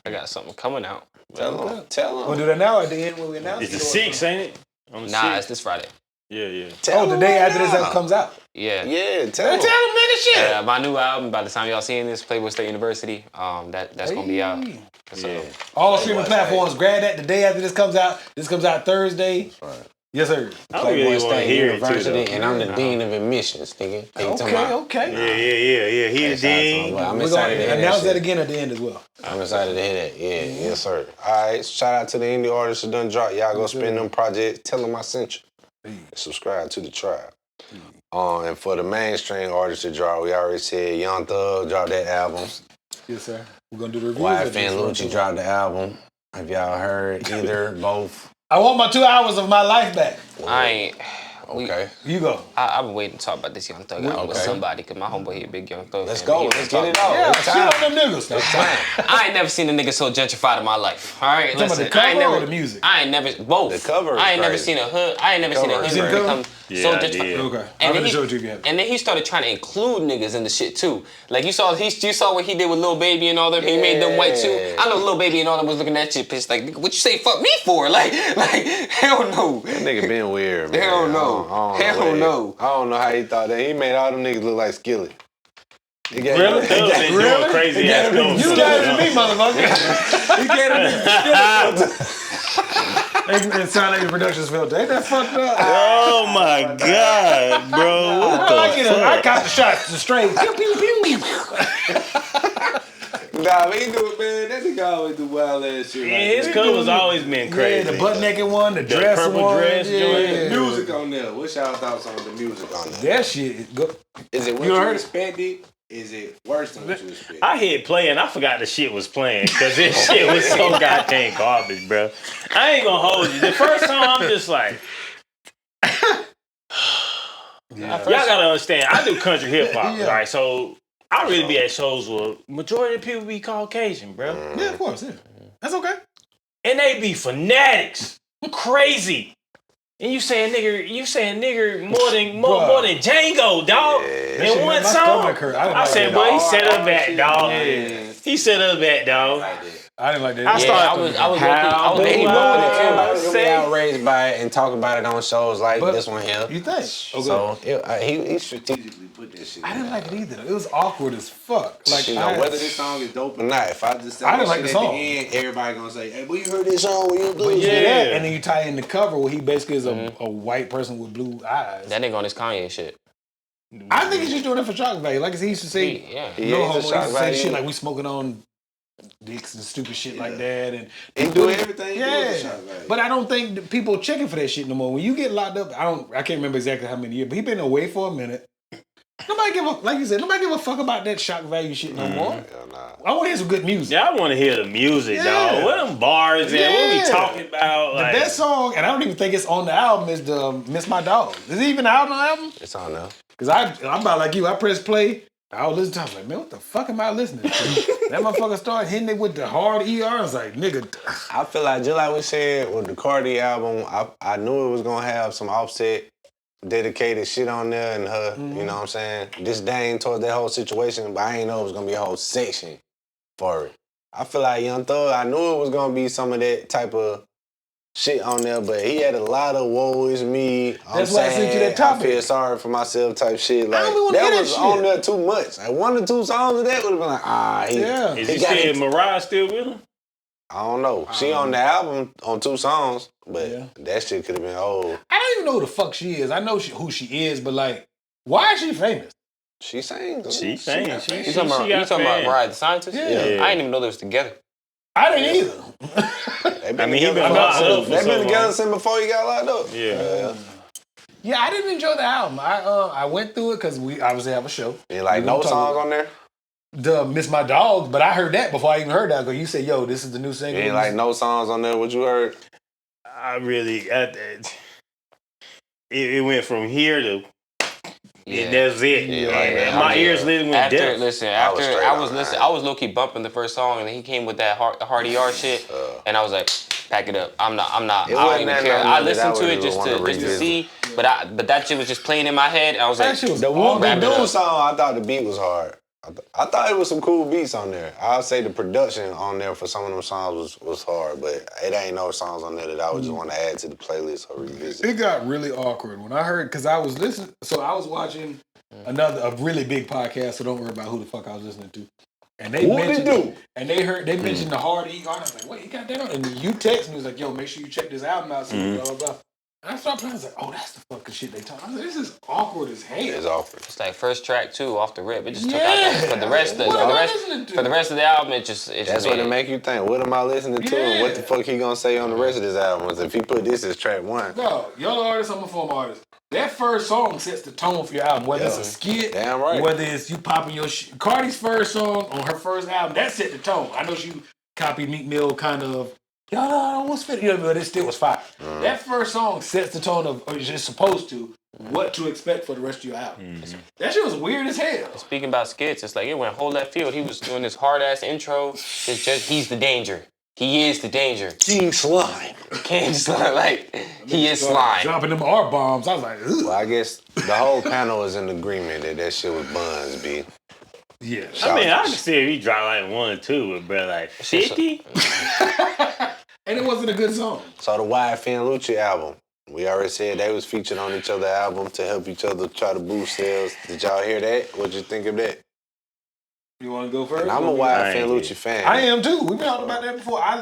Speaker 5: I got something coming out.
Speaker 2: Tell them. Tell
Speaker 1: We'll
Speaker 2: them.
Speaker 1: do that now at the end when we announce
Speaker 4: It's the
Speaker 1: it.
Speaker 4: 6th, ain't it? On the
Speaker 5: Nah,
Speaker 4: 6th?
Speaker 5: it's this Friday.
Speaker 4: Yeah.
Speaker 1: Oh, the day after this comes out.
Speaker 5: Yeah.
Speaker 2: Yeah, tell them.
Speaker 1: nigga shit.
Speaker 5: My new album, by the time y'all seeing this, Playboy State University, that's gonna be out. So,
Speaker 4: Yeah.
Speaker 1: All streaming platforms, grab that the day after this comes out. This comes out Thursday.
Speaker 2: Right.
Speaker 1: Yes, sir.
Speaker 4: I really want to
Speaker 2: State
Speaker 4: hear it too,
Speaker 2: University,
Speaker 4: though.
Speaker 2: and I'm the dean of admissions, nigga.
Speaker 1: Okay.
Speaker 4: Yeah. He the dean.
Speaker 2: I'm
Speaker 1: We're
Speaker 2: excited
Speaker 1: going
Speaker 2: to
Speaker 1: to
Speaker 2: hear
Speaker 1: announce
Speaker 2: that
Speaker 1: that
Speaker 2: shit.
Speaker 1: again at the end as well.
Speaker 2: I'm excited to hear that. Yeah, yes, sir. All right, shout out to the indie artists who done drop. Y'all go spin them projects. Tell them I sent you. And subscribe to the tribe. And for the mainstream artists that drop, we already said Young Thug dropped that album.
Speaker 1: Yes, sir. We're going to do the reviews.
Speaker 2: Wyatt
Speaker 1: of this
Speaker 2: Fan
Speaker 1: one.
Speaker 2: Lucci dropped the album. Have y'all heard either, both?
Speaker 1: I want my 2 hours of my life back.
Speaker 5: I ain't.
Speaker 2: Okay.
Speaker 1: You go.
Speaker 5: I've been waiting to talk about this Young Thug album with somebody, because my homeboy he a big Young Thug
Speaker 2: Let's
Speaker 5: fan,
Speaker 2: go.
Speaker 5: but he
Speaker 2: Let's
Speaker 5: don't
Speaker 2: get it
Speaker 5: talk
Speaker 2: out.
Speaker 1: Yeah,
Speaker 2: It's
Speaker 1: shit
Speaker 2: time.
Speaker 1: on them niggas.
Speaker 2: It's time.
Speaker 5: I ain't never seen a nigga so gentrified in my life. All right,
Speaker 1: talking about
Speaker 5: listen.
Speaker 1: the cover
Speaker 5: I ain't never
Speaker 1: or the music?
Speaker 5: I ain't never both.
Speaker 2: The cover is
Speaker 5: I ain't never
Speaker 2: crazy.
Speaker 5: seen a hood. I ain't never seen a
Speaker 2: Cover is
Speaker 5: hood
Speaker 1: crazy.
Speaker 5: become
Speaker 4: Yeah,
Speaker 5: so
Speaker 4: I
Speaker 5: gentrified.
Speaker 4: did.
Speaker 1: Okay.
Speaker 5: And
Speaker 1: I'm
Speaker 5: then,
Speaker 1: going to
Speaker 5: he,
Speaker 1: show it to you.
Speaker 5: and then he started trying to include niggas in the shit too. Like you saw what he did with Lil Baby and all them. He made them white too.
Speaker 2: Yeah.
Speaker 5: I know Lil Baby and all them was looking at that shit pissed like, nigga, what you say fuck me for? Like hell no.
Speaker 2: That nigga been weird, man.
Speaker 5: Hell no.
Speaker 2: I don't know
Speaker 5: Hell
Speaker 2: what
Speaker 5: no.
Speaker 2: I don't know how he thought that. He made all them niggas look like Skillet. He got-
Speaker 1: Really?
Speaker 4: Thug been doing crazy ass
Speaker 1: You
Speaker 4: stuff.
Speaker 1: got it to me, motherfucker. He gave it to me. And Sound Lady Productions filter. Ain't that fucked up?
Speaker 4: Oh my God, bro. What the
Speaker 1: I
Speaker 4: fuck?
Speaker 1: caught the shots straight. Pew, pew, pew.
Speaker 2: Nah, but he do it, man. That nigga always do wild ass shit.
Speaker 4: Yeah, his cover's always been crazy.
Speaker 1: Yeah, the butt naked one, the dress
Speaker 4: purple
Speaker 1: one.
Speaker 4: dress joint.
Speaker 1: yeah.
Speaker 2: Music on there. What's y'all thoughts on the music on there?
Speaker 1: That shit. is good.
Speaker 2: Is it what
Speaker 1: You
Speaker 2: you,
Speaker 1: heard it?
Speaker 2: expected? Is it worse than what you expected?
Speaker 4: I hit play and I forgot the shit was playing because this shit was so goddamn garbage, bro. I ain't gonna hold you. The first time I'm just like, y'all gotta understand. I do country hip hop,
Speaker 1: Yeah.
Speaker 4: right? So I really be at shows where majority of people be Caucasian, bro,
Speaker 1: Yeah, of course. Yeah. That's okay.
Speaker 4: and they be fanatics, crazy. And you saying nigger more than Django, dog.
Speaker 1: That
Speaker 4: In
Speaker 1: shit
Speaker 4: one
Speaker 1: made my
Speaker 4: song,
Speaker 1: stomach hurt. I didn't
Speaker 4: I
Speaker 1: like
Speaker 4: said,
Speaker 1: that.
Speaker 4: boy, he set up that dog.
Speaker 2: Yeah.
Speaker 4: He set up that dog.
Speaker 1: I didn't like that.
Speaker 4: I started-
Speaker 5: I was low-key-
Speaker 4: How
Speaker 5: I was
Speaker 4: do
Speaker 5: low-key
Speaker 4: I
Speaker 5: going with it too.
Speaker 2: Everybody's gonna be
Speaker 4: say-
Speaker 2: outraged by it and talk about it on shows like
Speaker 1: But
Speaker 2: this one here.
Speaker 1: You think? Okay.
Speaker 2: So he strategically put that shit.
Speaker 1: I didn't like it either. It was awkward as fuck. Like,
Speaker 2: You know, whether this song is dope or not, if I just say
Speaker 1: I didn't
Speaker 2: that
Speaker 1: like
Speaker 2: shit
Speaker 1: the
Speaker 2: at
Speaker 1: song.
Speaker 2: the end, everybody gonna say, "Hey, but you heard this song when you do
Speaker 1: But
Speaker 2: it."
Speaker 1: yeah,
Speaker 4: Yeah.
Speaker 1: and then you tie in the cover where he basically is a white person with blue eyes.
Speaker 5: That nigga on this Kanye shit.
Speaker 1: I think he's just doing it for shock value. Like he used to say,
Speaker 5: Yeah.
Speaker 2: He
Speaker 1: no
Speaker 2: is a
Speaker 1: homo. He used
Speaker 2: shock
Speaker 1: to say
Speaker 2: value.
Speaker 1: shit like we smoking on dicks and stupid shit like that. And
Speaker 2: He do everything. He do
Speaker 1: yeah,
Speaker 2: for shock value.
Speaker 1: but I don't think that people checking for that shit no more. When you get locked up, I can't remember exactly how many years, but he been away for a minute. Nobody give a like you said. Nobody give a fuck about that shock value shit no more.
Speaker 2: Hell nah.
Speaker 1: I want to hear some good music.
Speaker 4: Yeah, I want to hear the music,
Speaker 1: Yeah.
Speaker 4: dog. What them bars at? What we
Speaker 1: Yeah.
Speaker 4: talking about?
Speaker 1: The
Speaker 4: Like,
Speaker 1: best song, and I don't even think it's on the album, is the Miss My Dog. Is it even out on the album?
Speaker 2: It's on there.
Speaker 1: Because I'm about like you. I press play. I was listening to it. I was like, man, what the fuck am I listening to? That motherfucker started hitting it with the hard ER. I was like, nigga.
Speaker 2: I feel like just like we said with the Cardi album, I knew it was gonna have some Offset dedicated shit on there and her, you know what I'm saying? Disdain towards that whole situation, but I ain't know it was gonna be a whole section for it. I feel like Young Thug, I knew it was gonna be some of that type of shit on there, but he had a lot of woe is me.
Speaker 1: That's why I sent you that topic.
Speaker 2: I feel sorry for myself type shit. Like
Speaker 1: don't even wanna
Speaker 2: that
Speaker 1: hear that
Speaker 2: was
Speaker 1: shit.
Speaker 2: on there too much. Like 1 or 2 songs of that would have been like,
Speaker 1: Yeah.
Speaker 4: is
Speaker 2: he
Speaker 4: he
Speaker 2: got
Speaker 4: still
Speaker 2: it.
Speaker 4: Mariah still with him?
Speaker 2: I don't know. She on the album on 2 songs, but
Speaker 1: Yeah.
Speaker 2: that shit could have been old.
Speaker 1: I don't even know who the fuck she is. I know who she is, but like, why is she famous?
Speaker 2: She sang.
Speaker 4: She sang.
Speaker 2: got
Speaker 4: She-
Speaker 2: fans.
Speaker 5: You talking about,
Speaker 4: got
Speaker 5: you talking about
Speaker 4: fans.
Speaker 5: Mariah the Scientist?
Speaker 1: Yeah.
Speaker 4: Yeah.
Speaker 5: I didn't even know they was together.
Speaker 1: I didn't either.
Speaker 2: They been
Speaker 4: I mean, he
Speaker 2: together
Speaker 4: been
Speaker 2: for-
Speaker 4: locked up for
Speaker 2: They
Speaker 4: so
Speaker 2: been together
Speaker 4: long.
Speaker 2: since before he got locked up.
Speaker 4: Yeah.
Speaker 1: Yeah, I didn't enjoy the album. I went through it because we obviously have a show.
Speaker 2: And like
Speaker 1: We
Speaker 2: no
Speaker 1: gonna talk
Speaker 2: songs
Speaker 1: about
Speaker 2: on there.
Speaker 1: The Miss My Dogs, but I heard that before I even heard that because you said, yo, this is the new single.
Speaker 2: Ain't like no songs on there. What you heard?
Speaker 4: I really, it went from here to Yeah, that's it.
Speaker 2: Yeah,
Speaker 4: My ears literally went deaf.
Speaker 5: I was low key bumping the first song, and then he came with that Hardy R shit, and I was like, pack it up. I don't even care. I listened to it just to see, but that shit was just playing in my head. I was like,
Speaker 2: the Whoop De Doo song, I thought the beat was hard. I thought it was some cool beats on there. I'll say the production on there for some of them songs was hard, but it ain't no songs on there that I would just want to add to the playlist or revisit.
Speaker 1: It got really awkward when I heard, because I was listening, so I was watching a really big podcast, so don't worry about who the fuck I was listening to. And they mentioned the Hard ER, and I was like, wait, he got that on? And you text me, was like, yo, make sure you check this album out, blah, blah, blah. And I started playing, I was like, oh, that's the fucking shit they talking. I was like, this is awkward as hell.
Speaker 2: It's awkward.
Speaker 5: It's like first track too, off the rip. It just took out for the rest of the album. That's
Speaker 2: what it make you think. What am I listening to? And what the fuck he gonna say on the rest of this album? If he put this as track one.
Speaker 1: No, y'all artist, I'm a former artist. That first song sets the tone for your album. Whether it's a skit,
Speaker 2: damn right.
Speaker 1: Whether it's you popping your shit. Cardi's first song on her first album, that set the tone. I know she copied Meek Mill kind of. Y'all know what's fit, but it still was fire. That first song sets the tone of, or it's supposed to, what to expect for the rest of your album. That shit was weird as hell.
Speaker 5: Speaking about skits, it's like it went whole left field. He was doing this hard ass intro. It's just he's the danger. He is the danger.
Speaker 2: King Slime.
Speaker 5: King Slime, like he is Slime.
Speaker 1: Dropping them R bombs. I was like, ugh.
Speaker 2: Well, I guess the whole panel is in agreement that shit was Buns, B.
Speaker 1: Yeah.
Speaker 4: I mean, I can see if he dropped like 1 or 2, but bro, like 50.
Speaker 1: And it wasn't a good song.
Speaker 2: So the YFN Lucci album, we already said they was featured on each other's album to help each other try to boost sales. Did y'all hear that? What'd you think of that?
Speaker 1: You want to go first?
Speaker 2: And I'm a YFN Lucci fan.
Speaker 1: I am too. We've been talking about that before. I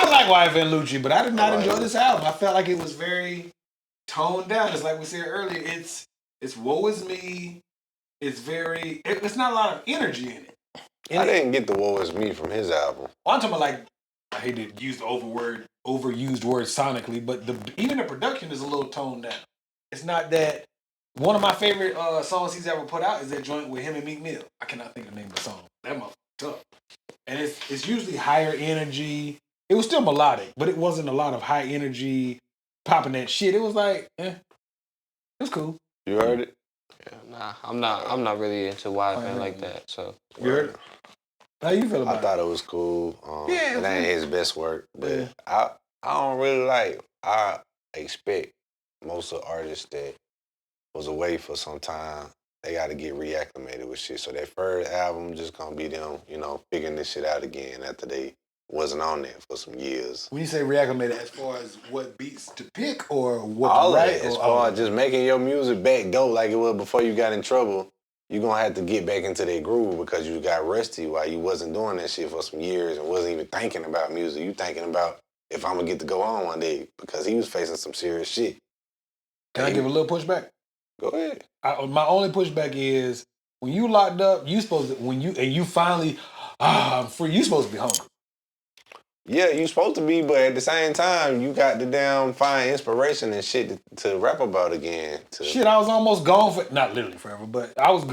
Speaker 1: like YFN Lucci, but I did not enjoy this album. I felt like it was very toned down. It's like we said earlier. It's woe is me. It's not a lot of energy in it.
Speaker 2: I didn't get the woe is me from his album.
Speaker 1: Well, I'm talking about, like, I hate to use the overused word sonically, but even the production is a little toned down. It's not that. One of my favorite songs he's ever put out is that joint with him and Meek Mill. I cannot think of the name of the song. That motherfucker tough. And it's usually higher energy. It was still melodic, but it wasn't a lot of high energy popping that shit. It was like, it was cool.
Speaker 2: You heard it?
Speaker 5: Yeah, I'm not really into YFN like that. So
Speaker 1: you heard it? How you feel about it?
Speaker 2: I thought it was cool. It ain't his best work, but I don't really like. I expect most of the artists that was away for some time, they got to get reacclimated with shit. So that first album just gonna be them, figuring this shit out again after they wasn't on there for some years.
Speaker 1: When you say reacclimated, as far as what beats to pick or what
Speaker 2: all
Speaker 1: to write?
Speaker 2: As far as just making your music back dope like it was before you got in trouble, you're gonna have to get back into that groove because you got rusty while you wasn't doing that shit for some years and wasn't even thinking about music. You thinking about if I'm gonna get to go on one day because he was facing some serious shit.
Speaker 1: Can I give a little pushback?
Speaker 2: Go ahead.
Speaker 1: My only pushback is when you locked up, you supposed to, you finally, I'm free, you supposed to be hungry.
Speaker 2: Yeah, you supposed to be, but at the same time, you got to damn find inspiration and shit to rap about again.
Speaker 1: Shit, I was almost gone for, not literally forever, but I was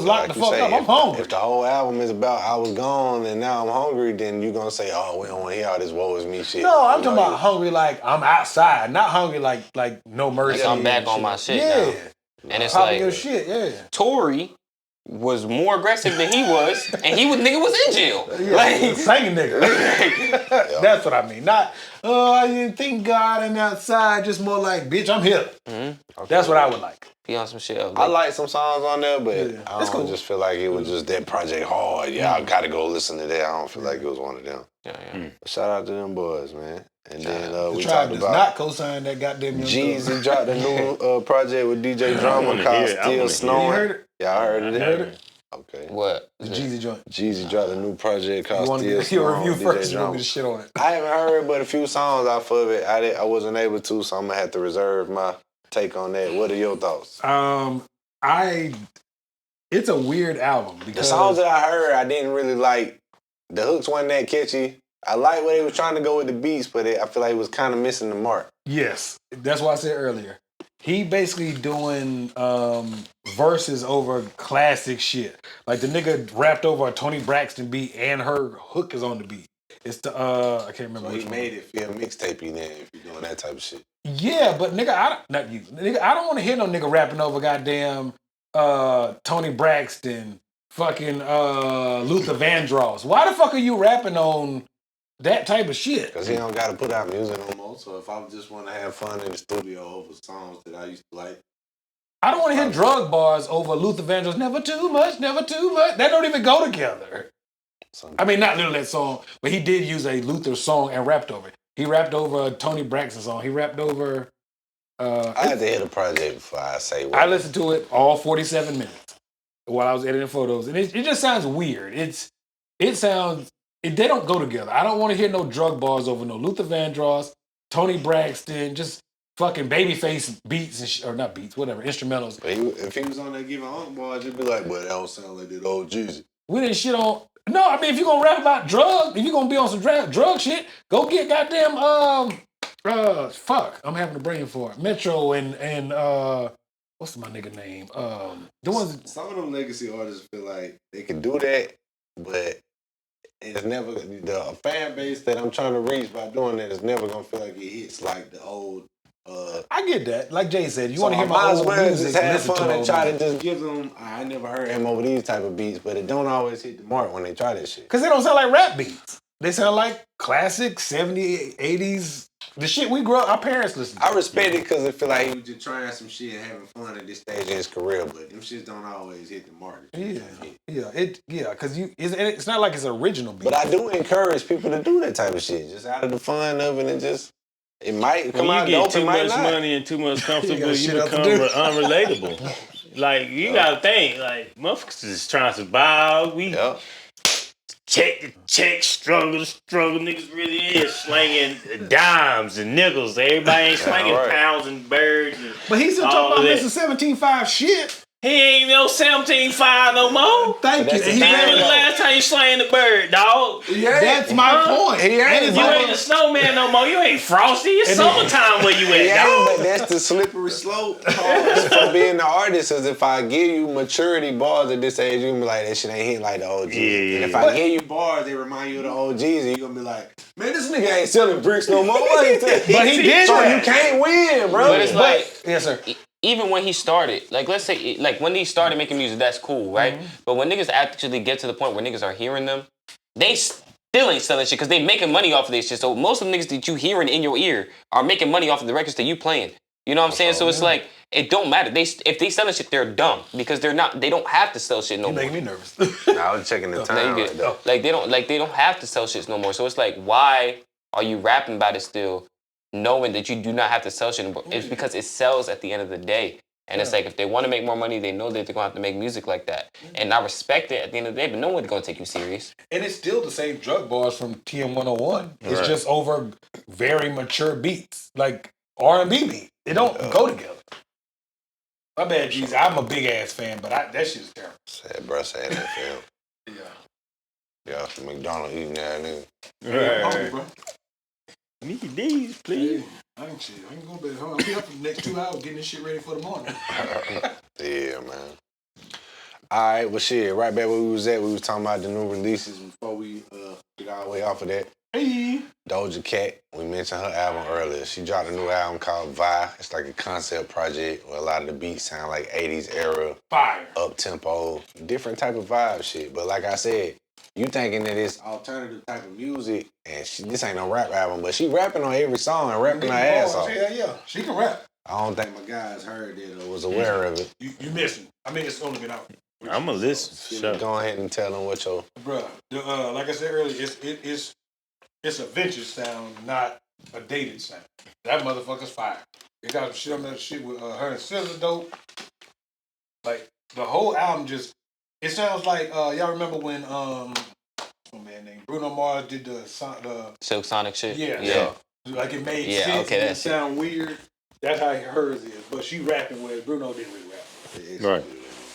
Speaker 1: locked the fuck up. I'm hungry.
Speaker 2: If the whole album is about I was gone and now I'm hungry, then you gonna say, oh, we don't want to hear all this woe is me shit.
Speaker 1: No, I'm talking about hungry like I'm outside, not hungry like no mercy.
Speaker 5: Like I'm back on my shit now. And it's
Speaker 1: popping
Speaker 5: like
Speaker 1: your shit,
Speaker 5: Tory was more aggressive than he was, and nigga was in jail.
Speaker 1: Singing nigga. That's what I mean. Not, I didn't think God and outside, just more like, bitch, I'm here. Mm-hmm. That's what I would like.
Speaker 5: Be on some shit.
Speaker 2: I like some songs on there, but I don't just feel like it was just that Project Hard. Yeah, I gotta go listen to that. I don't feel like it was one of them.
Speaker 5: Yeah.
Speaker 2: Shout out to them boys, man. And then we
Speaker 1: Tribe
Speaker 2: talked
Speaker 1: does
Speaker 2: about
Speaker 1: not co-sign that goddamn
Speaker 2: Jeezy dropped a new project with DJ Drama called Still Snowing.
Speaker 1: You heard it?
Speaker 2: Yeah, I heard it.
Speaker 1: Heard it?
Speaker 2: Okay.
Speaker 5: What?
Speaker 1: The Jeezy joint.
Speaker 2: Jeezy dropped a new project called Still Snowing.
Speaker 1: You want to get your review first? You want me to shit on it?
Speaker 2: I haven't heard but a few songs off of it. I wasn't able to, so I'm gonna have to reserve my take on that. What are your thoughts?
Speaker 1: It's a weird album because
Speaker 2: the songs that I heard, I didn't really like. The hooks weren't that catchy. I like where they was trying to go with the beats, but I feel like it was kind of missing the mark.
Speaker 1: Yes, that's what I said earlier. He basically doing verses over classic shit. Like the nigga rapped over a Tony Braxton beat and her hook is on the beat. It's the I can't remember.
Speaker 2: So
Speaker 1: which
Speaker 2: he
Speaker 1: one.
Speaker 2: made it feel mixtapey then if you're doing that type of shit.
Speaker 1: Yeah, but nigga, nigga, I don't want to hear no nigga rapping over goddamn Tony Braxton, fucking Luther Vandross. Why the fuck are you rapping on that type of shit?
Speaker 2: Because he don't got to put out music no more. So if I just want to have fun in the studio over songs that I used to like.
Speaker 1: I don't want to hear drug bars over Luther Vandross. Never too much, never too much. That don't even go together. I mean, not literally that song, but he did use a Luther song and rapped over it. He rapped over a Tony Braxton song. He rapped over...
Speaker 2: I had to hear the project before I say what.
Speaker 1: I listened to it all 47 minutes while I was editing photos. And it just sounds weird. They don't go together. I don't want to hear no drug bars over no Luther Vandross, Tony Braxton, just fucking babyface beats, or not beats, whatever, instrumentals.
Speaker 2: But if he was on there giving Unk bars, you'd be like, well, that don't sound like that old Jeezy.
Speaker 1: We didn't shit on... No, I mean, if you're going to rap about drugs, if you're going to be on some drug shit, go get goddamn, fuck, I'm having a brain for it. Metro and what's my nigga name? The ones...
Speaker 2: Some of them legacy artists feel like they can do that, but it's never... The fan base that I'm trying to reach by doing that is never going to feel like it hits like the old...
Speaker 1: I get that. Like Jay said, you
Speaker 2: so
Speaker 1: want to hear my old music,
Speaker 2: just have
Speaker 1: listen
Speaker 2: fun
Speaker 1: to
Speaker 2: and try to just give them... I never heard him over these type of beats, but it don't always hit the mark when they try that shit.
Speaker 1: Because they don't sound like rap beats. They sound like classic 70s, 80s. The shit we grew up, our parents listened to.
Speaker 2: I respect it because I feel like he was just trying some shit and having fun at this stage in his career, but them shits don't always hit the mark.
Speaker 1: Because it's not like it's an original beat.
Speaker 2: But I do encourage people to do that type of shit, just out of the fun of it, and just it might come out dope,
Speaker 4: too
Speaker 2: it might
Speaker 4: much
Speaker 2: not.
Speaker 4: money and too much comfortable, you
Speaker 1: shit else to
Speaker 4: become
Speaker 1: do.
Speaker 4: unrelatable. Like you gotta think, like motherfuckers is trying to survive. We check, struggle, niggas really is slanging dimes and nickels. Everybody ain't slanging pounds and birds. And
Speaker 1: but he's still talking about Mr. 17.5 shit.
Speaker 4: He ain't no 17.5 no more.
Speaker 1: Thank you.
Speaker 4: When the last time you slaying the bird, dog?
Speaker 1: Yeah, that's my point.
Speaker 4: You ain't a snowman no more. You ain't Frosty. It's summertime where you at, dog.
Speaker 2: But that's the slippery slope for being the artist. Is if I give you maturity bars at this age, you gonna be like, that shit ain't hitting like the OGs.
Speaker 4: Yeah.
Speaker 2: And if I give you bars, they remind you of the OGs, and you gonna be like, man, this nigga ain't selling bricks no more. But he did. So you can't win, bro.
Speaker 5: But it's like,
Speaker 1: yes, sir.
Speaker 5: Even when he started, like let's say, like when he started making music, that's cool, right? Mm-hmm. But when niggas actually get to the point where niggas are hearing them, they still ain't selling shit because they making money off of this shit. So most of the niggas that you hearing in your ear are making money off of the records that you playing. You know what I'm saying? So it's like it don't matter. If they selling shit, they're dumb because they don't have to sell shit no more.
Speaker 1: You make me nervous.
Speaker 2: I was checking the time.
Speaker 5: Like they don't have to sell shit no more. So it's like, why are you rapping about it still? Knowing that you do not have to sell shit anymore. It's because it sells at the end of the day. And it's like, if they want to make more money, they know that they're going to have to make music like that. And I respect it at the end of the day, but no one's going to take you serious.
Speaker 1: And it's still the same drug bars from TM101. It's just over very mature beats, like R&B beat. They don't go together. My bad, Jeez. I'm a big-ass fan, but that shit's terrible.
Speaker 2: Sad, bro. Sad that film. Yeah, some McDonald's eating that nigga.
Speaker 1: Hungry, bro.
Speaker 4: Me these, please.
Speaker 1: Hey, I can go to bed. I'll be up for the next 2 hours getting this shit ready for the morning.
Speaker 2: Yeah, man. All right, well, shit. Right back where we was at, we was talking about the new releases before we get our way off of that.
Speaker 1: Hey.
Speaker 2: Doja Cat, we mentioned her album earlier. She dropped a new album called Vi. It's like a concept project where a lot of the beats sound like 80s era.
Speaker 1: Fire.
Speaker 2: Up-tempo, different type of vibe shit. But like I said, you thinking that it's alternative type of music, and this ain't no rap album, but she rapping on every song and rapping her ass off.
Speaker 1: Yeah, she can rap.
Speaker 2: I don't think my guys heard it or was aware of it.
Speaker 1: You missing. I mean, it's only been out.
Speaker 4: I'm a listen. Sure.
Speaker 2: Go ahead and tell them what your...
Speaker 1: Bruh, like I said earlier, it's a vintage sound, not a dated sound. That motherfucker's fire. They got shit on that shit with her and SZA dope. Like, the whole album just... It sounds like, y'all remember when, what's my man named? Bruno Mars did the
Speaker 5: Silk Sonic shit?
Speaker 1: Yeah. Like it made sense.
Speaker 5: Okay,
Speaker 1: it sound weird. That's how hers is. But she rapping where Bruno didn't really rap.
Speaker 4: Right.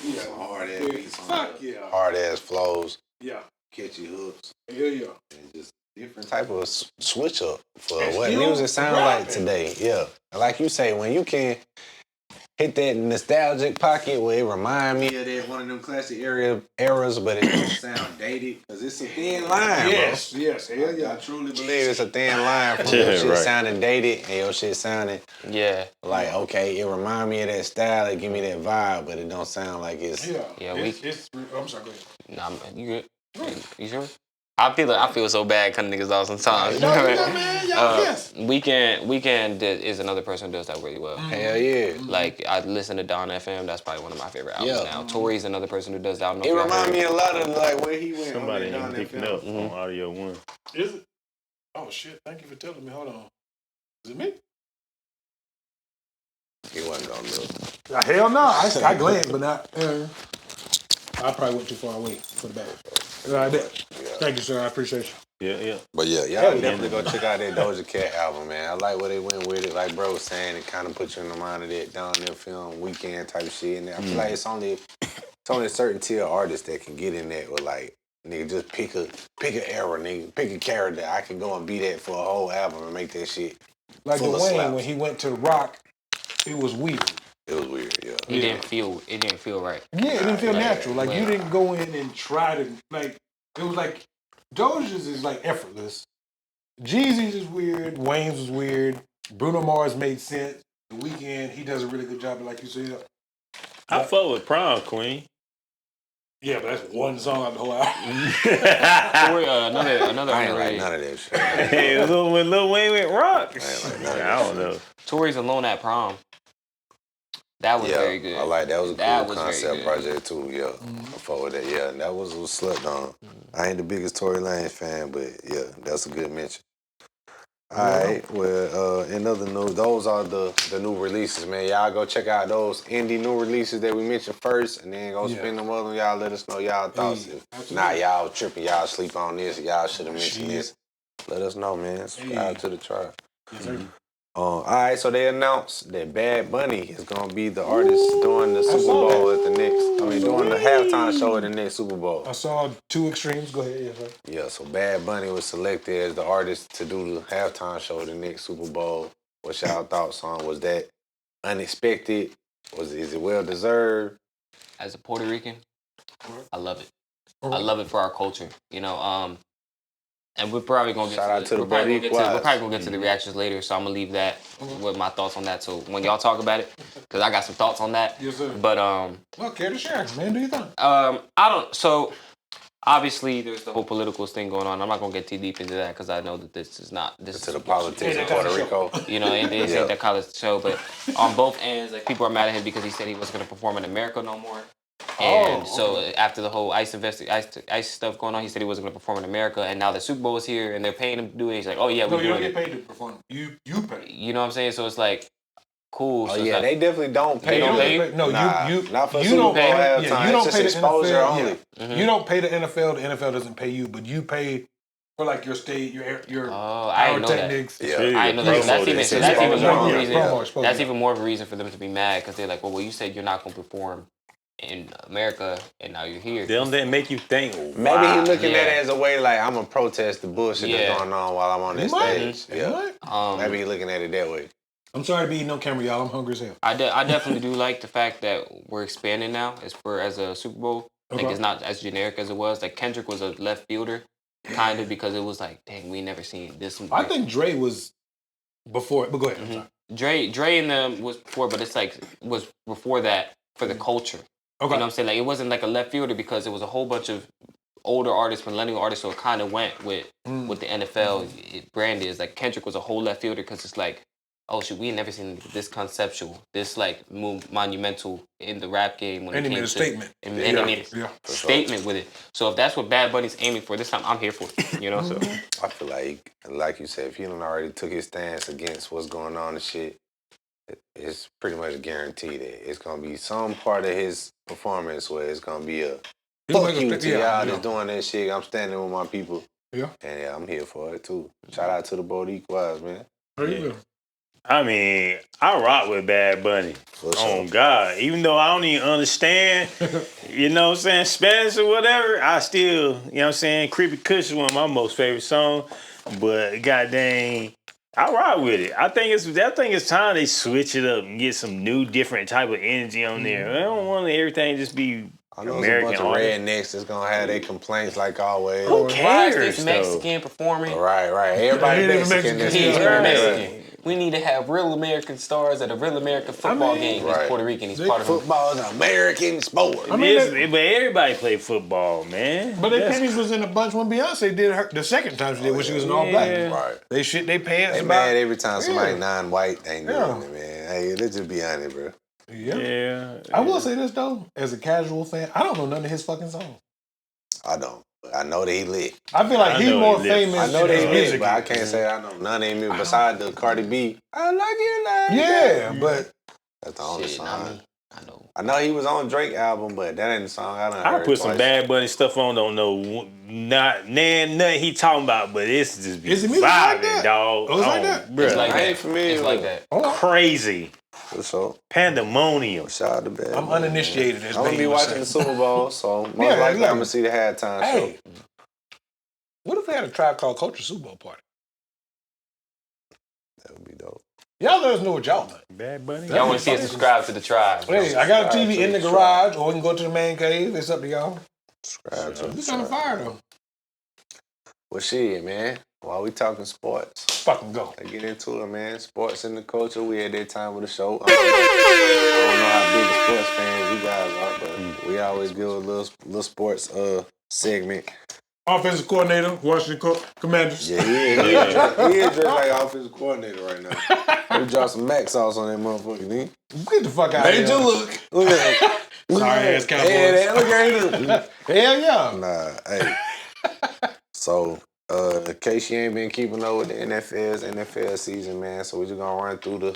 Speaker 2: Yeah. Hard-ass beats on it.
Speaker 1: Yeah.
Speaker 2: Hard-ass flows.
Speaker 1: Yeah.
Speaker 2: Catchy hooks.
Speaker 1: Yeah.
Speaker 2: And just different type of switch up for what music sound like today. Yeah. Like you say, when you can... hit that nostalgic pocket where it remind me of that one of them classic eras, but it don't sound dated because it's a thin line,
Speaker 1: Yes,
Speaker 2: bro.
Speaker 1: yes, hell yeah.
Speaker 2: I truly believe it's a thin line from your shit sounding dated and your shit sounding like, okay, it remind me of that style, it give me that vibe, but it don't sound like it's...
Speaker 1: Yeah,
Speaker 5: it's
Speaker 1: I'm sorry, go ahead.
Speaker 5: Nah, you good? You sure? I feel so bad cutting niggas off sometimes.
Speaker 1: No, you know, man, y'all yes.
Speaker 5: Weekend is another person who does that really well.
Speaker 2: Hell yeah.
Speaker 5: Like, I listen to Don FM. That's probably one of my favorite albums now. Tory's another person who does that. I don't know
Speaker 2: It
Speaker 5: if y'all
Speaker 2: remind
Speaker 5: heard.
Speaker 2: me a lot of like where he went.
Speaker 4: Somebody
Speaker 2: on
Speaker 4: ain't picking up on Audio 1.
Speaker 1: Is it? Oh shit! Thank you for telling me. Hold on. Is it me?
Speaker 2: He wasn't gonna look.
Speaker 1: Hell no! I glanced, but not. I probably went too far away for the back. Thank you, sir. I appreciate you.
Speaker 4: Yeah.
Speaker 2: But yeah, y'all definitely go check out that Doja Cat album, man. I like where they went with it. Like bro was saying, it kind of put you in the mind of that down there film weekend type shit. And I feel like it's only a certain tier of artists that can get in that with like, nigga, just pick an era, nigga. Pick a character. I can go and be that for a whole album and make that shit
Speaker 1: like
Speaker 2: full of
Speaker 1: Dwayne
Speaker 2: slaps.
Speaker 1: when he went to rock, it was weird.
Speaker 2: It was weird, yeah.
Speaker 5: It didn't feel right.
Speaker 1: Yeah, it didn't feel natural. Like you didn't go in and try to like. It was like Doja's is like effortless. Jeezy's is weird. Wayne's was weird. Bruno Mars made sense. The Weeknd, he does a really good job, like you said.
Speaker 4: I fuck with Prom Queen.
Speaker 1: Yeah, but that's one song out the whole album.
Speaker 5: Tory, another
Speaker 2: I ain't like
Speaker 5: underrated.
Speaker 2: none of that shit.
Speaker 4: Hey, when Lil Wayne went rock. I don't know.
Speaker 5: Tory's Alone at Prom. That was very good.
Speaker 2: I like that. Was a
Speaker 5: That
Speaker 2: cool
Speaker 5: was very
Speaker 2: concept
Speaker 5: good.
Speaker 2: project too. Yeah, I fuck with that. Yeah, and that was slept on. I ain't the biggest Tory Lanez fan, but yeah, that's a good mention. All right. Well, in other news, those are the new releases, man. Y'all go check out those indie new releases that we mentioned first, and then go spin them up and y'all let us know y'all thoughts. If not, y'all tripping, y'all sleep on this, y'all should have mentioned this. Let us know, man. Subscribe to the chart.
Speaker 1: Yes, sir.
Speaker 2: All right, so they announced that Bad Bunny is gonna be the artist during the Super Bowl at the next. I mean, during the halftime show at the next Super Bowl.
Speaker 1: I saw two extremes. Go ahead, yes, sir.
Speaker 2: Yeah, so Bad Bunny was selected as the artist to do the halftime show at the next Super Bowl. What's y'all thoughts on? Was that unexpected? Is it well deserved?
Speaker 5: As a Puerto Rican, I love it. I love it for our culture. You know, and we're probably gonna get we're probably gonna get to the reactions later. So I'm gonna leave that with my thoughts on that. So when y'all talk about it, because I got some thoughts on that.
Speaker 1: Yes, sir.
Speaker 5: But
Speaker 1: well, care to share, man? Do you think?
Speaker 5: I don't. So obviously, there's the whole political thing going on. I'm not gonna get too deep into that because I know that this is not this
Speaker 2: To the politics of Puerto Rico.
Speaker 5: You know, it ain't that college show. But on both ends, like people are mad at him because he said he wasn't gonna perform in America no more. And so after the whole ICE stuff going on, he said he wasn't going to perform in America. And now the Super Bowl is here, and they're paying him to do it. He's like, "Oh yeah,
Speaker 1: you don't get paid to perform. You pay.
Speaker 5: You know what I'm saying? So it's like, cool.
Speaker 2: Oh
Speaker 5: so
Speaker 2: yeah,
Speaker 5: like,
Speaker 2: they definitely don't pay.
Speaker 5: They don't pay?
Speaker 1: No, you
Speaker 2: not for
Speaker 1: you
Speaker 2: Super
Speaker 1: don't
Speaker 2: Bowl
Speaker 1: pay.
Speaker 2: halftime.
Speaker 1: Yeah, you don't
Speaker 2: It's
Speaker 1: pay the
Speaker 2: just exposure
Speaker 1: NFL.
Speaker 2: only.
Speaker 1: Yeah. You don't pay the NFL. The NFL doesn't pay you, but you pay for like your state, your
Speaker 5: I didn't know that.
Speaker 1: technics.
Speaker 2: Yeah,
Speaker 5: I know that. That's even more of a reason.
Speaker 1: Promo.
Speaker 5: That's even more of a reason for them to be mad because they're like, well, you said you're not going to perform in America, and now you're here.
Speaker 4: Don't that make you think?
Speaker 2: Maybe he's looking at it as a way like I'm gonna protest the bullshit that's going on while I'm on that stage. Yeah, maybe he's looking at it that way.
Speaker 1: I'm sorry to be eating on camera, y'all. I'm hungry as hell.
Speaker 5: I definitely do like the fact that we're expanding now as a Super Bowl. Like it's not as generic as it was. Like Kendrick was a left fielder, kind of, because it was like, dang, we never seen this.
Speaker 1: I think Dre was before it, but go ahead.
Speaker 5: Dre and them was before, but it's like was before that for the culture.
Speaker 1: Okay.
Speaker 5: You know what I'm saying? Like it wasn't like a left fielder because it was a whole bunch of older artists, millennial artists, so it kind of went with what the NFL brand is. Like Kendrick was a whole left fielder because it's like, oh shit, we ain't never seen this conceptual, this like monumental in the rap game when
Speaker 1: And
Speaker 5: it
Speaker 1: he
Speaker 5: came
Speaker 1: made a
Speaker 5: to
Speaker 1: statement.
Speaker 5: And he made a statement with it. So if that's what Bad Bunny's aiming for this time, I'm here for it. You know, so
Speaker 2: I feel like you said, if he done already took his stance against what's going on and shit, it's pretty much guaranteed that it's gonna be some part of his performance where it's gonna be a fuck you to y'all that's doing that shit. I'm standing with my people.
Speaker 1: Yeah.
Speaker 2: And I'm here for it too. Shout out to the Boricuas, man.
Speaker 4: I mean, I rock with Bad Bunny. Oh, God. Even though I don't even understand, you know what I'm saying, Spanish or whatever, I still, you know what I'm saying, Creepy Kush is one of my most favorite songs. But goddamn, I ride with it. I think it's time they switch it up and get some new, different type of energy on there. I don't want everything just be
Speaker 2: I know
Speaker 4: American.
Speaker 2: there's a bunch of rednecks that's gonna have their complaints like always.
Speaker 4: Who
Speaker 5: Why
Speaker 4: cares?
Speaker 5: is this Mexican performing?
Speaker 2: Right. Everybody Mexican.
Speaker 5: He's
Speaker 4: Right.
Speaker 5: Mexican. We need to have real American stars at a real American football game. He's
Speaker 2: right.
Speaker 5: Puerto Rican. He's part of
Speaker 2: Football is an American sport.
Speaker 4: But everybody play football, man.
Speaker 1: But their pennies was in a bunch when Beyonce did her the second time she did when she was in all black.
Speaker 4: Yeah.
Speaker 2: Right.
Speaker 1: They shit they pants.
Speaker 2: They
Speaker 1: about-
Speaker 2: mad every time somebody non-white ain't doing
Speaker 1: Yeah.
Speaker 2: it, man. Hey, let's just be honest, bro.
Speaker 1: Yeah. I will say this though, as a casual fan, I don't know none of his fucking songs.
Speaker 2: I don't. But I know that he lit.
Speaker 1: I feel like
Speaker 4: I
Speaker 1: he's
Speaker 4: know
Speaker 1: more
Speaker 4: he lit.
Speaker 1: famous
Speaker 2: I know
Speaker 1: than
Speaker 2: that
Speaker 1: his
Speaker 2: he lit,
Speaker 1: music.
Speaker 2: but I can't say I know none of his music besides the Cardi B. I like you like
Speaker 1: Yeah, but
Speaker 2: that's the only
Speaker 5: Shit,
Speaker 2: song.
Speaker 5: not me. I know.
Speaker 2: I know he was on Drake album, but that ain't the song I done
Speaker 4: I
Speaker 2: heard
Speaker 4: put some
Speaker 2: twice.
Speaker 4: Bad Bunny stuff on. Don't know nothing he talking about, but it's just be
Speaker 1: Is the music like
Speaker 4: vibing,
Speaker 1: that?
Speaker 4: dog.
Speaker 1: Oh, it's like that?
Speaker 4: Bruh.
Speaker 5: It's like
Speaker 2: I
Speaker 5: that.
Speaker 2: ain't familiar
Speaker 5: It's like
Speaker 2: with
Speaker 5: that.
Speaker 4: Crazy
Speaker 2: For sure.
Speaker 4: pandemonium.
Speaker 2: Shout out to Bad
Speaker 1: I'm
Speaker 2: Bunny,
Speaker 1: uninitiated,
Speaker 2: man.
Speaker 1: as
Speaker 2: I'm gonna be
Speaker 1: Babe would
Speaker 2: watching
Speaker 1: say.
Speaker 2: the Super Bowl, so most
Speaker 1: Yeah,
Speaker 2: likely
Speaker 1: exactly.
Speaker 2: I'm gonna see the halftime
Speaker 1: hey,
Speaker 2: show.
Speaker 1: what if they had a Tribe Called Culture Super Bowl party?
Speaker 2: That would be dope.
Speaker 1: Y'all let us know what y'all think.
Speaker 4: Bad Bunny.
Speaker 5: Y'all want to see us subscribe to the tribe.
Speaker 1: Hey, I got a
Speaker 2: Subscribe
Speaker 1: TV
Speaker 2: to
Speaker 1: in the
Speaker 2: the
Speaker 1: garage, or we can go to the man cave. It's up to y'all.
Speaker 2: Subscribe to
Speaker 1: This on fire though.
Speaker 2: Well, shit, man. While we talking sports,
Speaker 1: Fucking go.
Speaker 2: let's get into it, man. Sports in the culture. We had that time with the show. I don't know how big a sports fans you guys are, but we always give a little sports segment.
Speaker 1: Offensive coordinator, Washington Commanders.
Speaker 2: Yeah, he is dressed like offensive coordinator right now. We dropped some Mac sauce on that motherfucker, nigga.
Speaker 1: Get the fuck out of here.
Speaker 2: look. Look at him.
Speaker 1: Sorry ass Cowboys.
Speaker 2: Hey, look at him.
Speaker 1: Hell yeah.
Speaker 2: Nah, hey. So, in case you ain't been keeping up with the NFL season, man, so we just gonna run through the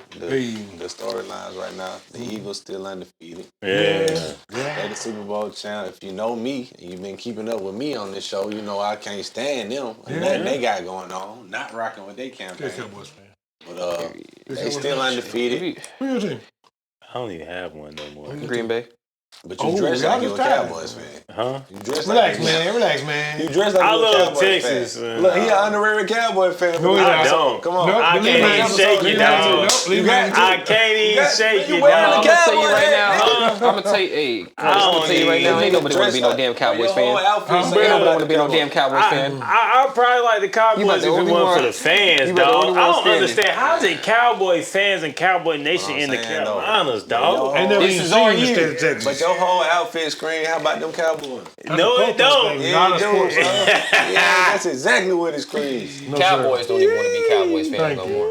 Speaker 2: storylines right now. The Eagles still undefeated.
Speaker 4: Yeah.
Speaker 2: They're the Super Bowl champ. If you know me, and you've been keeping up with me on this show, you know I can't stand them. And nothing they got going on. Not rocking with their campaign.
Speaker 1: Cowboys fan.
Speaker 2: But they still undefeated.
Speaker 1: Who your team?
Speaker 4: I don't even have one no more.
Speaker 5: Green Bay.
Speaker 2: But you dress
Speaker 1: y'all
Speaker 2: like you're a
Speaker 1: just tired.
Speaker 2: Cowboys fan.
Speaker 4: Huh?
Speaker 2: You dress
Speaker 1: Relax,
Speaker 2: like
Speaker 1: man. Relax, man.
Speaker 2: You dress like
Speaker 4: I
Speaker 2: you're a
Speaker 4: love
Speaker 2: Cowboys
Speaker 4: Texas.
Speaker 2: fan. Look, he an honorary Cowboy fan.
Speaker 1: No, he
Speaker 4: I
Speaker 1: not.
Speaker 4: don't.
Speaker 2: Come on.
Speaker 1: Nope,
Speaker 4: I
Speaker 1: leave
Speaker 4: can't
Speaker 1: him
Speaker 4: even
Speaker 1: out.
Speaker 4: shake
Speaker 1: Leave
Speaker 4: it,
Speaker 1: him out.
Speaker 4: dog.
Speaker 1: Nope, leave him out.
Speaker 4: I can't even shake
Speaker 2: you
Speaker 4: it,
Speaker 2: wearing
Speaker 4: dog.
Speaker 2: the
Speaker 5: I'm gonna tell you
Speaker 2: Cowboy
Speaker 5: right
Speaker 2: hat,
Speaker 5: now.
Speaker 2: nigga.
Speaker 5: I'm gonna tell you, hey, I'm gonna tell you right now. Ain't nobody want to be no damn Cowboys fan. Ain't nobody want to be no damn Cowboys fan.
Speaker 4: I probably like the
Speaker 5: You
Speaker 4: Cowboys
Speaker 5: about
Speaker 4: if
Speaker 5: the
Speaker 4: it
Speaker 5: only
Speaker 4: wasn't
Speaker 5: one-
Speaker 4: for the fans,
Speaker 5: you about the
Speaker 4: dog.
Speaker 5: only
Speaker 4: I
Speaker 5: one
Speaker 4: don't
Speaker 5: standing.
Speaker 4: understand. How's it Cowboy fans and Cowboy Nation
Speaker 2: Well, I'm
Speaker 4: in the
Speaker 2: saying, though,
Speaker 4: Carolinas, dog?
Speaker 1: Ain't never
Speaker 5: This
Speaker 1: even
Speaker 5: is
Speaker 1: seen
Speaker 5: our
Speaker 1: the
Speaker 5: year.
Speaker 1: state of Texas.
Speaker 2: But your whole outfit screen, how about them Cowboys?
Speaker 4: No, it don't.
Speaker 1: thing. Not a sports
Speaker 2: bro.
Speaker 1: fan.
Speaker 2: Yeah, that's exactly what it screams.
Speaker 1: No,
Speaker 5: Cowboys don't even want to be Cowboys fans
Speaker 1: Thank
Speaker 5: no
Speaker 1: you.
Speaker 5: more.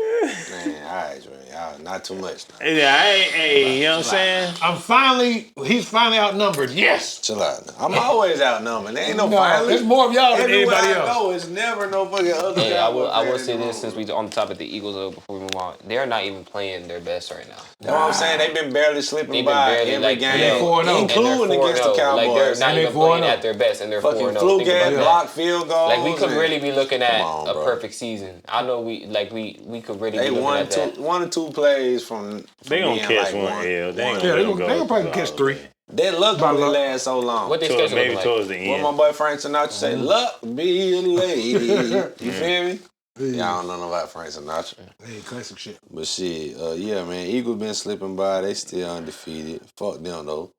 Speaker 2: Man, all right, Dre. Y'all, not too much. Now.
Speaker 4: Yeah, I ain't, hey, you know what I'm saying?
Speaker 1: He's finally outnumbered. Yes.
Speaker 2: Chill out. Now. I'm always outnumbered. There ain't no,
Speaker 1: No,
Speaker 2: finally.
Speaker 1: there's more of y'all than
Speaker 2: Everywhere
Speaker 1: anybody
Speaker 2: I
Speaker 1: else.
Speaker 2: go, it's never no fucking other
Speaker 5: Hey, I will
Speaker 2: Cowboy fan
Speaker 5: say
Speaker 2: in the
Speaker 5: this
Speaker 2: room.
Speaker 5: since we on the topic of the Eagles before we move on. They're not even playing their best right now.
Speaker 2: You know what I'm saying? They've been barely slipping
Speaker 5: They've been
Speaker 2: by
Speaker 5: barely
Speaker 2: every
Speaker 5: like
Speaker 2: game,
Speaker 1: they're 4-0.
Speaker 5: and they're
Speaker 2: including against the
Speaker 5: 4-0.
Speaker 2: Cowboys.
Speaker 5: Like they're not
Speaker 1: And they
Speaker 5: even playing
Speaker 1: 4-0.
Speaker 5: at their best, and they're 4-0.
Speaker 2: Fucking flu
Speaker 5: Think about
Speaker 2: game,
Speaker 5: that.
Speaker 2: block field goals.
Speaker 5: Like we could
Speaker 2: and-
Speaker 5: really be looking at
Speaker 2: Come on,
Speaker 5: a
Speaker 2: bro.
Speaker 5: perfect season. I know we could really
Speaker 2: They
Speaker 5: be looking
Speaker 2: won
Speaker 5: at that.
Speaker 2: one or two plays from
Speaker 4: They gonna
Speaker 2: being
Speaker 4: catch
Speaker 2: like
Speaker 4: one L. They ain't
Speaker 1: Yeah,
Speaker 4: gonna
Speaker 1: they
Speaker 4: go.
Speaker 1: gonna probably catch 3.
Speaker 2: That luck
Speaker 1: By
Speaker 2: really
Speaker 1: luck.
Speaker 2: lasts so long.
Speaker 5: What they
Speaker 4: Towards-
Speaker 5: schedule
Speaker 4: maybe
Speaker 5: look
Speaker 4: towards
Speaker 5: like?
Speaker 4: the
Speaker 2: What
Speaker 4: end.
Speaker 2: my boy Frank Sinatra say, luck be a lady. You feel me? Y'all don't know nothing about Frank Sinatra.
Speaker 1: Hey, classic shit.
Speaker 2: But shit, yeah, man, Eagles been slipping by. They still undefeated. Fuck them, though.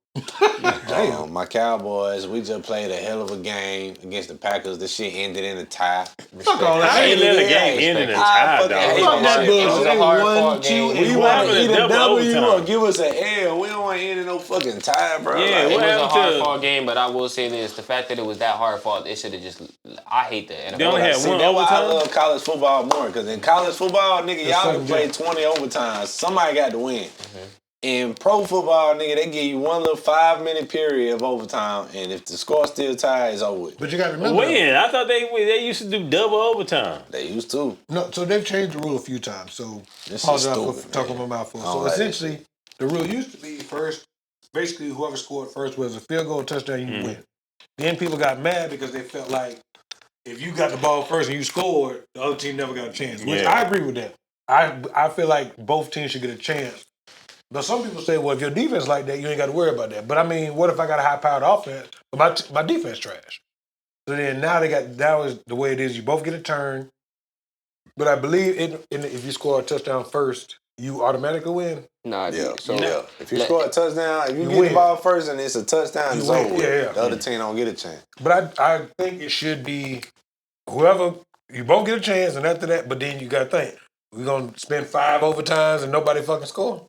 Speaker 2: My Cowboys, we just played a hell of a game against the Packers. This shit ended in a tie.
Speaker 1: Fuck all that.
Speaker 4: I ain't let a game end in a tie,
Speaker 2: fucking hate
Speaker 4: dog.
Speaker 1: Fuck that
Speaker 2: shit,
Speaker 1: bullshit.
Speaker 2: bro.
Speaker 5: It was a
Speaker 1: They
Speaker 5: hard
Speaker 1: won,
Speaker 5: fought
Speaker 1: two,
Speaker 5: game.
Speaker 1: and
Speaker 2: We
Speaker 4: What
Speaker 2: want
Speaker 4: happened
Speaker 2: to
Speaker 4: to
Speaker 2: eat a
Speaker 4: double
Speaker 2: W or
Speaker 4: overtime?
Speaker 2: give us an L. We don't want to end in no fucking tie, bro.
Speaker 4: Yeah,
Speaker 2: Like,
Speaker 5: It
Speaker 4: what
Speaker 5: was a
Speaker 4: happened
Speaker 5: hard
Speaker 4: to-
Speaker 5: fought game, but I will say this: the fact that it was that hard fought, it should have just. I hate the NFL.
Speaker 4: They only had
Speaker 2: see,
Speaker 4: one
Speaker 2: that's why I
Speaker 4: overtime?
Speaker 2: love college football more. Because in college football, nigga, y'all
Speaker 1: something
Speaker 2: can play 20 overtimes. Somebody got to win. In pro football, nigga, they give you one little 5-minute period of overtime, and if the score still tied, it's over with.
Speaker 1: But you got to remember.
Speaker 4: When? I thought they used to do double overtime.
Speaker 2: They used to.
Speaker 1: No, so they've changed the rule a few times. So
Speaker 2: This is
Speaker 1: apologize
Speaker 2: stupid,
Speaker 1: for talking
Speaker 2: man.
Speaker 1: my mouth full.
Speaker 2: I don't
Speaker 1: So
Speaker 2: like
Speaker 1: essentially, the rule used to be first. Basically, whoever scored first was a field goal, touchdown, you win. Then people got mad because they felt like if you got the ball first and you scored, the other team never got a chance. Which
Speaker 4: Yeah.
Speaker 1: I agree with that. I feel like both teams should get a chance. But some people say, well, if your defense like that, you ain't got to worry about that. But I mean, what if I got a high-powered offense, but my defense trash? So then now is the way it is. You both get a turn.
Speaker 6: But I believe if you score a touchdown first, you automatically win.
Speaker 5: Nah,
Speaker 2: Yeah,
Speaker 5: so
Speaker 2: If you score a touchdown, if you get
Speaker 6: win.
Speaker 2: the ball first and it's a touchdown, it's
Speaker 6: win.
Speaker 2: over.
Speaker 6: Yeah.
Speaker 2: The other team don't get a chance.
Speaker 6: But I think it should be whoever, you both get a chance, and after that, but then you got to think, we're going to spend 5 overtimes and nobody fucking score?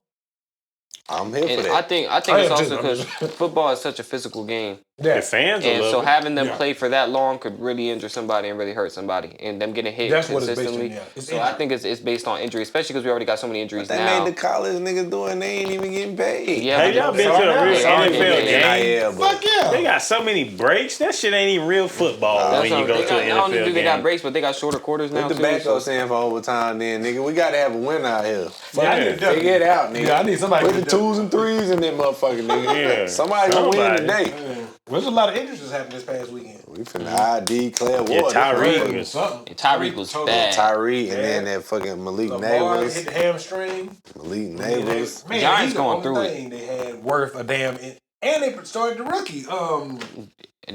Speaker 2: I'm here for
Speaker 5: and
Speaker 2: that.
Speaker 5: I think
Speaker 6: I
Speaker 5: it's
Speaker 6: am
Speaker 5: also
Speaker 6: too.
Speaker 5: because football is such a physical game.
Speaker 6: Yeah.
Speaker 4: The fans will
Speaker 5: And
Speaker 4: love
Speaker 5: so
Speaker 4: it.
Speaker 5: having them play for that long could really injure somebody and really hurt somebody. And them getting hit
Speaker 6: That's what it's based on,
Speaker 5: consistently.
Speaker 6: yeah. It's
Speaker 5: So I
Speaker 6: injury.
Speaker 5: think it's based on injury, especially because we already got so many injuries
Speaker 2: They
Speaker 5: now.
Speaker 2: made the college niggas do it and they ain't even getting paid.
Speaker 5: Yeah,
Speaker 4: Have
Speaker 5: but
Speaker 4: y'all been to
Speaker 5: yeah,
Speaker 4: a real
Speaker 5: yeah,
Speaker 4: NFL
Speaker 5: yeah.
Speaker 4: game?
Speaker 2: Yeah, but
Speaker 6: Fuck yeah.
Speaker 4: They got so many breaks. That shit ain't even real football
Speaker 5: That's
Speaker 4: when you
Speaker 5: what-
Speaker 4: go
Speaker 5: they
Speaker 4: to
Speaker 5: got,
Speaker 4: an
Speaker 5: not only
Speaker 4: NFL
Speaker 5: do they got
Speaker 4: game.
Speaker 5: breaks, but they got shorter quarters now
Speaker 2: put the
Speaker 5: too.
Speaker 2: backup
Speaker 5: So
Speaker 2: stand for overtime then, nigga. We got to have a winner out here.
Speaker 6: Yeah, I need to
Speaker 2: Figure
Speaker 6: definitely-
Speaker 2: it out, nigga.
Speaker 6: Yeah, I need somebody
Speaker 2: Put
Speaker 6: to
Speaker 2: the 2s and 3s in that motherfucker, nigga.
Speaker 4: Yeah.
Speaker 2: Somebody gonna win
Speaker 4: Somebody.
Speaker 2: today.
Speaker 6: Well, there's a lot of injuries that's happened this past weekend.
Speaker 2: We finna ID Claire Ward.
Speaker 4: Yeah, Tyreek
Speaker 6: Fucking
Speaker 4: was-
Speaker 6: something.
Speaker 5: and Tyreek was
Speaker 6: Total
Speaker 5: bad.
Speaker 2: Tyreek and then that fucking Malik
Speaker 6: Lamar hit
Speaker 2: Neighbors.
Speaker 6: the hamstring.
Speaker 2: Malik Neighbors.
Speaker 6: Man,
Speaker 5: Giants
Speaker 6: he's the
Speaker 5: going
Speaker 6: only
Speaker 5: through it.
Speaker 6: thing they had worth a damn. And they started the rookie.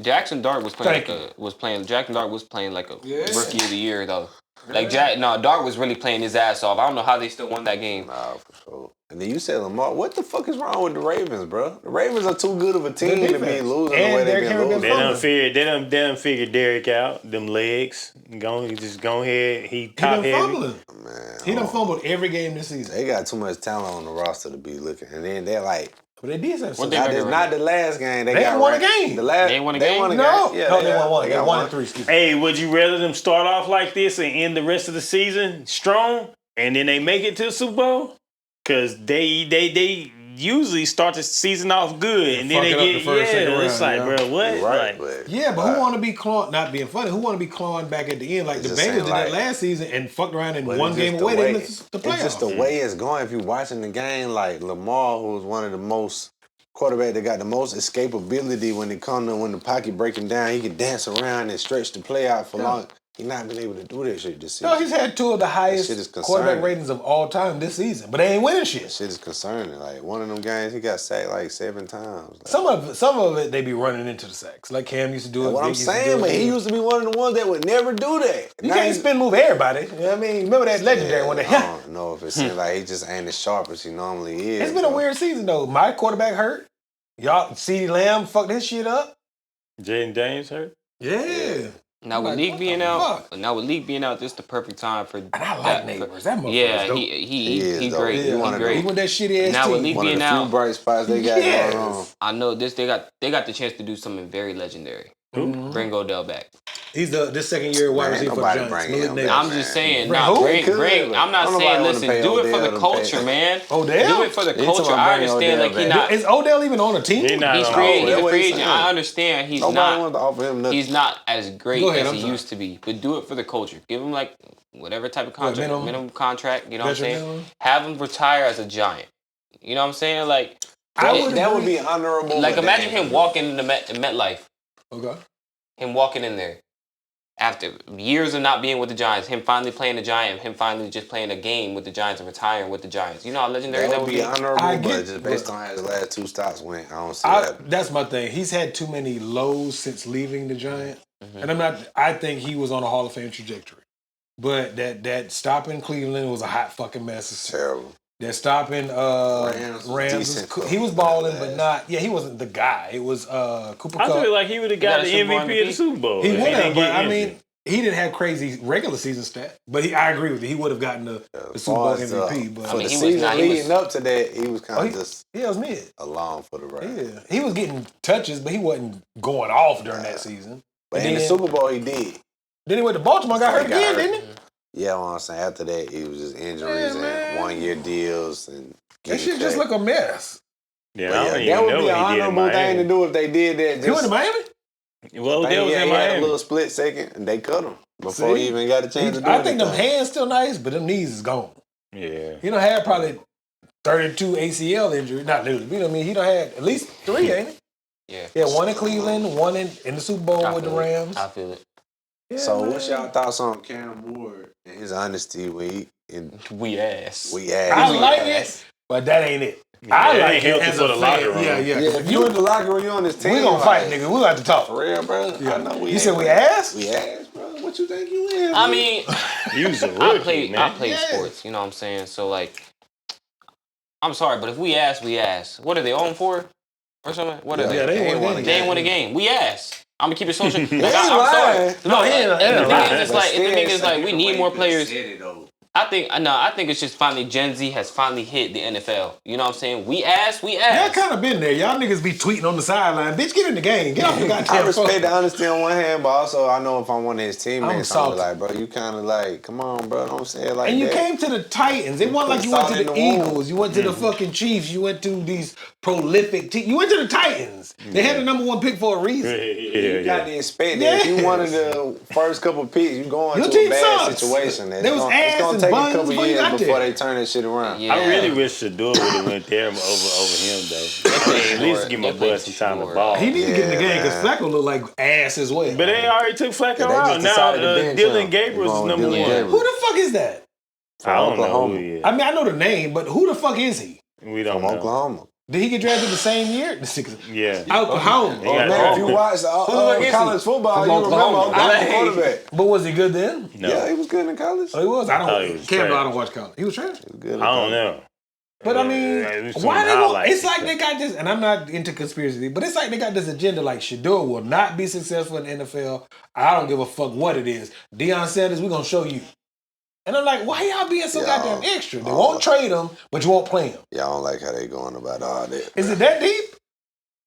Speaker 5: Jackson Dart was playing
Speaker 6: Thank
Speaker 5: Jackson Dart was playing like a
Speaker 6: Yeah.
Speaker 5: rookie of the year though. Like Dart was really playing his ass off. I don't know how they still won that game.
Speaker 2: Nah, for sure. And then you said Lamar. What the fuck is wrong with the Ravens, bro? The Ravens are too good of a team to be
Speaker 6: defense.
Speaker 2: losing
Speaker 6: And
Speaker 2: the way
Speaker 6: Derrick
Speaker 2: they've
Speaker 6: Henry
Speaker 2: been
Speaker 6: been
Speaker 2: losing.
Speaker 6: fumbling.
Speaker 4: They done figured Derek out. Them legs. Go ahead. He
Speaker 6: He
Speaker 4: top
Speaker 6: done
Speaker 4: heavy.
Speaker 6: fumbling.
Speaker 2: Man,
Speaker 6: He done fumbled every game this season.
Speaker 2: they got too much talent on the roster to be looking. And then they're like,
Speaker 6: But they did have
Speaker 5: What they
Speaker 6: some.
Speaker 5: record right
Speaker 2: not
Speaker 5: now?
Speaker 2: the last game.
Speaker 6: They
Speaker 2: got
Speaker 6: won a
Speaker 2: ranked.
Speaker 6: game.
Speaker 2: The last,
Speaker 5: They won a game?
Speaker 6: No,
Speaker 2: Yeah,
Speaker 6: no, they won one. They
Speaker 2: got
Speaker 6: won 3. Excuse me.
Speaker 4: Hey, would you rather them start off like this and end the rest of the season strong, and then they make it to the Super Bowl? Because they usually start the season off good, and then
Speaker 6: Fuck
Speaker 4: they
Speaker 6: it up
Speaker 4: get
Speaker 6: the first, second
Speaker 4: it's
Speaker 6: round,
Speaker 4: like,
Speaker 6: yeah.
Speaker 4: bro, what?
Speaker 2: You're right,
Speaker 4: Like,
Speaker 2: but
Speaker 6: Yeah, but who want to be clawing? Not being funny. Who want to be clawing back at the end? Like
Speaker 2: It's
Speaker 6: the
Speaker 2: just
Speaker 6: Bengals
Speaker 2: saying,
Speaker 6: did that
Speaker 2: like-
Speaker 6: last season and fucked around in
Speaker 2: but
Speaker 6: one
Speaker 2: it's
Speaker 6: game
Speaker 2: just
Speaker 6: away.
Speaker 2: the
Speaker 6: They
Speaker 2: way-
Speaker 6: missed the
Speaker 2: It's
Speaker 6: playoffs.
Speaker 2: just the way it's going. If you're watching the game, like Lamar, who was one of the most quarterback that got the most escapability when it comes to when the pocket breaking down, he can dance around and stretch the play out for long. He not been able to do that shit this season.
Speaker 6: No, he's had 2 of the highest
Speaker 2: shit is
Speaker 6: quarterback
Speaker 2: concerning.
Speaker 6: ratings of all time this season, but they ain't winning
Speaker 2: That
Speaker 6: shit.
Speaker 2: shit is concerning. Like one of them games, he got sacked like 7 times. Like,
Speaker 6: Some of it they be running into the sacks, like Cam used to do it.
Speaker 2: what
Speaker 6: Vic
Speaker 2: I'm
Speaker 6: used to do
Speaker 2: saying,
Speaker 6: it.
Speaker 2: but he used to be one of the ones that would never do that.
Speaker 6: You
Speaker 2: Now
Speaker 6: can't
Speaker 2: he's-
Speaker 6: spin move everybody. You know what I mean? Remember that legendary one?
Speaker 2: I
Speaker 6: That
Speaker 2: don't know if it seems like he just ain't as sharp as he normally is.
Speaker 6: It's been a
Speaker 2: bro.
Speaker 6: weird season though. My quarterback hurt. Y'all, CeeDee Lamb fucked his shit up.
Speaker 4: Jaden Daniels hurt?
Speaker 6: Yeah.
Speaker 5: Now with
Speaker 6: Like,
Speaker 5: League
Speaker 6: what
Speaker 5: being
Speaker 6: the
Speaker 5: out,
Speaker 6: fuck?
Speaker 5: this the perfect time for.
Speaker 6: And I like
Speaker 5: that-
Speaker 6: Neighbors. That motherfucker.
Speaker 5: Yeah,
Speaker 6: dope.
Speaker 5: he
Speaker 2: is, though.
Speaker 5: great.
Speaker 2: He
Speaker 5: He
Speaker 2: one of them.
Speaker 5: great.
Speaker 6: Even that shitty ass
Speaker 5: Now with
Speaker 6: team.
Speaker 5: League
Speaker 2: One of
Speaker 5: being
Speaker 2: the few
Speaker 5: out,
Speaker 2: bright spots they got
Speaker 6: Yes.
Speaker 2: going on.
Speaker 5: I know this. They got the chance to do something very legendary.
Speaker 6: Mhm.
Speaker 5: Bring Odell back.
Speaker 6: He's this second year wide
Speaker 2: Man,
Speaker 6: receiver for the
Speaker 2: nobody
Speaker 6: Giants.
Speaker 2: bring
Speaker 6: Malik
Speaker 2: him
Speaker 6: Neighbors.
Speaker 2: back.
Speaker 5: I'm just saying,
Speaker 6: Bring
Speaker 5: nah,
Speaker 6: who?
Speaker 5: bring.
Speaker 2: Could,
Speaker 5: I'm not
Speaker 2: don't
Speaker 5: saying,
Speaker 2: nobody
Speaker 5: listen,
Speaker 2: wanna pay
Speaker 5: do it for
Speaker 2: Odell
Speaker 5: the
Speaker 2: them
Speaker 5: culture,
Speaker 2: pay.
Speaker 5: man.
Speaker 6: Odell?
Speaker 5: Do it for the
Speaker 2: talking
Speaker 5: culture.
Speaker 2: about
Speaker 5: I
Speaker 2: bringing
Speaker 5: understand,
Speaker 2: Odell
Speaker 5: like he
Speaker 2: back.
Speaker 5: not.
Speaker 6: Is Odell even on a team?
Speaker 4: He not
Speaker 5: He's
Speaker 4: on
Speaker 5: free.
Speaker 4: the
Speaker 5: He's
Speaker 2: that's
Speaker 5: a
Speaker 2: what
Speaker 5: free
Speaker 2: he's
Speaker 5: agent.
Speaker 2: saying.
Speaker 5: I understand. He's
Speaker 2: Nobody
Speaker 5: not.
Speaker 2: wants to offer him nothing.
Speaker 5: He's not as great
Speaker 6: Go ahead,
Speaker 5: as
Speaker 6: I'm
Speaker 5: he
Speaker 6: sorry.
Speaker 5: used to be. But do it for the culture. Give him like whatever type of
Speaker 6: What,
Speaker 5: contract, minimum contract. You know what I'm
Speaker 6: Veteran
Speaker 5: saying?
Speaker 6: minimum?
Speaker 5: Have him retire as a Giant. You know what I'm saying? Like,
Speaker 2: that would be honorable.
Speaker 5: like
Speaker 2: but
Speaker 5: imagine
Speaker 2: that
Speaker 5: him walking in the MetLife.
Speaker 6: Okay.
Speaker 5: Him walking in there after years of not being with the Giants, him finally playing the Giant, him finally just playing a game with the Giants and retiring with the Giants. You know how legendary
Speaker 2: That
Speaker 5: that
Speaker 2: would be honorable,
Speaker 6: I
Speaker 2: but
Speaker 6: get-
Speaker 2: just based on how his last 2 stops went, I don't see
Speaker 6: I,
Speaker 2: that.
Speaker 6: that's my thing. He's had too many lows since leaving the Giants,
Speaker 5: Mhm.
Speaker 6: and I think he was on a Hall of Fame trajectory. But that stop in Cleveland was a hot fucking mess.
Speaker 2: It's terrible.
Speaker 6: That stop in
Speaker 2: Rams was
Speaker 6: Rams
Speaker 2: decent
Speaker 6: was,
Speaker 2: for
Speaker 6: he was balling,
Speaker 2: last.
Speaker 6: but not. Yeah, he wasn't the guy. It was Cooper
Speaker 4: I
Speaker 6: Kupp.
Speaker 4: feel like he would have
Speaker 5: got
Speaker 4: got
Speaker 5: a
Speaker 4: the
Speaker 5: Super Bowl
Speaker 4: MVP of the Super Bowl.
Speaker 6: He
Speaker 4: if
Speaker 6: would have,
Speaker 4: didn't
Speaker 6: but
Speaker 4: get
Speaker 6: I
Speaker 4: injured.
Speaker 6: mean, he didn't have crazy regular season stat. But I agree with you. He would have gotten the Super Bowl
Speaker 2: Far as,
Speaker 6: MVP. But
Speaker 2: for
Speaker 5: mean,
Speaker 2: the
Speaker 5: he was
Speaker 2: season
Speaker 5: not- he was-
Speaker 2: leading up to that, he was kind
Speaker 6: Oh,
Speaker 2: of just
Speaker 6: yeah, it was mid.
Speaker 2: along for the ride.
Speaker 6: Yeah, he was getting touches, but he wasn't going off during that season.
Speaker 2: But
Speaker 6: And
Speaker 2: in the
Speaker 6: then-
Speaker 2: Super Bowl, he did.
Speaker 6: Then he went to Baltimore, got hurt
Speaker 2: He got
Speaker 6: again,
Speaker 2: hurt.
Speaker 6: didn't he?
Speaker 2: Yeah, what I'm saying. After that, it was just injuries
Speaker 6: Yeah, man.
Speaker 2: and 1-year deals and
Speaker 6: That
Speaker 2: getting
Speaker 6: shit just
Speaker 2: cut.
Speaker 6: look a mess.
Speaker 4: Yeah,
Speaker 2: But
Speaker 4: I don't
Speaker 2: yeah,
Speaker 4: even
Speaker 2: that would
Speaker 4: know
Speaker 2: be an
Speaker 4: what he did in
Speaker 2: honorable thing to
Speaker 4: Miami.
Speaker 2: do if they did that.
Speaker 6: He went to Miami.
Speaker 4: Well,
Speaker 2: I
Speaker 4: that was
Speaker 2: think
Speaker 4: in
Speaker 2: he had a
Speaker 4: Miami.
Speaker 2: little split second, and they cut him before
Speaker 6: See?
Speaker 2: he even got a chance to do
Speaker 6: I think them
Speaker 2: anything.
Speaker 6: hands still nice, but them knees is gone.
Speaker 4: Yeah.
Speaker 6: He done had probably 32 ACL injuries. Not literally. You know what I mean? He done had at least 3, ain't he?
Speaker 5: Yeah.
Speaker 6: Yeah, one in Cleveland, one in the Super Bowl
Speaker 5: I
Speaker 6: with the
Speaker 5: feel it.
Speaker 6: Rams.
Speaker 5: I feel it.
Speaker 6: Yeah,
Speaker 2: So,
Speaker 6: man.
Speaker 2: what's y'all thoughts on Cam Ward and his honesty when he and
Speaker 5: We ass.
Speaker 2: we asked?
Speaker 6: I like it, but that ain't it.
Speaker 4: Yeah,
Speaker 6: I
Speaker 4: that
Speaker 6: like
Speaker 4: ain't
Speaker 6: it
Speaker 4: healthy
Speaker 6: as
Speaker 4: for
Speaker 6: a
Speaker 4: the
Speaker 6: fan.
Speaker 4: locker room.
Speaker 6: Yeah, yeah.
Speaker 2: Yeah, if you in the locker room, you on this team.
Speaker 6: We gonna
Speaker 2: like,
Speaker 6: fight, nigga. We got to talk.
Speaker 2: For real, bro.
Speaker 6: Yeah.
Speaker 2: I know we
Speaker 6: You
Speaker 2: ain't
Speaker 6: said we
Speaker 2: gonna-
Speaker 6: asked?
Speaker 2: We asked, bro. What What you think you is?
Speaker 5: I mean,
Speaker 4: You was a
Speaker 5: I
Speaker 4: rookie, man.
Speaker 5: played sports. You know what I'm saying? So like, I'm sorry, but if we ask, we ask. What are they 0-4 or something? What are they?
Speaker 6: they ain't won a
Speaker 5: They ain't won a game. We asked. I'm gonna keep it social. Like,
Speaker 2: ain't
Speaker 5: I'm sorry.
Speaker 2: lying.
Speaker 5: No,
Speaker 6: he ain't
Speaker 5: and the
Speaker 6: lying.
Speaker 5: thing is, it's like, we need more players.
Speaker 7: Though.
Speaker 5: I think it's just finally Gen Z has finally hit the NFL. You know what I'm saying? We asked.
Speaker 6: Y'all
Speaker 5: asked.
Speaker 6: kind of been there. Y'all niggas be tweeting on the sideline. Bitch, get in the game. Get off the goddamn
Speaker 2: I respect
Speaker 6: phone.
Speaker 2: the honesty on one hand, but also I know if I'm one of his
Speaker 6: I'm
Speaker 2: teammates, I'm
Speaker 6: salty.
Speaker 2: like, bro, you kind of like, come on, bro, don't say it like
Speaker 6: And you
Speaker 2: that.
Speaker 6: came to the Titans. It wasn't like you went to
Speaker 2: Salt in
Speaker 6: the
Speaker 2: the wound.
Speaker 6: Eagles. You went to the fucking Chiefs. You went to these prolific teams. You went to the Titans. They had the number 1 pick for a reason.
Speaker 2: You got to expect that. If you one of the first couple picks, you going
Speaker 6: Your
Speaker 2: to
Speaker 6: team
Speaker 2: a bad
Speaker 6: sucks.
Speaker 2: situation.
Speaker 6: There was
Speaker 2: It's
Speaker 6: ass
Speaker 2: gonna
Speaker 6: and
Speaker 2: take a
Speaker 6: buns
Speaker 2: couple
Speaker 6: before you
Speaker 2: years
Speaker 6: got
Speaker 2: before
Speaker 6: there.
Speaker 2: they turn that shit around.
Speaker 5: Yeah.
Speaker 4: I really wish Shador would have went there over him though. At least give my boy some time to ball.
Speaker 6: He need to get in the game because
Speaker 2: man.
Speaker 6: Flacco look like ass as well.
Speaker 4: But they already took Flacco
Speaker 2: Yeah, they
Speaker 4: out.
Speaker 2: just
Speaker 4: Now
Speaker 2: decided to bench
Speaker 4: Dylan
Speaker 2: him.
Speaker 4: Gabriel's is
Speaker 2: Going
Speaker 4: number
Speaker 2: Dylan
Speaker 4: 1.
Speaker 2: Gabriel.
Speaker 6: Who the fuck is that?
Speaker 4: I don't know
Speaker 2: Oklahoma.
Speaker 4: who he is.
Speaker 6: I mean, I know the name, but who the fuck is he?
Speaker 4: We don't
Speaker 2: From
Speaker 4: know.
Speaker 2: Oklahoma.
Speaker 6: Did he get drafted the same year?
Speaker 4: Yeah.
Speaker 6: Oklahoma.
Speaker 4: He got
Speaker 2: Man, if you
Speaker 4: drafted.
Speaker 2: watch
Speaker 6: fuck is he?
Speaker 2: college football,
Speaker 6: From
Speaker 2: you remember
Speaker 6: Oklahoma.
Speaker 2: Oklahoma
Speaker 6: Hey.
Speaker 2: quarterback.
Speaker 6: But was he good then?
Speaker 4: No.
Speaker 2: Yeah, he was good in college.
Speaker 6: Oh, he was. I
Speaker 4: thought he
Speaker 6: don't.
Speaker 4: was
Speaker 6: Cam,
Speaker 4: trash.
Speaker 6: I don't watch college. He was trash.
Speaker 2: He was good in
Speaker 4: I don't
Speaker 2: college.
Speaker 4: know.
Speaker 6: But I mean,
Speaker 4: Yeah, we seen
Speaker 6: why they?
Speaker 4: highlights
Speaker 6: It's like
Speaker 4: and
Speaker 6: they got this, and I'm not into conspiracy, but it's like they got this agenda. Like Shador will not be successful in the NFL. I don't give a fuck what it is. Deion Sanders, we're gonna show you. And I'm like, why y'all being so
Speaker 2: Yeah.
Speaker 6: goddamn extra? They won't trade him, but you won't play him.
Speaker 2: Yeah, I don't like how they going about all that.
Speaker 6: Is it that deep?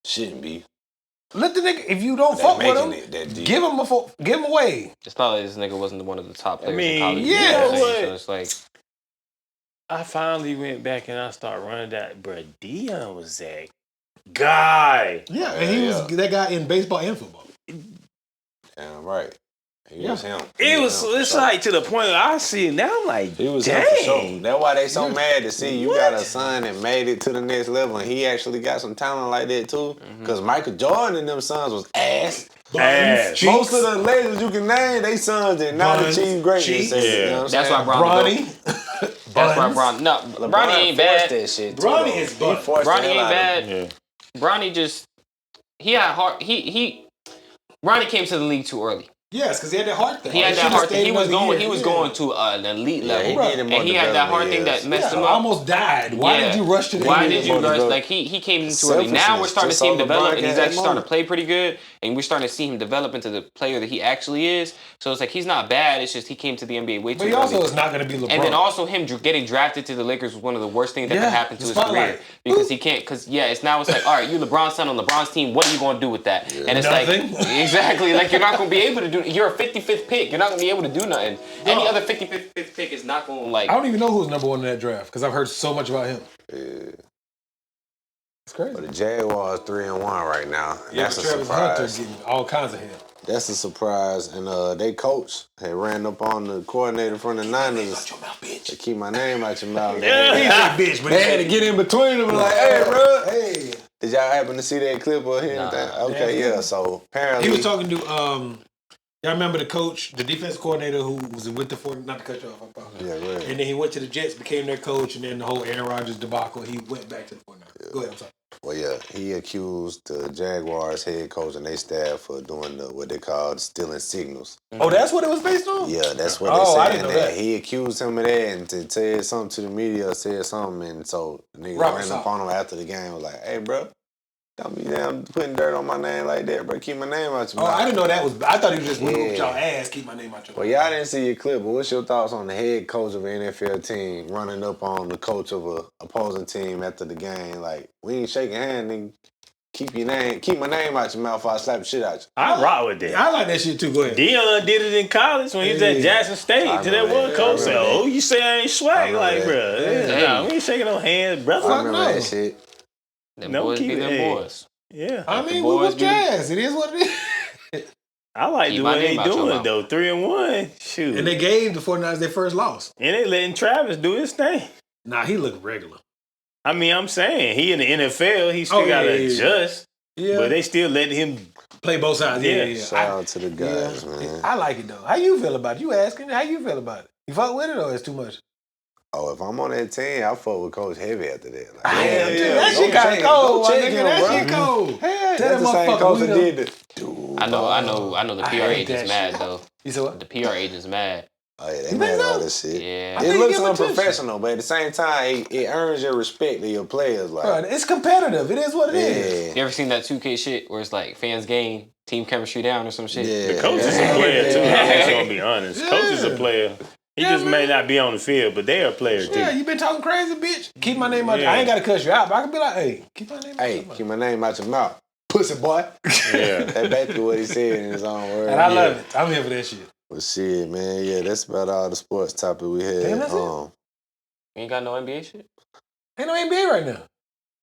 Speaker 2: Shouldn't be.
Speaker 6: Let the nigga. If you don't
Speaker 2: They
Speaker 6: fuck with
Speaker 2: making
Speaker 6: him,
Speaker 2: it that deep.
Speaker 6: give him away.
Speaker 5: It's not like this nigga wasn't one of the top players
Speaker 4: mean,
Speaker 5: in college.
Speaker 6: yeah,
Speaker 5: You know what I'm saying?
Speaker 4: but-
Speaker 5: So it's like,
Speaker 4: I finally went back and I started running that. Bro, Dion was that guy.
Speaker 6: Yeah, and he was that guy in baseball and football.
Speaker 2: Damn right. He was him.
Speaker 4: It was. It's like to the point where I see it now. I'm like,
Speaker 2: He was
Speaker 4: dang.
Speaker 2: him for sure. That's why they so mad to see you got a son that made it to the next level, and he actually got some talent like that too. Because Michael Jordan and them sons was ass.
Speaker 4: Ass.
Speaker 2: Most of the legends you can name, they sons did not
Speaker 6: Buns,
Speaker 2: achieve greatness.
Speaker 6: cheeks.
Speaker 2: You know what I'm
Speaker 5: that's
Speaker 2: saying?
Speaker 5: why Bron.
Speaker 6: Bronny.
Speaker 5: That's why Bron. No, Bronny ain't
Speaker 2: forced
Speaker 5: bad.
Speaker 2: that shit too,
Speaker 6: Bronny
Speaker 2: though.
Speaker 6: is
Speaker 2: He
Speaker 6: buns.
Speaker 2: forced the
Speaker 5: Bronny
Speaker 2: hell
Speaker 5: ain't
Speaker 2: out of
Speaker 5: bad.
Speaker 4: Yeah.
Speaker 5: Bronny just he had heart. Bronny came to the league too early.
Speaker 6: Yes, because he had that heart thing.
Speaker 5: He had that
Speaker 6: should've
Speaker 5: heart thing.
Speaker 6: stayed
Speaker 5: He was
Speaker 6: another
Speaker 5: going.
Speaker 6: year.
Speaker 5: He was
Speaker 6: Yeah.
Speaker 5: going to an elite
Speaker 2: Yeah,
Speaker 5: level,
Speaker 2: he needed more
Speaker 5: and he had that heart
Speaker 2: development
Speaker 5: thing
Speaker 2: years.
Speaker 5: that messed
Speaker 6: Yeah,
Speaker 5: him up.
Speaker 6: almost died. Why
Speaker 5: Yeah.
Speaker 6: did you rush to the
Speaker 5: Why
Speaker 6: end?
Speaker 5: did you
Speaker 2: More
Speaker 5: rush?
Speaker 2: develop-
Speaker 5: Like he came in too early. Now we're
Speaker 2: Selfishness.
Speaker 5: starting to
Speaker 2: Just
Speaker 5: see him
Speaker 2: saw LeBron
Speaker 5: develop, and
Speaker 2: get
Speaker 5: he's
Speaker 2: that
Speaker 5: actually starting to
Speaker 2: moment.
Speaker 5: play pretty good. And we're starting to see him develop into the player that he actually is. So it's like he's not bad. It's just he came to the NBA way too
Speaker 6: But he
Speaker 5: early.
Speaker 6: also is not going to be LeBron.
Speaker 5: And then also him getting drafted to the Lakers was one of the worst things that
Speaker 6: Yeah,
Speaker 5: could happen to
Speaker 6: the
Speaker 5: his career
Speaker 6: spotlight.
Speaker 5: because he can't. Because it's now it's like, all right, you LeBron's son on LeBron's team. What are you going to do with that? And it's
Speaker 6: Nothing.
Speaker 5: like exactly like you're not going to be able to do. You're a 55th pick. You're not going to be able to do nothing. Any other 55th pick is not going to like.
Speaker 6: I don't even know who's number 1 in that draft because I've heard so much about him. It's crazy.
Speaker 2: But the Jaguars 3-1 right now.
Speaker 6: Yeah,
Speaker 2: That's
Speaker 6: but
Speaker 2: a
Speaker 6: Travis Hunter
Speaker 2: surprise.
Speaker 6: getting all kinds of help.
Speaker 2: That's a surprise. And they coach had ran up on the coordinator from the Niners
Speaker 6: Your mouth, bitch.
Speaker 2: to keep my name out your mouth.
Speaker 6: He's a bitch, but
Speaker 2: They had to get in between them and like, hey, bro.
Speaker 6: Hey.
Speaker 2: Did y'all happen to see that clip or hear anything? Okay, yeah. So apparently,
Speaker 6: He was talking to, y'all remember the coach, the defense coordinator who was with the 49ers, not to cut you off, I apologize.
Speaker 2: Yeah, right.
Speaker 6: And then he went to the Jets, became their coach, and then the whole Aaron Rodgers debacle, he went back to the 49ers. Go ahead, I'm sorry.
Speaker 2: Well, yeah, he accused the Jaguars head coach and their staff for doing what they called stealing signals.
Speaker 6: Oh, that's what it was based on?
Speaker 2: Yeah, that's what
Speaker 6: Oh, I
Speaker 2: they
Speaker 6: didn't
Speaker 2: said.
Speaker 6: know
Speaker 2: And
Speaker 6: that.
Speaker 2: he accused him of that and said something to the media, said something, and so the nigga
Speaker 6: Robert
Speaker 2: ran
Speaker 6: Sala.
Speaker 2: up on him after the game, was like, hey, bro, don't be damn putting dirt on my name like that, bro. Keep my name out your
Speaker 6: Oh,
Speaker 2: mouth.
Speaker 6: I didn't know that was, I thought he was just whooping
Speaker 2: Yeah.
Speaker 6: y'all ass, keep my name out your
Speaker 2: Well, y'all didn't see your clip, but what's your thoughts on the head coach of an NFL team running up on the coach of a opposing team after the game? Like, we ain't shaking hands, nigga. Keep my name out your mouth or I slap the shit out you.
Speaker 4: I rock with that.
Speaker 6: I like that shit too, go ahead.
Speaker 4: Dion did it in college when he was at
Speaker 6: Yeah.
Speaker 4: Jackson State.
Speaker 2: I
Speaker 4: To that
Speaker 2: remember
Speaker 4: one
Speaker 2: that.
Speaker 4: coach
Speaker 2: I
Speaker 4: said,
Speaker 2: remember
Speaker 4: "Oh, you say I ain't swag,
Speaker 2: remember
Speaker 4: like,
Speaker 2: that.
Speaker 4: bro?
Speaker 5: Hey.
Speaker 4: Nah, we ain't shaking no hands, brother."
Speaker 2: I remember
Speaker 6: no.
Speaker 2: that shit.
Speaker 5: Them
Speaker 4: No,
Speaker 5: boys
Speaker 4: keep
Speaker 5: be
Speaker 4: it-
Speaker 5: them
Speaker 4: hey.
Speaker 5: boys.
Speaker 4: Yeah,
Speaker 6: I
Speaker 5: the
Speaker 6: mean, we
Speaker 5: boys
Speaker 6: was
Speaker 5: be-
Speaker 6: jazz. It is what it is.
Speaker 4: I like
Speaker 5: Keep
Speaker 4: the
Speaker 5: my
Speaker 4: way they
Speaker 5: name out your
Speaker 4: doing
Speaker 5: mouth.
Speaker 4: though. 3-1, shoot,
Speaker 6: And they gave the 49ers their first loss.
Speaker 4: and they letting Travis do his thing.
Speaker 6: Nah, he looked regular.
Speaker 4: I mean, I'm saying he in the NFL, he still
Speaker 6: Oh, yeah,
Speaker 4: gotta
Speaker 6: yeah, yeah.
Speaker 4: adjust,
Speaker 6: Yeah.
Speaker 4: but they still letting him.
Speaker 6: Play both sides. Yeah,
Speaker 4: Yeah.
Speaker 6: yeah.
Speaker 2: Shout out to the guys,
Speaker 6: yeah.
Speaker 2: man.
Speaker 6: I like it though. How you feel about it? You asking? How you feel about it? You fuck with it or it's too much?
Speaker 2: Oh, if I'm on that team, I fuck with Coach Heavy after that. Like,
Speaker 6: Damn, dude,
Speaker 2: yeah,
Speaker 6: that
Speaker 2: go
Speaker 6: shit kind
Speaker 2: check-
Speaker 6: of cold,
Speaker 2: go
Speaker 6: my
Speaker 2: check
Speaker 6: nigga.
Speaker 2: him,
Speaker 6: That
Speaker 2: bro.
Speaker 6: shit cold.
Speaker 2: Yeah,
Speaker 6: Tell
Speaker 2: that's the
Speaker 6: that
Speaker 2: same
Speaker 6: motherfucker
Speaker 2: coach
Speaker 6: we
Speaker 2: that
Speaker 6: done-
Speaker 2: did the.
Speaker 5: I know the PR
Speaker 6: I hate
Speaker 5: agent's
Speaker 6: that
Speaker 5: mad though.
Speaker 6: You said what?
Speaker 5: The PR agent's mad.
Speaker 2: Oh yeah, they
Speaker 6: You
Speaker 2: mad
Speaker 6: think
Speaker 2: at all
Speaker 6: so?
Speaker 2: this shit.
Speaker 5: Yeah.
Speaker 6: I
Speaker 2: It
Speaker 6: think
Speaker 2: looks
Speaker 6: give attention.
Speaker 2: unprofessional, but at the same time, it earns your respect of your players. Like,
Speaker 6: Bro, it's competitive. It is what it is.
Speaker 2: yeah,
Speaker 5: You ever seen that 2K shit where it's like fans gain, team chemistry down or some shit?
Speaker 2: yeah.
Speaker 4: The coach is a player too. I'm just gonna be honest.
Speaker 6: Yeah.
Speaker 4: Coach is a player. He
Speaker 6: Yeah,
Speaker 4: just may
Speaker 6: man.
Speaker 4: not be on the field, but they're a player too.
Speaker 6: Yeah, you been talking crazy, bitch. Keep my name out.
Speaker 4: Yeah.
Speaker 6: I ain't gotta cuss you out, but I can be like, hey, keep my name out.
Speaker 2: Hey,
Speaker 6: your mouth.
Speaker 2: keep my name out your mouth, pussy boy.
Speaker 4: Yeah.
Speaker 2: That's basically what he said in his own words.
Speaker 6: And I love it. I'm here for that shit.
Speaker 2: But shit, man, yeah, that's about all the sports topic we had.
Speaker 6: Damn, that's it?
Speaker 5: You ain't got no NBA shit?
Speaker 6: Ain't no NBA right now.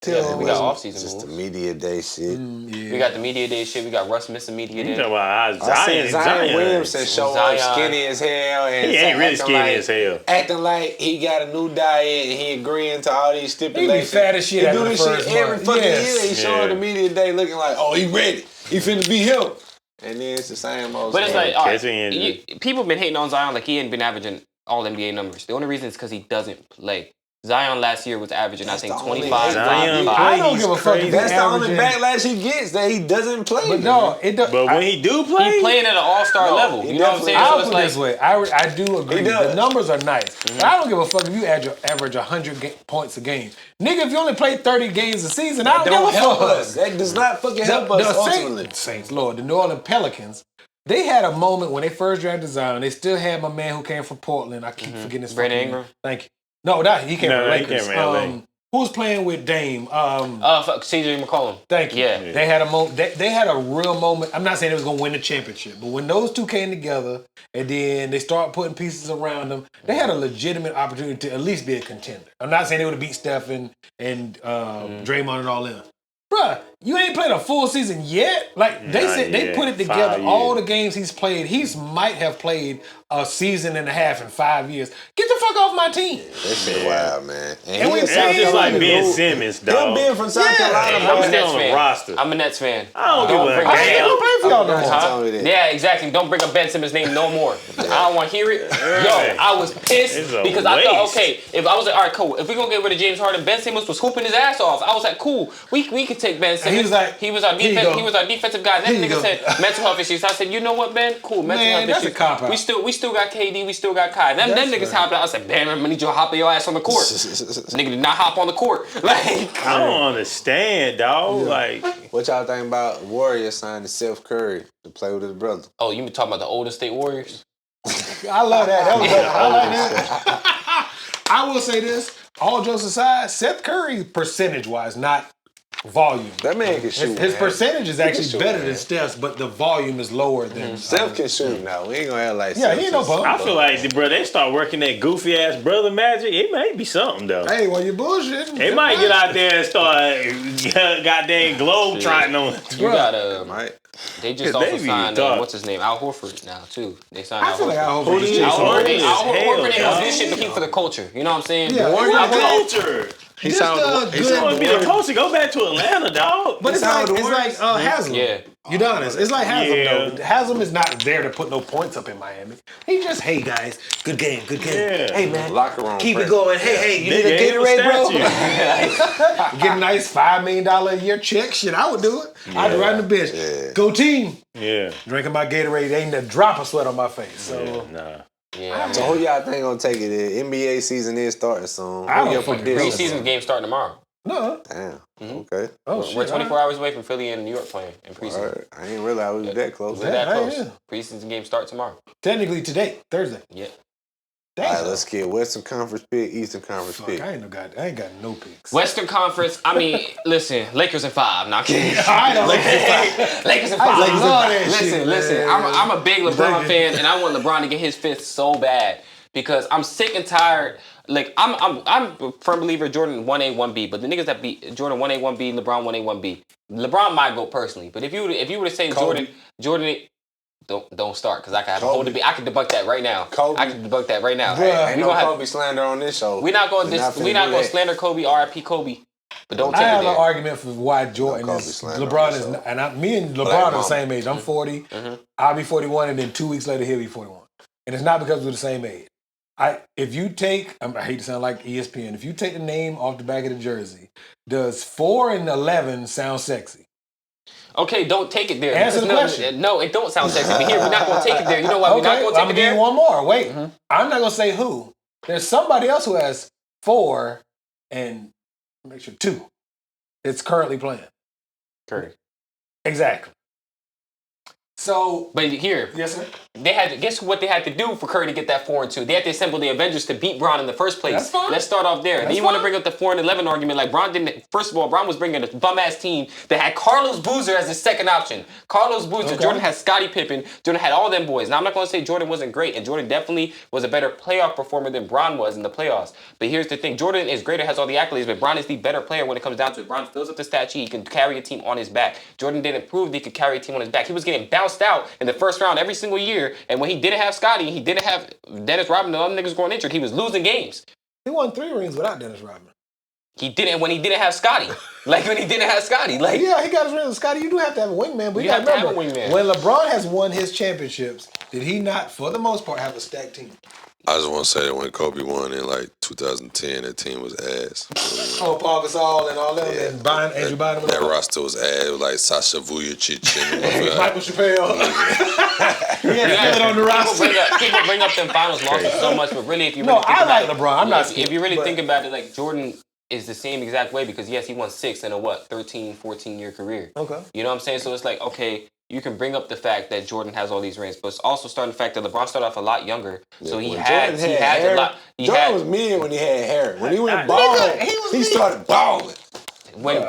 Speaker 2: yeah,
Speaker 5: we got off-season
Speaker 2: just the
Speaker 5: moves.
Speaker 2: media day shit.
Speaker 6: Yeah.
Speaker 5: We got the media day shit. We got Russ missing media
Speaker 4: You
Speaker 5: day.
Speaker 4: talking about how
Speaker 2: I seen Zion Williamson show up
Speaker 5: Zion.
Speaker 2: skinny as hell, and
Speaker 4: He ain't really
Speaker 2: acting
Speaker 4: skinny
Speaker 2: like,
Speaker 4: as hell.
Speaker 2: acting like he got a new diet and he agreeing to all these
Speaker 6: He
Speaker 2: stipulations.
Speaker 6: be fat as shit
Speaker 2: He
Speaker 6: after
Speaker 2: do
Speaker 6: the
Speaker 2: this
Speaker 6: first
Speaker 2: shit every
Speaker 6: month.
Speaker 2: fucking
Speaker 6: Yes.
Speaker 2: year. He showing
Speaker 4: Yeah.
Speaker 2: the media day looking like, oh, he ready. He finna be him. And then it's the same old
Speaker 5: But it's
Speaker 2: story.
Speaker 5: like, all right,
Speaker 4: Catching injury.
Speaker 5: people been hating on Zion like he ain't been averaging all NBA numbers. The only reason is because he doesn't play. Zion last year was averaging,
Speaker 2: That's
Speaker 5: I think,
Speaker 2: the only
Speaker 5: 25,
Speaker 4: Zion
Speaker 5: 5.
Speaker 6: I don't
Speaker 4: He's
Speaker 6: give a fuck if
Speaker 4: crazy.
Speaker 6: he's
Speaker 2: that's the only
Speaker 6: averaging.
Speaker 2: backlash he gets, that he doesn't play.
Speaker 6: But no, it does.
Speaker 4: But when he do play,
Speaker 5: He playing at an all-star
Speaker 2: No,
Speaker 5: level.
Speaker 2: he
Speaker 5: You know what I'm saying?
Speaker 6: I'll
Speaker 5: So it's
Speaker 6: put it
Speaker 5: like,
Speaker 6: this way. I do agree.
Speaker 2: He does.
Speaker 6: The numbers are nice. But I don't give a fuck if you average 100 points a game. Nigga, if you only play 30 games a season, I
Speaker 2: that
Speaker 6: don't
Speaker 2: don't
Speaker 6: give a
Speaker 2: help
Speaker 6: fuck.
Speaker 2: us. That does not fucking help us ultimately.
Speaker 6: Saints, Lord, the New Orleans Pelicans, they had a moment when they first drafted Zion. They still had my man who came from Portland. I keep forgetting his
Speaker 5: Brandon
Speaker 6: fucking name.
Speaker 5: Ingram?
Speaker 6: Thank you. No, that he came
Speaker 4: No,
Speaker 6: from
Speaker 4: he
Speaker 6: Lakers.
Speaker 4: came from LA.
Speaker 6: Who was playing with Dame?
Speaker 5: fuck, CJ McCollum.
Speaker 6: Thank you.
Speaker 5: Yeah.
Speaker 6: They had a moment. They had a real moment. I'm not saying they was gonna win the championship, but when those two came together and then they started putting pieces around them, they had a legitimate opportunity to at least be a contender. I'm not saying they would have beat Stephen and Draymond and all them. Bruh, you ain't played a full season yet. Like they
Speaker 4: Not
Speaker 6: said, they
Speaker 4: yet.
Speaker 6: put it together.
Speaker 4: 5
Speaker 6: All
Speaker 4: years.
Speaker 6: the games he's played, might have played a season and a half in 5 years. Get the fuck off my team.
Speaker 2: That shit wild, man.
Speaker 6: And we
Speaker 2: is
Speaker 6: saying
Speaker 4: that's just like
Speaker 6: that
Speaker 4: Ben
Speaker 2: dude.
Speaker 4: Simmons,
Speaker 2: Him
Speaker 4: dog.
Speaker 2: being from South Carolina,
Speaker 4: I'm
Speaker 5: I'm a
Speaker 4: still
Speaker 5: Nets
Speaker 4: on the
Speaker 5: fan.
Speaker 4: roster.
Speaker 5: I'm a Nets fan.
Speaker 4: I don't give a
Speaker 5: bring
Speaker 6: I ain't
Speaker 4: damn.
Speaker 6: gonna play for y'all no more.
Speaker 2: Huh? Told me that.
Speaker 5: Yeah, exactly. Don't bring up Ben Simmons' name no more. I don't want to hear it. Yo, I was pissed
Speaker 4: It's a
Speaker 5: because I thought,
Speaker 4: waste.
Speaker 5: okay, if I was like, all right, cool. If we're gonna get rid of James Harden, Ben Simmons was hooping his ass off. I was like, cool. We could take Ben Simmons.
Speaker 6: he was like,
Speaker 5: he was our
Speaker 6: here you
Speaker 5: defense.
Speaker 6: go.
Speaker 5: He was our defensive guy. That
Speaker 6: Here you
Speaker 5: nigga
Speaker 6: go.
Speaker 5: said mental health issues. I said, you know what, Ben? Cool. Mental
Speaker 6: Man,
Speaker 5: health
Speaker 6: that's
Speaker 5: issues.
Speaker 6: a cop-out.
Speaker 5: We still got KD. We still got Kai. Them
Speaker 6: That's
Speaker 5: niggas
Speaker 6: right.
Speaker 5: hopped out. I said, Ben, I need you to hop your ass on the court. Nigga did not hop on the court. Like,
Speaker 4: I don't understand, dog. Like,
Speaker 2: What y'all think about Warriors signing Seth Curry to play with his brother?
Speaker 5: oh, you been talking about the Golden State Warriors?
Speaker 6: I love that. That was dope. I like that. I will say this. All jokes aside, Seth Curry, percentage-wise, not volume.
Speaker 2: That man can shoot.
Speaker 6: His
Speaker 2: man.
Speaker 6: percentage is
Speaker 2: He can
Speaker 6: actually
Speaker 2: shoot,
Speaker 6: better
Speaker 2: man.
Speaker 6: than Steph's, but the volume is lower than
Speaker 2: Steph can shoot now. We ain't gonna act like
Speaker 6: Yeah,
Speaker 2: Steph
Speaker 6: he ain't no
Speaker 2: just-
Speaker 6: bum.
Speaker 4: I feel like, bro, they start working that goofy ass brother magic. It may be something though.
Speaker 6: Hey, well, you bullshitting.
Speaker 4: They might get out there and start goddamn globe trotting on.
Speaker 5: You got
Speaker 2: Right.
Speaker 5: They just
Speaker 4: Yeah,
Speaker 5: also
Speaker 4: they be
Speaker 5: signed
Speaker 4: tough.
Speaker 5: what's his name, Al Horford now too. They signed
Speaker 6: I
Speaker 5: Al
Speaker 6: feel like
Speaker 5: Horford.
Speaker 6: Al
Speaker 4: Who
Speaker 6: Horford
Speaker 4: do
Speaker 6: is
Speaker 4: you-
Speaker 6: just
Speaker 5: Al
Speaker 4: Horford
Speaker 5: Horford
Speaker 4: is
Speaker 5: Al Horford
Speaker 4: hell,
Speaker 5: ain't
Speaker 4: dog.
Speaker 5: this shit, but he for the culture. You know what I'm saying?
Speaker 6: Yeah,
Speaker 2: Warriors
Speaker 6: I
Speaker 4: The
Speaker 6: think-
Speaker 4: culture.
Speaker 2: He
Speaker 6: Just
Speaker 2: sounded.
Speaker 6: a
Speaker 2: He
Speaker 6: good-
Speaker 4: You want to be the
Speaker 2: sounded.
Speaker 4: coach to go back to Atlanta, dog.
Speaker 6: But it's like
Speaker 2: Warriors?
Speaker 6: Haslam.
Speaker 5: Yeah.
Speaker 6: Udonis. It's like Haslam
Speaker 4: Yeah.
Speaker 6: though. Haslam is not there to put no points up in Miami. He just, hey guys, good game, good game.
Speaker 4: Yeah.
Speaker 6: Hey man,
Speaker 2: Locker room
Speaker 6: keep it
Speaker 2: presence.
Speaker 6: going. Hey, you need
Speaker 4: They
Speaker 6: a
Speaker 4: gave him a
Speaker 6: Gatorade, bro?
Speaker 4: statue.
Speaker 6: Get a nice $5 million a year check. Shit, I would do it. I'd be right in the bench.
Speaker 2: Yeah.
Speaker 6: Go team.
Speaker 4: Yeah.
Speaker 6: Drinking my Gatorade, ain't a drop of sweat on my face. So
Speaker 4: Nah.
Speaker 5: Yeah.
Speaker 2: So who y'all think gonna take it? The NBA season is starting soon.
Speaker 6: I don't
Speaker 2: Who your
Speaker 6: fucking
Speaker 2: prediction?
Speaker 5: Preseason game starting tomorrow.
Speaker 6: no.
Speaker 2: Damn.
Speaker 5: Mhm.
Speaker 2: Okay.
Speaker 6: Oh shit.
Speaker 5: We're 24 hours away from Philly and New York playing in preseason.
Speaker 2: All right. I didn't realize we were that close.
Speaker 5: We're
Speaker 2: All
Speaker 5: that
Speaker 6: Yeah,
Speaker 5: close.
Speaker 6: yeah.
Speaker 5: Preseason game start tomorrow.
Speaker 6: Technically today, Thursday.
Speaker 5: Yeah.
Speaker 6: Damn.
Speaker 2: right, let's get Western Conference pick, Eastern Conference
Speaker 6: Fuck,
Speaker 2: pick.
Speaker 6: I ain't got no picks.
Speaker 5: Western Conference. I mean, listen, Lakers in 5. Not kidding.
Speaker 6: I know.
Speaker 5: Lakers in
Speaker 6: I
Speaker 5: 5.
Speaker 6: love that
Speaker 5: Listen,
Speaker 6: shit,
Speaker 5: listen.
Speaker 6: man.
Speaker 5: I'm a big LeBron
Speaker 6: Thank you.
Speaker 5: fan, and I want LeBron to get his fifth so bad because I'm sick and tired. Like I'm a firm believer Jordan 1A 1B, but the niggas that beat Jordan 1A 1B, LeBron 1A 1B. LeBron might vote personally, but if you were to say
Speaker 2: Kobe.
Speaker 5: Jordan. Don't start because I can have a
Speaker 2: Kobe.
Speaker 5: whole debate. I can debunk that right now.
Speaker 2: Kobe.
Speaker 5: I can debunk that right now.
Speaker 6: Bruh.
Speaker 2: Ain't
Speaker 5: We
Speaker 2: no
Speaker 5: gonna have-
Speaker 2: Kobe slander on this show.
Speaker 5: We're not going
Speaker 2: We're
Speaker 5: to
Speaker 2: finna
Speaker 5: we're not
Speaker 2: do
Speaker 5: going to
Speaker 2: that.
Speaker 5: slander Kobe, RIP Kobe, but don't
Speaker 6: I
Speaker 5: take it
Speaker 6: have an
Speaker 5: there.
Speaker 6: argument for why Jordan
Speaker 2: Kobe
Speaker 6: is
Speaker 2: slander
Speaker 6: LeBron
Speaker 2: on
Speaker 6: is,
Speaker 2: the show.
Speaker 6: and me and LeBron
Speaker 2: Black
Speaker 6: are the
Speaker 2: mama.
Speaker 6: same age. I'm 40.
Speaker 5: Mhm.
Speaker 6: I'll be 41, and then 2 weeks later he'll be 41. And it's not because we're the same age. If you take, I hate to sound like ESPN. If you take the name off the back of the jersey, does 4 and 11 sound sexy?
Speaker 5: Okay, don't take it there.
Speaker 6: Answer the
Speaker 5: Because
Speaker 6: question.
Speaker 5: No, it don't sound sexy. But here, we're not going to take it there. You know why we're not going to
Speaker 6: I'm
Speaker 5: take
Speaker 6: gonna
Speaker 5: it
Speaker 6: give you
Speaker 5: there?
Speaker 6: one more. Wait, I'm not gonna say who. There's somebody else who has 4 and make sure 2. It's currently playing.
Speaker 5: Curry.
Speaker 6: Exactly. So,
Speaker 5: But here,
Speaker 6: yes, sir.
Speaker 5: they had to, guess what they had to do for Curry to get that 4 and 2? They had to assemble the Avengers to beat Bron in the first place.
Speaker 6: That's fine.
Speaker 5: Let's start off there.
Speaker 6: That's
Speaker 5: Then you want to
Speaker 6: fine.
Speaker 5: bring up the 4 and 11 argument like Bron didn't. First of all, Bron was bringing a bum ass team that had Carlos Boozer as his second option. Carlos Boozer.
Speaker 6: Okay.
Speaker 5: Jordan had Scottie Pippen. Jordan had all them boys. Now I'm not going to say Jordan wasn't great, and Jordan definitely was a better playoff performer than Bron was in the playoffs. But here's the thing: Jordan is greater, has all the accolades, but Bron is the better player when it comes down to it. Bron fills up the stat sheet. He can carry a team on his back. Jordan didn't prove that he could carry a team on his back. He was getting bounced out in the first round every single year, and when he didn't have Scottie, he didn't have Dennis Rodman, the other niggas going injured, he was losing games.
Speaker 6: He won 3 rings without Dennis Rodman.
Speaker 5: He didn't when he didn't have Scottie. Like when he didn't have Scottie. Like
Speaker 6: Yeah, he got his ring with Scotty. You do have to have a wingman, but you,
Speaker 5: You
Speaker 6: gotta
Speaker 5: have to have
Speaker 6: remember,
Speaker 5: a wingman.
Speaker 6: when LeBron has won his championships, did he not, for the most part, have a stacked team?
Speaker 7: I just want to say that when Kobe won in like 2010, that team was ass.
Speaker 6: Oh, Paul Gasol and all them, and Andrew Bynum.
Speaker 7: That roster was ass. It was like Sasha Vujacic and
Speaker 6: Michael Chappelle. He had to fill it on the roster.
Speaker 5: people bring up them finals losses so much, but really if you
Speaker 6: No,
Speaker 5: really think
Speaker 6: I
Speaker 5: about
Speaker 6: like
Speaker 5: it,
Speaker 6: LeBron. I'm not
Speaker 5: if you really
Speaker 6: but-
Speaker 5: think about it, like Jordan is the same exact way because yes, he won 6 in a 13, 14 year career.
Speaker 6: Okay.
Speaker 5: You know what I'm saying? So it's like, okay, you can bring up the fact that Jordan has all these rings, but it's also starting the fact that LeBron started off a lot younger. So he
Speaker 2: When
Speaker 5: had
Speaker 2: Jordan
Speaker 5: a lot.
Speaker 2: Jordan was mid when he had hair. When he went bald, he started balling.
Speaker 5: When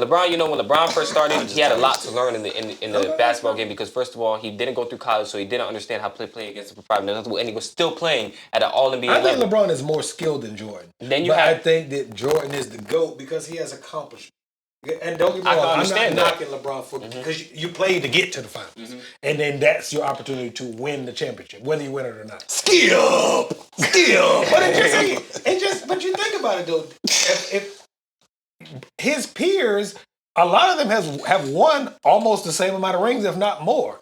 Speaker 5: LeBron first started, he had a lot to learn in the basketball game because first of all, he didn't go through college, so he didn't understand how to play against the private level, and he was still playing at an All NBA
Speaker 6: I think
Speaker 5: level.
Speaker 6: LeBron is more skilled than Jordan.
Speaker 5: Then you
Speaker 6: but
Speaker 5: have-
Speaker 6: I think that Jordan is the GOAT because he has accomplished. And don't get me
Speaker 5: I can
Speaker 6: wrong, I'm not
Speaker 5: understand that.
Speaker 6: knocking LeBron for because you played to get to the finals, and then that's your opportunity to win the championship, whether you win it or not.
Speaker 7: Skip.
Speaker 6: But but you think about it though, if his peers, a lot of them have won almost the same amount of rings, if not more.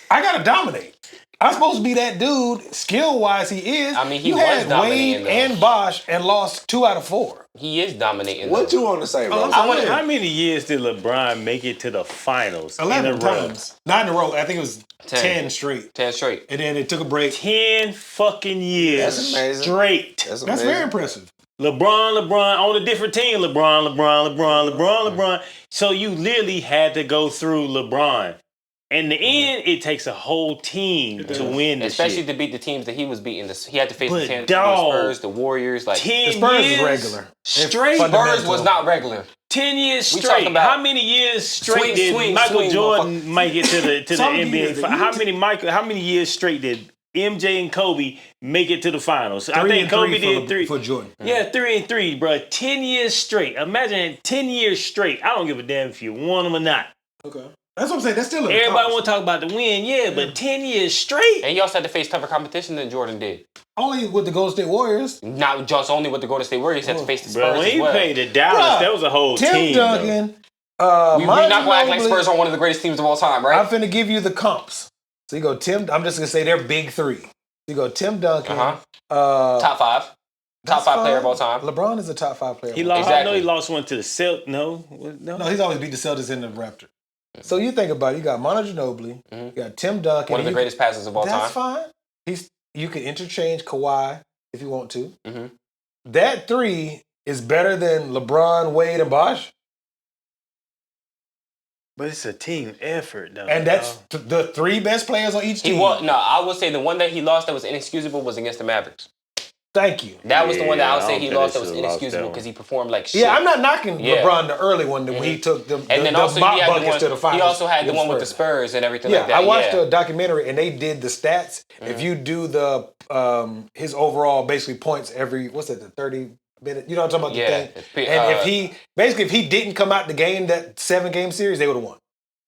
Speaker 6: I gotta dominate. I'm supposed to be that dude, skill wise. He is.
Speaker 5: I mean, he
Speaker 6: you
Speaker 5: was
Speaker 6: had
Speaker 5: dominating,
Speaker 6: Wade
Speaker 5: though.
Speaker 6: and Bosh and lost 2 out of 4.
Speaker 5: He is dominating.
Speaker 2: What
Speaker 5: though.
Speaker 2: you want to say, bro?
Speaker 4: How many years did LeBron make it to the finals?
Speaker 6: 11
Speaker 4: in a row?
Speaker 6: times, not in a row. I think it was
Speaker 5: 10.
Speaker 6: 10 straight,
Speaker 5: 10 straight.
Speaker 6: and then it took a break.
Speaker 4: 10 fucking years
Speaker 2: That's amazing.
Speaker 4: straight.
Speaker 2: That's
Speaker 6: That's
Speaker 2: amazing.
Speaker 6: very impressive.
Speaker 4: LeBron on a different team. LeBron. So you literally had to go through LeBron. In the end, it takes a whole team to win this
Speaker 5: Especially
Speaker 4: shit.
Speaker 5: to beat the teams that he was beating. He had to face
Speaker 4: But
Speaker 5: the
Speaker 4: dog,
Speaker 5: Spurs, the Warriors. Like
Speaker 4: 10
Speaker 6: The Spurs
Speaker 4: years
Speaker 6: is regular.
Speaker 4: straight.
Speaker 6: Fundamental.
Speaker 5: Spurs was not regular.
Speaker 4: 10 years
Speaker 5: We
Speaker 4: straight.
Speaker 5: talking about
Speaker 4: How many years straight did
Speaker 5: swing,
Speaker 4: Michael
Speaker 5: swing,
Speaker 4: Jordan make it to the
Speaker 6: Some
Speaker 4: NBA?
Speaker 6: years,
Speaker 4: How many years straight did MJ and Kobe make it to the finals? I
Speaker 6: 3
Speaker 4: think
Speaker 6: and
Speaker 4: Kobe
Speaker 6: 3
Speaker 4: did 3.
Speaker 6: for Jordan.
Speaker 4: Yeah, 3 and 3, bro. 10 years straight. Imagine 10 years straight. I don't give a damn if you won them or not.
Speaker 6: Okay, that's what I'm saying. That's still
Speaker 4: Everybody want to talk about the win, yeah, but 10 years straight.
Speaker 5: And he also had to face tougher competition than Jordan did.
Speaker 6: only with the Golden State Warriors.
Speaker 5: Not just only with the Golden State Warriors, he had to face the Spurs
Speaker 4: Bro, when
Speaker 5: as
Speaker 4: he
Speaker 5: well.
Speaker 4: played the Dallas,
Speaker 6: Bruh,
Speaker 4: that was a whole
Speaker 6: Tim
Speaker 4: team. though.
Speaker 6: Duncan.
Speaker 5: We're not going to act like
Speaker 6: Mobley.
Speaker 5: Spurs are one of the greatest teams of all time, right?
Speaker 6: I'm finna give you the comps. So you go Tim. I'm just gonna say they're big 3. You go Tim Duncan.
Speaker 5: Top 5. Top
Speaker 6: that's
Speaker 5: 5 player
Speaker 6: fine.
Speaker 5: of all time.
Speaker 6: LeBron is a top 5 player.
Speaker 4: He
Speaker 6: of all
Speaker 4: lost.
Speaker 6: time.
Speaker 4: I know he lost one to the Celtics. No.
Speaker 6: No, he's always beat the Celtics in the Raptors. So you think about it. You got Manu Ginobili. You got Tim Duncan.
Speaker 5: One of the greatest passes of all
Speaker 6: That's
Speaker 5: time.
Speaker 6: fine. You can interchange Kawhi if you want to.
Speaker 5: Mhm.
Speaker 6: That 3 is better than LeBron, Wade, and Bosh.
Speaker 4: But it's a team effort, though.
Speaker 6: And that's the 3 best players on each team.
Speaker 5: I would say the one that he lost that was inexcusable was against the Mavericks.
Speaker 6: Thank you.
Speaker 5: That was the one that I would
Speaker 4: Yeah, I
Speaker 5: say
Speaker 4: don't
Speaker 5: he
Speaker 4: think
Speaker 5: lost
Speaker 4: they
Speaker 5: that was
Speaker 4: should've lost
Speaker 5: inexcusable
Speaker 4: that one.
Speaker 5: because he performed like shit.
Speaker 6: Yeah, I'm not knocking
Speaker 5: Yeah.
Speaker 6: LeBron the early one when he took them
Speaker 5: And then
Speaker 6: the
Speaker 5: also
Speaker 6: mop
Speaker 5: he had the
Speaker 6: buckets
Speaker 5: one,
Speaker 6: to the finals.
Speaker 5: he also had the
Speaker 6: with
Speaker 5: one with the
Speaker 6: Spurs.
Speaker 5: Spurs and everything
Speaker 6: Yeah,
Speaker 5: like that.
Speaker 6: I watched
Speaker 5: yeah.
Speaker 6: a documentary and they did the stats. If you do the his overall basically points every the 30 minutes. You know what I'm talking about?
Speaker 5: Yeah.
Speaker 6: The thing. And if he didn't come out the game, that 7-game series, they would have won.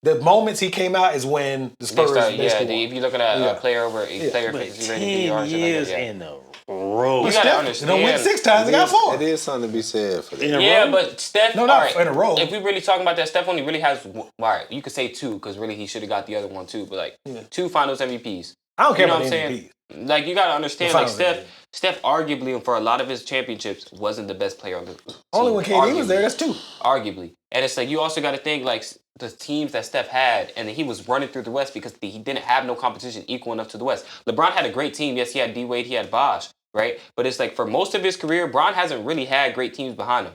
Speaker 6: The moments he came out is when the
Speaker 5: They
Speaker 6: Spurs
Speaker 5: start,
Speaker 6: basically
Speaker 5: if you're looking at
Speaker 6: Yeah.
Speaker 5: a player over
Speaker 6: Yeah.
Speaker 5: player
Speaker 4: But
Speaker 5: faces
Speaker 4: 10
Speaker 5: rating PRs
Speaker 4: years
Speaker 5: and
Speaker 4: in a row.
Speaker 5: You gotta understand.
Speaker 6: They win 6 times. They got 4.
Speaker 2: It is something to be said for that.
Speaker 4: In a
Speaker 5: Yeah,
Speaker 4: row?
Speaker 5: but Steph.
Speaker 6: No, not
Speaker 5: all right,
Speaker 6: in a row.
Speaker 5: If we really talking about that, Steph only really has. All right, you could say 2 because really he should have got the other one too. But like 2 Finals MVPs.
Speaker 6: I don't care
Speaker 5: You know
Speaker 6: about
Speaker 5: what
Speaker 6: the
Speaker 5: I'm
Speaker 6: MVP.
Speaker 5: saying? Like you gotta understand,
Speaker 6: The
Speaker 5: like
Speaker 6: Finals
Speaker 5: Steph arguably for a lot of his championships wasn't the best player on the team.
Speaker 6: Only when KD was
Speaker 5: Arguably.
Speaker 6: there, that's 2.
Speaker 5: Arguably, and it's like you also got to think like the teams that Steph had, and he was running through the West because he didn't have no competition equal enough to the West. LeBron had a great team. Yes, he had D Wade, he had Bosh, right? But it's like for most of his career, Bron hasn't really had great teams behind him.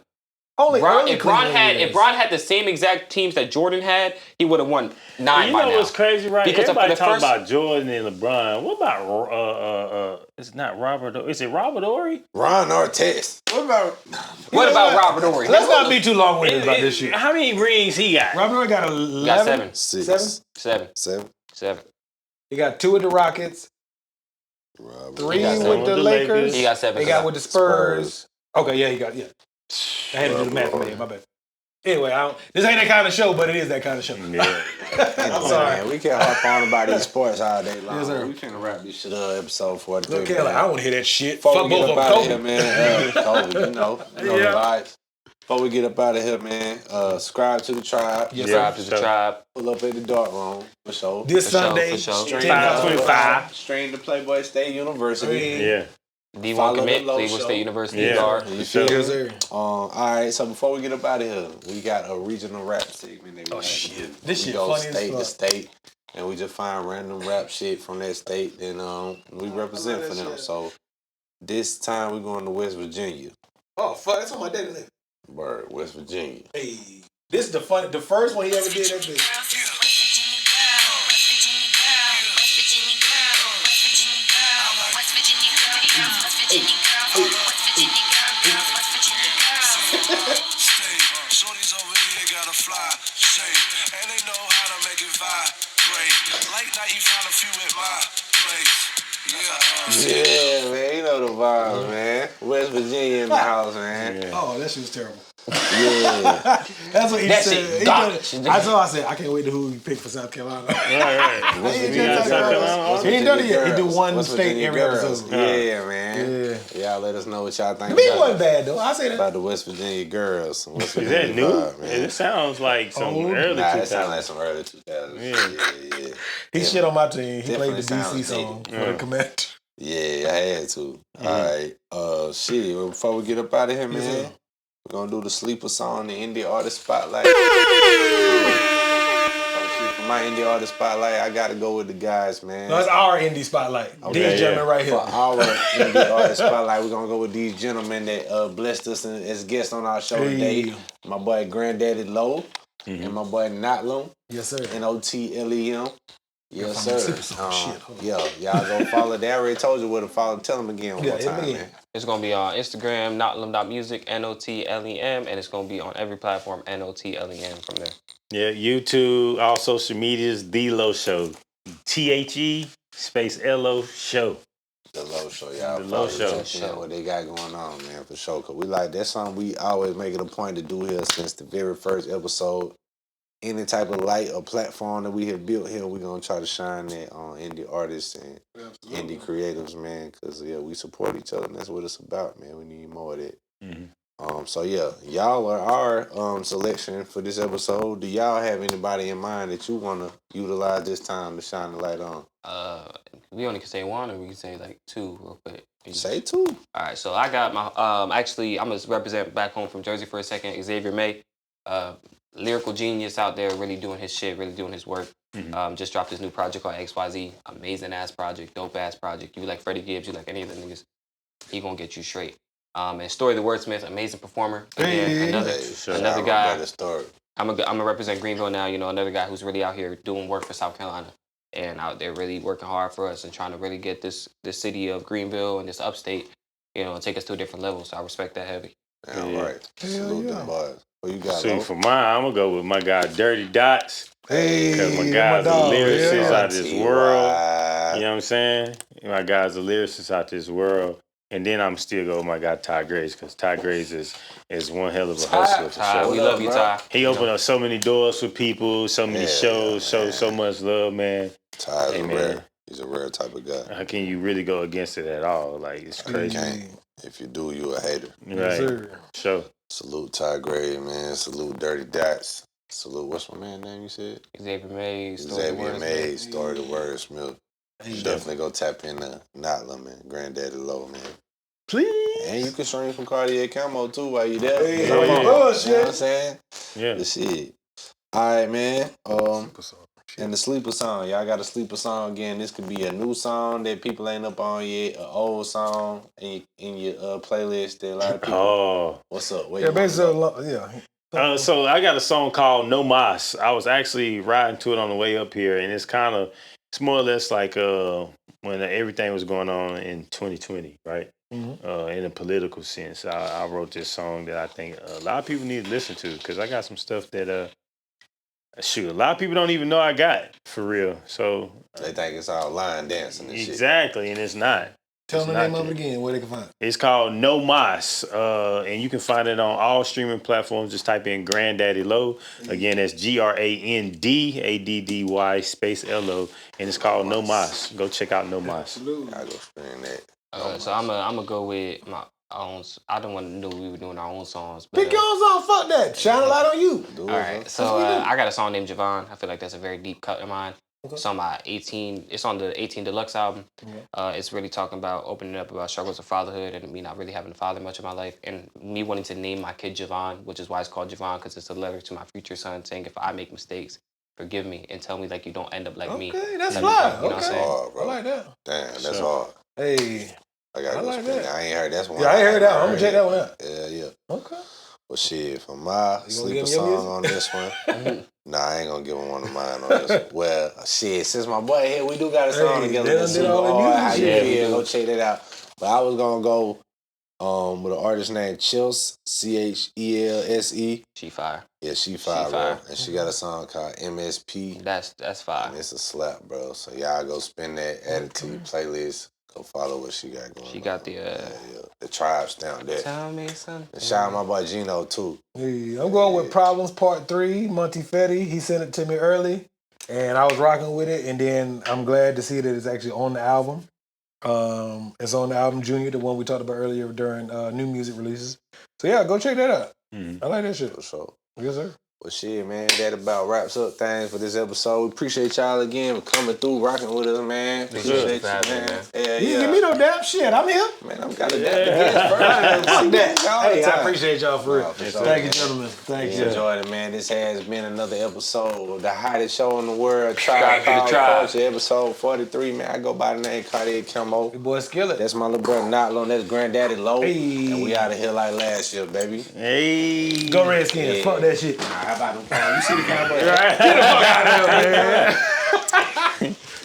Speaker 5: If Bron had the same exact teams that Jordan had, he would have won 9 by now.
Speaker 4: You know what's crazy, right?
Speaker 5: Because
Speaker 4: everybody talking about Jordan and LeBron. What about it's not Robert? Is it Robert Horry?
Speaker 2: Ron Artest.
Speaker 5: What about Robert Horry?
Speaker 6: Let's not be too long-winded about this shit.
Speaker 4: How many rings he got?
Speaker 6: Robert Horry got 11.
Speaker 5: Got 7.
Speaker 2: 6.
Speaker 5: 7.
Speaker 6: He got 2 with the Rockets, 3 with the Lakers.
Speaker 5: He got 7.
Speaker 6: He got with the Spurs. Okay, yeah, he got, yeah. I had to do the math in my head, my bad. Anyway, this ain't that kind of show, but it is that kind of show.
Speaker 4: Yeah.
Speaker 2: I'm sorry. Man, we can't harp on about these sports all day long.
Speaker 6: Yes, sir.
Speaker 2: We finna wrap this shit up, episode 43.
Speaker 6: Look, Kelly, I don't want to hear that shit.
Speaker 2: Before
Speaker 6: Fuck
Speaker 2: we get
Speaker 6: both
Speaker 2: up
Speaker 6: of
Speaker 2: out of
Speaker 6: them,
Speaker 2: here, man. Kobe, you know the vibes. Before we get up out of here, man, subscribe to the tribe.
Speaker 5: Yes, subscribe to the tribe.
Speaker 2: Pull up at the dark room for sure.
Speaker 6: This Sunday,
Speaker 5: for sure.
Speaker 4: 5:25.
Speaker 2: Stream the Playboy State University.
Speaker 4: Yeah.
Speaker 5: D1 commit, Cleveland State University guard.
Speaker 2: You feel
Speaker 6: Yes,
Speaker 2: me?
Speaker 6: sir.
Speaker 2: All right, so before we get up out of here, we got a regional rap segment that we like to do.
Speaker 6: This
Speaker 2: We
Speaker 6: shit
Speaker 2: go
Speaker 6: funny as
Speaker 2: state to
Speaker 6: fuck.
Speaker 2: state, and we just find random rap shit from that state, and we represent for them. So this time we're going to West Virginia.
Speaker 6: Oh, fuck, that's on my daily list.
Speaker 2: Word, West Virginia.
Speaker 6: Hey, this is the first one he ever did that bitch.
Speaker 3: Shorties over here got a fly shape, and they know how to make it vibrate. Late night, you find a few at my place.
Speaker 2: Yeah, man, you know the vibe, man. West Virginia in the house, man.
Speaker 4: Yeah.
Speaker 6: Oh, that shit was terrible.
Speaker 2: Yeah.
Speaker 6: That's what he
Speaker 5: That
Speaker 6: said.
Speaker 5: shit
Speaker 6: He
Speaker 5: garbage.
Speaker 6: I said, I can't wait to who he picked for South Carolina.
Speaker 4: Right.
Speaker 2: West
Speaker 6: He ain't
Speaker 2: Virginia
Speaker 6: done
Speaker 4: South
Speaker 2: girls.
Speaker 4: Carolina.
Speaker 2: West
Speaker 6: He ain't done it
Speaker 2: Virginia
Speaker 6: yet. He do
Speaker 2: girls.
Speaker 6: one
Speaker 2: West
Speaker 6: state
Speaker 2: Virginia
Speaker 6: every
Speaker 2: girls.
Speaker 6: episode.
Speaker 2: Yeah, man.
Speaker 6: Yeah.
Speaker 2: Y'all let us know what y'all think
Speaker 6: The beat
Speaker 2: about
Speaker 6: wasn't bad though. I say that.
Speaker 2: about the West Virginia girls. West
Speaker 4: Is
Speaker 2: Virginia
Speaker 4: that new?
Speaker 2: vibe, man.
Speaker 4: It sounds like some
Speaker 6: Old?
Speaker 4: early
Speaker 2: Nah,
Speaker 4: 2000s.
Speaker 2: that sounds like some early 2000s.
Speaker 4: Yeah.
Speaker 6: He shit on my team. He
Speaker 2: Definitely
Speaker 6: played the DC
Speaker 2: sounds
Speaker 6: song
Speaker 2: dated.
Speaker 6: for the command.
Speaker 2: Yeah, I had to. All right. Shit. Well, before we get up out of here, man, we're gonna do the sleeper song, the indie artist spotlight. For my indie artist spotlight, I gotta go with the guys, man.
Speaker 6: No, it's our indie spotlight.
Speaker 2: Okay,
Speaker 6: These gentlemen right
Speaker 2: For
Speaker 6: here.
Speaker 2: our indie artist spotlight, we're gonna go with these gentlemen that blessed us as guests on our show today. My boy Granddaddy Low and my boy Notlem,
Speaker 6: Yes, sir.
Speaker 2: Notlem. Yes,
Speaker 6: If I'm
Speaker 2: sir.
Speaker 6: sipping some shit, hold on.
Speaker 2: Y'all go follow. They already told you where to follow. Tell them again one
Speaker 6: Yeah,
Speaker 2: more
Speaker 6: hit
Speaker 2: time,
Speaker 6: me in.
Speaker 2: man.
Speaker 5: It's gonna be on Instagram, notlem.music, NOTLEM, and it's gonna be on every platform, NOTLEM from there.
Speaker 4: Yeah, YouTube, all social medias, The Low Show. THE space LO Show.
Speaker 2: The Low Show, y'all.
Speaker 4: The Low
Speaker 2: follow
Speaker 4: Show.
Speaker 2: them, what they got going on, man, for sure. Cause we like that's something we always make it a point to do here since the very first episode. Any type of light or platform that we have built here, we're gonna try to shine that on indie artists and indie creatives, man. Cause we support each other, and that's what it's about, man. We need more of that. So yeah, y'all are our selection for this episode. Do y'all have anybody in mind that you wanna utilize this time to shine the light on?
Speaker 5: We only can say one, or we can say like 2 real quick.
Speaker 2: Say 2.
Speaker 5: All right, so I got my actually I'm gonna represent back home from Jersey for a second. Xavier May, lyrical genius out there, really doing his shit, really doing his work. Just dropped his new project called XYZ. Amazing ass project, dope ass project. You like Freddie Gibbs, you like any of the niggas, he gonna get you straight. And Story the Wordsmith, amazing performer. Again, another guy. I'm gonna represent Greenville now. You know, another guy who's really out here doing work for South Carolina and out there really working hard for us and trying to really get this city of Greenville and this upstate, you know, and take us to a different level. So I respect that heavy.
Speaker 2: Yeah, right. Salute them boys. What you got,
Speaker 4: See,
Speaker 2: Lo?
Speaker 4: for mine, I'm gonna go with my guy Dirty Dots.
Speaker 6: Hey,
Speaker 4: Because my guy's a lyricist out this world.
Speaker 2: T.Y.
Speaker 4: You know what I'm saying? My guy's a lyricist out this world. And then I'm still go with my guy Ty Grace, because Ty Grace is one hell of a hustler for
Speaker 5: Ty,
Speaker 4: sure.
Speaker 5: we love you, Ty.
Speaker 4: He opened up so many doors for people, so many shows, showed so much love, man.
Speaker 2: Ty is
Speaker 4: Hey, man.
Speaker 2: rare. He's a rare type of guy.
Speaker 4: How can you really go against it at all? Like, it's crazy.
Speaker 2: Can't. If you do, you a hater.
Speaker 4: Right. Sure.
Speaker 2: Salute Ty Gray, man. Salute Dirty Dots. Salute, what's my man name you said?
Speaker 5: Xavier May,
Speaker 2: Xavier May, Story the Wordsmith. You definitely go tap into Notlem and Granddaddy Low, man.
Speaker 4: Please.
Speaker 2: And you can stream from Cartier Camo too while you there.
Speaker 6: Hey,
Speaker 2: you know
Speaker 6: oh,
Speaker 2: what I'm
Speaker 6: shit.
Speaker 2: saying?
Speaker 4: Yeah.
Speaker 2: The shit. All right, man. And the sleeper song, y'all got a sleeper song again. This could be a new song that people ain't up on yet, an old song in your playlist that a lot of people.
Speaker 4: Oh.
Speaker 2: What's up? Where
Speaker 6: Yeah,
Speaker 2: you wanna go?
Speaker 6: basically, yeah.
Speaker 4: So I got a song called No Mas. I was actually riding to it on the way up here, and it's more or less like when everything was going on in 2020, right?
Speaker 6: Mm-hmm.
Speaker 4: In a political sense, I wrote this song that I think a lot of people need to listen to because I got some stuff that a lot of people don't even know I got for real. So
Speaker 2: They think it's all line dancing and shit.
Speaker 4: exactly, and it's not.
Speaker 6: Tell them the
Speaker 4: It's
Speaker 6: name
Speaker 4: not
Speaker 6: of it again, where they can find it.
Speaker 4: It's called No Mas, and you can find it on all streaming platforms. Just type in Granddaddy Low. Again, that's GRANDADDY space LO, and it's called No Mas. Go check out No Mas.
Speaker 2: I go screen that.
Speaker 5: So I'm gonna go with my own. I don't want to know we were doing our own songs. But,
Speaker 6: Pick your own song. Fuck that. Shine a light on you.
Speaker 5: all right. So I got a song named Javon. I feel like that's a very deep cut of mine.
Speaker 6: Okay.
Speaker 5: It's on my 18. It's on the 18 Deluxe album. It's really talking about opening up about struggles of fatherhood and me not really having a father much in my life, and me wanting to name my kid Javon, which is why it's called Javon, because it's a letter to my future son saying if I make mistakes, forgive me and tell me like you don't end up like me.
Speaker 6: Okay, that's
Speaker 5: Let me
Speaker 6: fly.
Speaker 5: go, you know what I'm
Speaker 6: Okay,
Speaker 5: saying?
Speaker 2: Hard, bro.
Speaker 6: I like that.
Speaker 2: Damn, that's hard.
Speaker 6: Hey,
Speaker 2: I gotta
Speaker 6: I
Speaker 2: go
Speaker 6: like
Speaker 2: screen
Speaker 6: that.
Speaker 2: that. I ain't heard that one.
Speaker 6: yeah, I ain't heard that. I'm gonna check that one out.
Speaker 2: Yeah.
Speaker 6: Okay.
Speaker 2: Well, shit, for my
Speaker 6: You gonna
Speaker 2: sleeper
Speaker 6: give him your
Speaker 2: song on this one. Nah, I ain't gonna give him one of mine on this one. Well, shit, since my boy here, we do got a song
Speaker 6: Hey,
Speaker 2: together
Speaker 6: they
Speaker 2: that's
Speaker 6: done did
Speaker 2: super
Speaker 6: all the
Speaker 2: hard.
Speaker 6: music
Speaker 2: How you
Speaker 6: shit.
Speaker 2: feel? Go check that out. But I was gonna go with an artist named Chels, CHELSE.
Speaker 5: She fire.
Speaker 2: Yeah, she fire, bro.
Speaker 5: fire.
Speaker 2: And she got a song called MSP.
Speaker 5: That's fire.
Speaker 2: And it's a slap, bro. So y'all go spin that, add it to your playlist. Go follow what she got going on.
Speaker 5: She got the
Speaker 2: the tribe stamp there.
Speaker 5: Tell me something.
Speaker 2: And shout out my boy Gino too.
Speaker 6: Hey, I'm going with Problems Part 3, Monty Fetty. He sent it to me early, and I was rocking with it, and then I'm glad to see that it's actually on the album. It's on the album Junior, the one we talked about earlier during new music releases. So yeah, go check that out. I like that shit.
Speaker 2: For sure.
Speaker 6: Yes, sir.
Speaker 2: Well, shit, man, that about wraps up things for this episode. We appreciate y'all again for coming through, rocking with us, man. Appreciate you, man. Yeah,
Speaker 6: You give me no damn shit. I'm here.
Speaker 2: Man, I'm got a damn guest first.
Speaker 6: Fuck that.
Speaker 2: Hey,
Speaker 6: Hey, I appreciate y'all for real.
Speaker 2: for sure,
Speaker 6: Thank you,
Speaker 2: man.
Speaker 6: gentlemen. Thank
Speaker 2: We
Speaker 6: you.
Speaker 2: enjoyed it, man. This has been another episode of the hottest show in the world,
Speaker 5: Subscribe
Speaker 2: Tribe
Speaker 5: to the
Speaker 2: Called
Speaker 5: Tribe.
Speaker 2: Culture, episode 43, man. I go by the name Cartier Camo.
Speaker 6: Your boy Skillet.
Speaker 2: That's my little brother Notlon. That's Granddaddy Low.
Speaker 6: Hey.
Speaker 2: And we out of here like last year, baby.
Speaker 4: Hey.
Speaker 6: Go Redskins.
Speaker 2: Yeah.
Speaker 6: Fuck that shit.
Speaker 2: How about them? You see the Cowboys?
Speaker 4: Right.
Speaker 6: Get the fuck out of here, man.